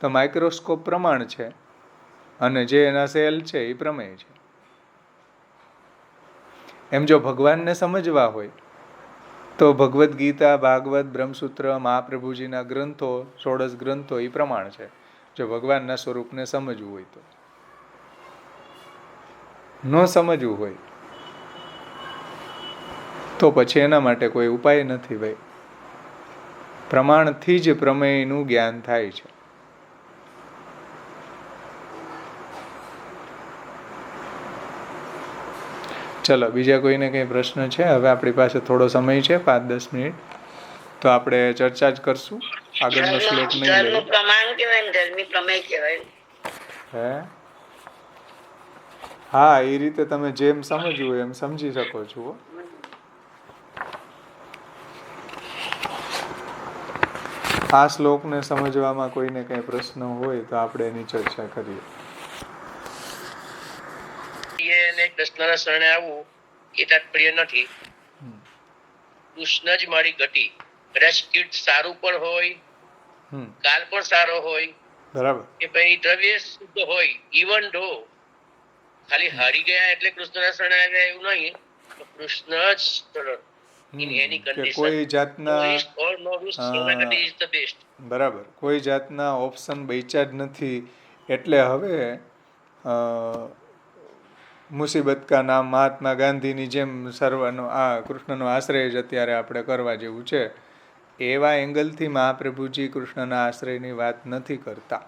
તો માઇક્રોસ્કોપ પ્રમાણ છે, અને જે એના સેલ છે એ પ્રમેય છે. એમ જો ભગવાનને સમજવા હોય તો ભગવદ્ ગીતા, ભાગવત, બ્રહ્મસૂત્ર, મહાપ્રભુજીના ગ્રંથો, 16 ગ્રંથો એ પ્રમાણ છે, જો ભગવાનના સ્વરૂપને સમજવું હોય તો. ન સમજવું હોય તો પછી એના માટે કોઈ ઉપાય નથી ભાઈ. પ્રમાણથી જ પ્રમેયનું જ્ઞાન થાય છે. ચલો, બીજા કોઈને કંઈ પ્રશ્ન છે? હવે આપણી પાસે થોડો સમય છે, 5-10 મિનિટ, તો આપણે ચર્ચા જ કરશું. આગળનો શ્લોક નહીં લઈએ. પ્રમાણ કહેવાય ને ધર્મી પ્રમેય કહેવાય. હે, હા, એ રીતે તમે જેમ સમજવું એમ સમજી શકો છો. આ શ્લોકને સમજવામાં કોઈને કંઈ પ્રશ્ન હોય તો આપણે એની ચર્ચા કરીએ. કૃષ્ણના શરણે આવવું એ તાત્પર્ય નથી. કૃષ્ણ જ મારી ગતિ. કદાચ કીર્ત સારું પણ હોય, કાલ પણ સારો હોય, બરાબર, કે ભાઈ દ્રવ્ય શુદ્ધ હોય, ઇવન ધો ખાલી હારી ગયા એટલે કૃષ્ણના શરણે આવ્યા એવું નહીં. કૃષ્ણ જ સરળ ઇન એની કન્ડિશન. કોઈ જાતના બેસ્ટ. બરાબર, કોઈ જાતના ઓપ્શન બચ્યા જ નથી. એટલે હવે મુસીબત કા નામ મહાત્મા ગાંધીની જેમ સર્વનો આ કૃષ્ણનો આશ્રય જ અત્યારે આપણે કરવા જેવું છે, એવા એંગલથી મહાપ્રભુજી કૃષ્ણના આશ્રયની વાત નથી કરતા.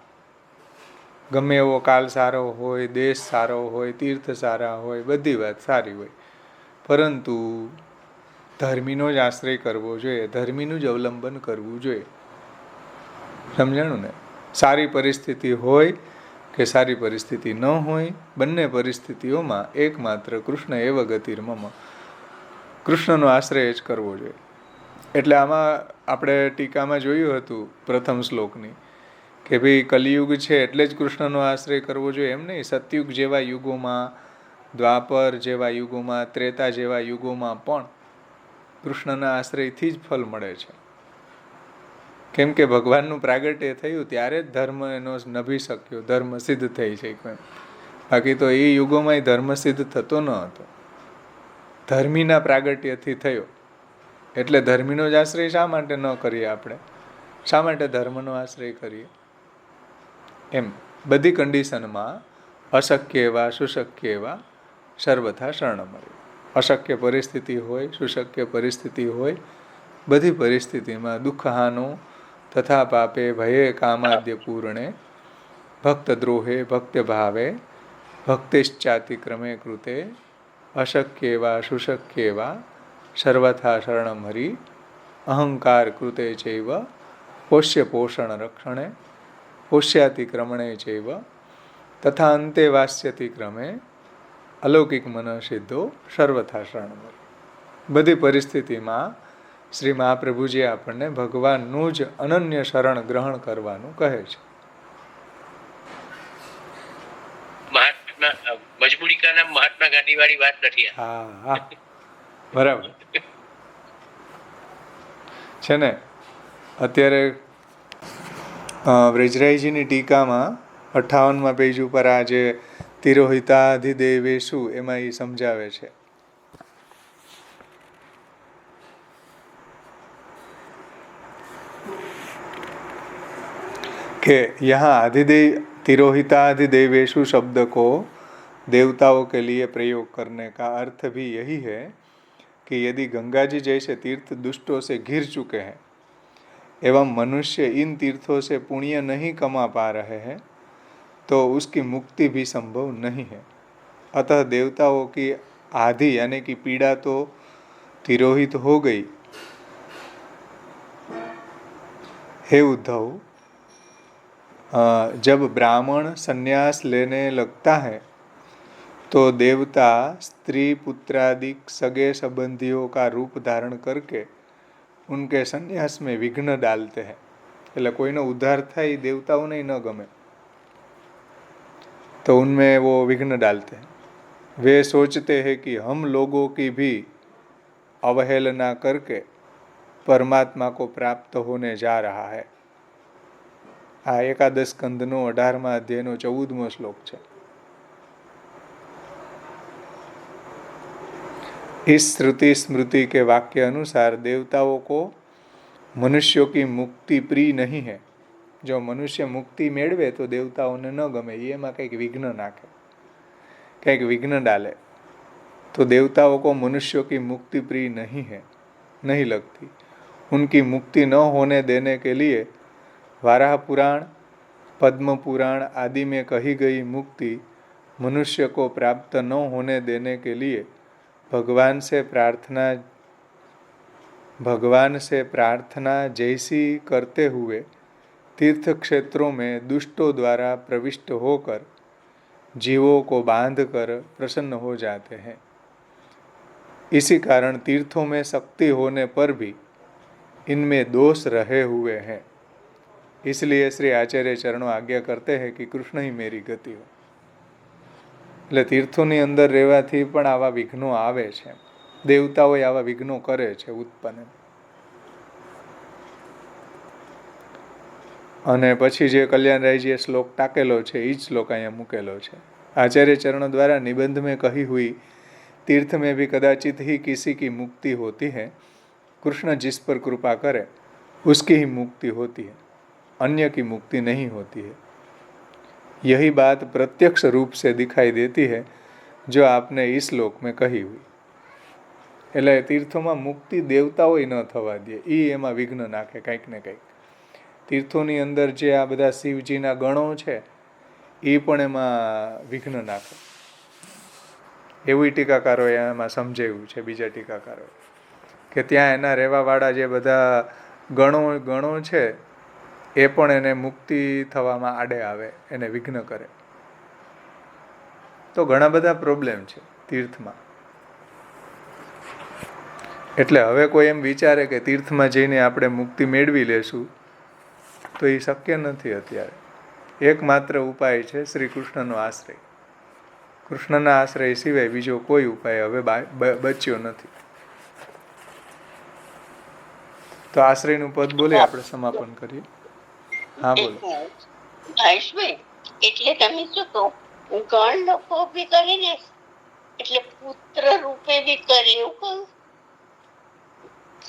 ગમે એવો કાલ સારો હોય, દેશ સારો હોય, તીર્થ સારા હોય, બધી વાત સારી હોય, પરંતુ ધર્મીનો જ આશ્રય કરવો જોઈએ, ધર્મીનું જ અવલંબન કરવું જોઈએ. સમજાણું ને? સારી પરિસ્થિતિ હોય કે સારી પરિસ્થિતિ ન હોય, બંને પરિસ્થિતિઓમાં એકમાત્ર કૃષ્ણ એવ ગતિર્મમ, કૃષ્ણનો આશ્રય જ કરવો જોઈએ. એટલે આમાં આપણે ટીકામાં જોયું હતું પ્રથમ શ્લોકની કે ભાઈ કલિયુગ છે એટલે જ કૃષ્ણનો આશ્રય કરવો જોઈએ એમ નહીં. સતયુગ જેવા યુગોમાં, દ્વાપર જેવા યુગોમાં, ત્રેતા જેવા યુગોમાં પણ કૃષ્ણના આશ્રયથી જ ફલ મળે છે. કેમ કે ભગવાનનું પ્રાગટ્ય થયું ત્યારે જ ધર્મ એનો નભી શક્યો, ધર્મ સિદ્ધ થઈ શક્યો. બાકી તો એ યુગોમાં ધર્મ સિદ્ધ થતો ન હતો, ધર્મીના પ્રાગટ્યથી થયો. એટલે ધર્મીનો જ આશ્રય શા માટે ન કરીએ આપણે? શા માટે ધર્મનો આશ્રય કરીએ? એમ બધી કન્ડિશનમાં અશક્ય એવા સુશક્ય એવા સર્વથા શરણમરી. અશક્ય પરિસ્થિતિ હોય, સુશક્ય પરિસ્થિતિ હોય, બધી પરિસ્થિતિમાં દુઃખહાનો તથા પાપે ભયે કામાદ્ય પૂર્ણે ભક્તદ્રોહે ભક્ત્યભાવે ભક્તિશ્ચાતિક્રમે કૃતે અશક્ય એવા સુશક્ય એવા સર્વથા શરણમરી અહંકાર કૃતે ચૈવ પોષ્ય પોષણ રક્ષણે પોષ્યાતિક્રમણે ચૈવ તથા અંતે વાસ્યતિક્રમે અલૌકિક મન સિદ્ધો સર્વથા શરણમરી. બધી પરિસ્થિતિમાં શ્રી મહાપ્રભુજી આપણને ભગવાનનું જ અનન્ય શરણ ગ્રહણ કરવાનું કહે છે. મજબૂરી કા નામ મહાત્મા ગાંધી વાળી વાત નથી. હા, બરાબર છે ને. અત્યારે વ્રજરાયજીની ટીકામાં 58મા પેજ ઉપર આ જે તિરોહિતાધિદેવેશુ એમાં એ સમજાવે છે कि यहाँ अधिदेव तिरोहिताधिदेवेशु शब्द को देवताओं के लिए प्रयोग करने का अर्थ भी यही है कि यदि गंगा जी जैसे तीर्थ दुष्टों से घिर चुके हैं एवं मनुष्य इन तीर्थों से पुण्य नहीं कमा पा रहे हैं तो उसकी मुक्ति भी संभव नहीं है. अतः देवताओं की आधि यानी कि पीड़ा तो तिरोहित हो गई. हे उद्धव, जब ब्राह्मण संन्यास लेने लगता है तो देवता स्त्री पुत्रादि सगे संबंधियों का रूप धारण करके उनके संन्यास में विघ्न डालते हैं. એટલે કોઈનો ઉદ્ધાર થાય એ દેવતાઓને ન ગમે तो उनमें वो विघ्न डालते हैं. वे सोचते हैं कि हम लोगों की भी अवहेलना करके परमात्मा को प्राप्त होने जा रहा है. આ એકાદશ સ્કંદનો 18મા અધ્યાયનો 14મો શ્લોક છે. इस श्रुति स्मृति के वाक्य अनुसार देवताओं को मनुष्यों की मुक्ति प्रिय नहीं है. जो मनुष्य मुक्ति मेळवे तो देवताओं ने न गमे, एमां कंईक विघ्न नाखे, कंईक विघ्न डाले. तो देवताओं को मनुष्यों की मुक्ति प्रिय नहीं है, नहीं लगती. उनकी मुक्ति न होने देने के लिए वाराह पुराण, पद्म पुराण आदि में कही गई मुक्ति मनुष्य को प्राप्त न होने देने के लिए भगवान से प्रार्थना जैसी करते हुए तीर्थ क्षेत्रों में दुष्टों द्वारा प्रविष्ट होकर जीवों को बांधकर प्रसन्न हो जाते हैं. इसी कारण तीर्थों में शक्ति होने पर भी इनमें दोष रहे हुए हैं. इसलिए श्री आचार्य चरणों आज्ञा करते हैं कि कृष्ण ही मेरी गति हो. એટલે તીર્થોની અંદર રહેવાથી પણ આવા વિઘ્નો આવે છે. દેવતાઓ આવા વિઘ્નો કરે છે ઉત્પન્ન. અને પછી જે કલ્યાણરાયજીએ શ્લોક ટાકેલો છે એ જ શ્લોક અહીંયા મૂકેલો છે. आचार्य चरणों द्वारा निबंध में कही हुई तीर्थ में भी कदाचित ही किसी की मुक्ति होती है. कृष्ण जिस पर कृपा करे उसकी ही मुक्ति होती है, अन्य की मुक्ति नहीं होती है. यही बात प्रत्यक्ष रूप से दिखाई देती है जो आपने इस श्लोक में कही हुई. એટલે તીર્થોમાં મુક્તિ દેવતાઓય ન થવા દે, એ એમાં વિઘ્ન નાખે કંઈક ને કંઈક. તીર્થોની અંદર જે આ બધા શિવજીના ગણો છે એ પણ એમાં વિઘ્ન નાખે, એવું ટીકાકારોએ એમાં સમજાવ્યું છે. બીજા ટીકાકારોએ કે ત્યાં એના રહેવાવાળા જે બધા ગણો છે એ પણ એને મુક્તિ થવામાં આડે આવે, એને વિઘ્ન કરે. તો ઘણા બધા પ્રોબ્લેમ છે તીર્થમાં. એટલે હવે કોઈ એમ વિચારે કે તીર્થમાં જઈને આપણે મુક્તિ મેળવી લેશું તો એ શક્ય નથી અત્યારે. એકમાત્ર ઉપાય છે શ્રી કૃષ્ણનો આશ્રય. કૃષ્ણના આશ્રય સિવાય બીજો કોઈ ઉપાય હવે બચ્યો નથી. તો આશ્રયનું પદ બોલે આપણે સમાપન કરીએ. હા બોલો. ભાઈશભાઈ, એટલે તમે શું કહો, ગણ લોકો બી કરીને એટલે પુત્ર રૂપે બી કરે એવું કહું,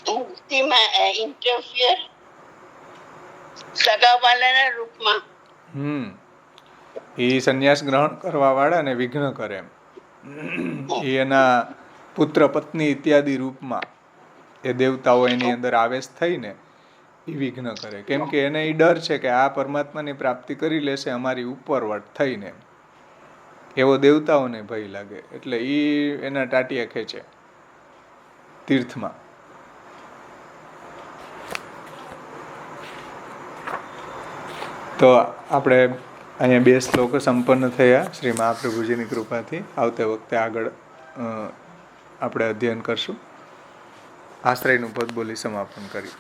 મુક્તિમાં ઇન્ટરફિયર સગાવાલાના રૂપમાં. એ સંન્યાસ ગ્રહણ કરવા વાળાને વિઘ્ન કરે એમ. એ એના પુત્ર પત્ની ઇત્યાદિ રૂપમાં એ દેવતાઓ એની અંદર આવેશ થઈને એ વિઘ્ન કરે. કેમ કે એને એ ડર છે કે આ પરમાત્માની પ્રાપ્તિ કરી લેશે અમારી ઉપરવટ થઈને, એવો દેવતાઓને ભય લાગે. એટલે એ એના ટાટિયા ખેંચે તીર્થમાં. તો આપણે અહીંયા 2 શ્લોકો સંપન્ન થયા શ્રી મહાપ્રભુજીની કૃપાથી. આવતે વખતે આગળ આપણે અધ્યયન કરશું. આશ્રયનું પદ બોલી સમાપન કર્યું.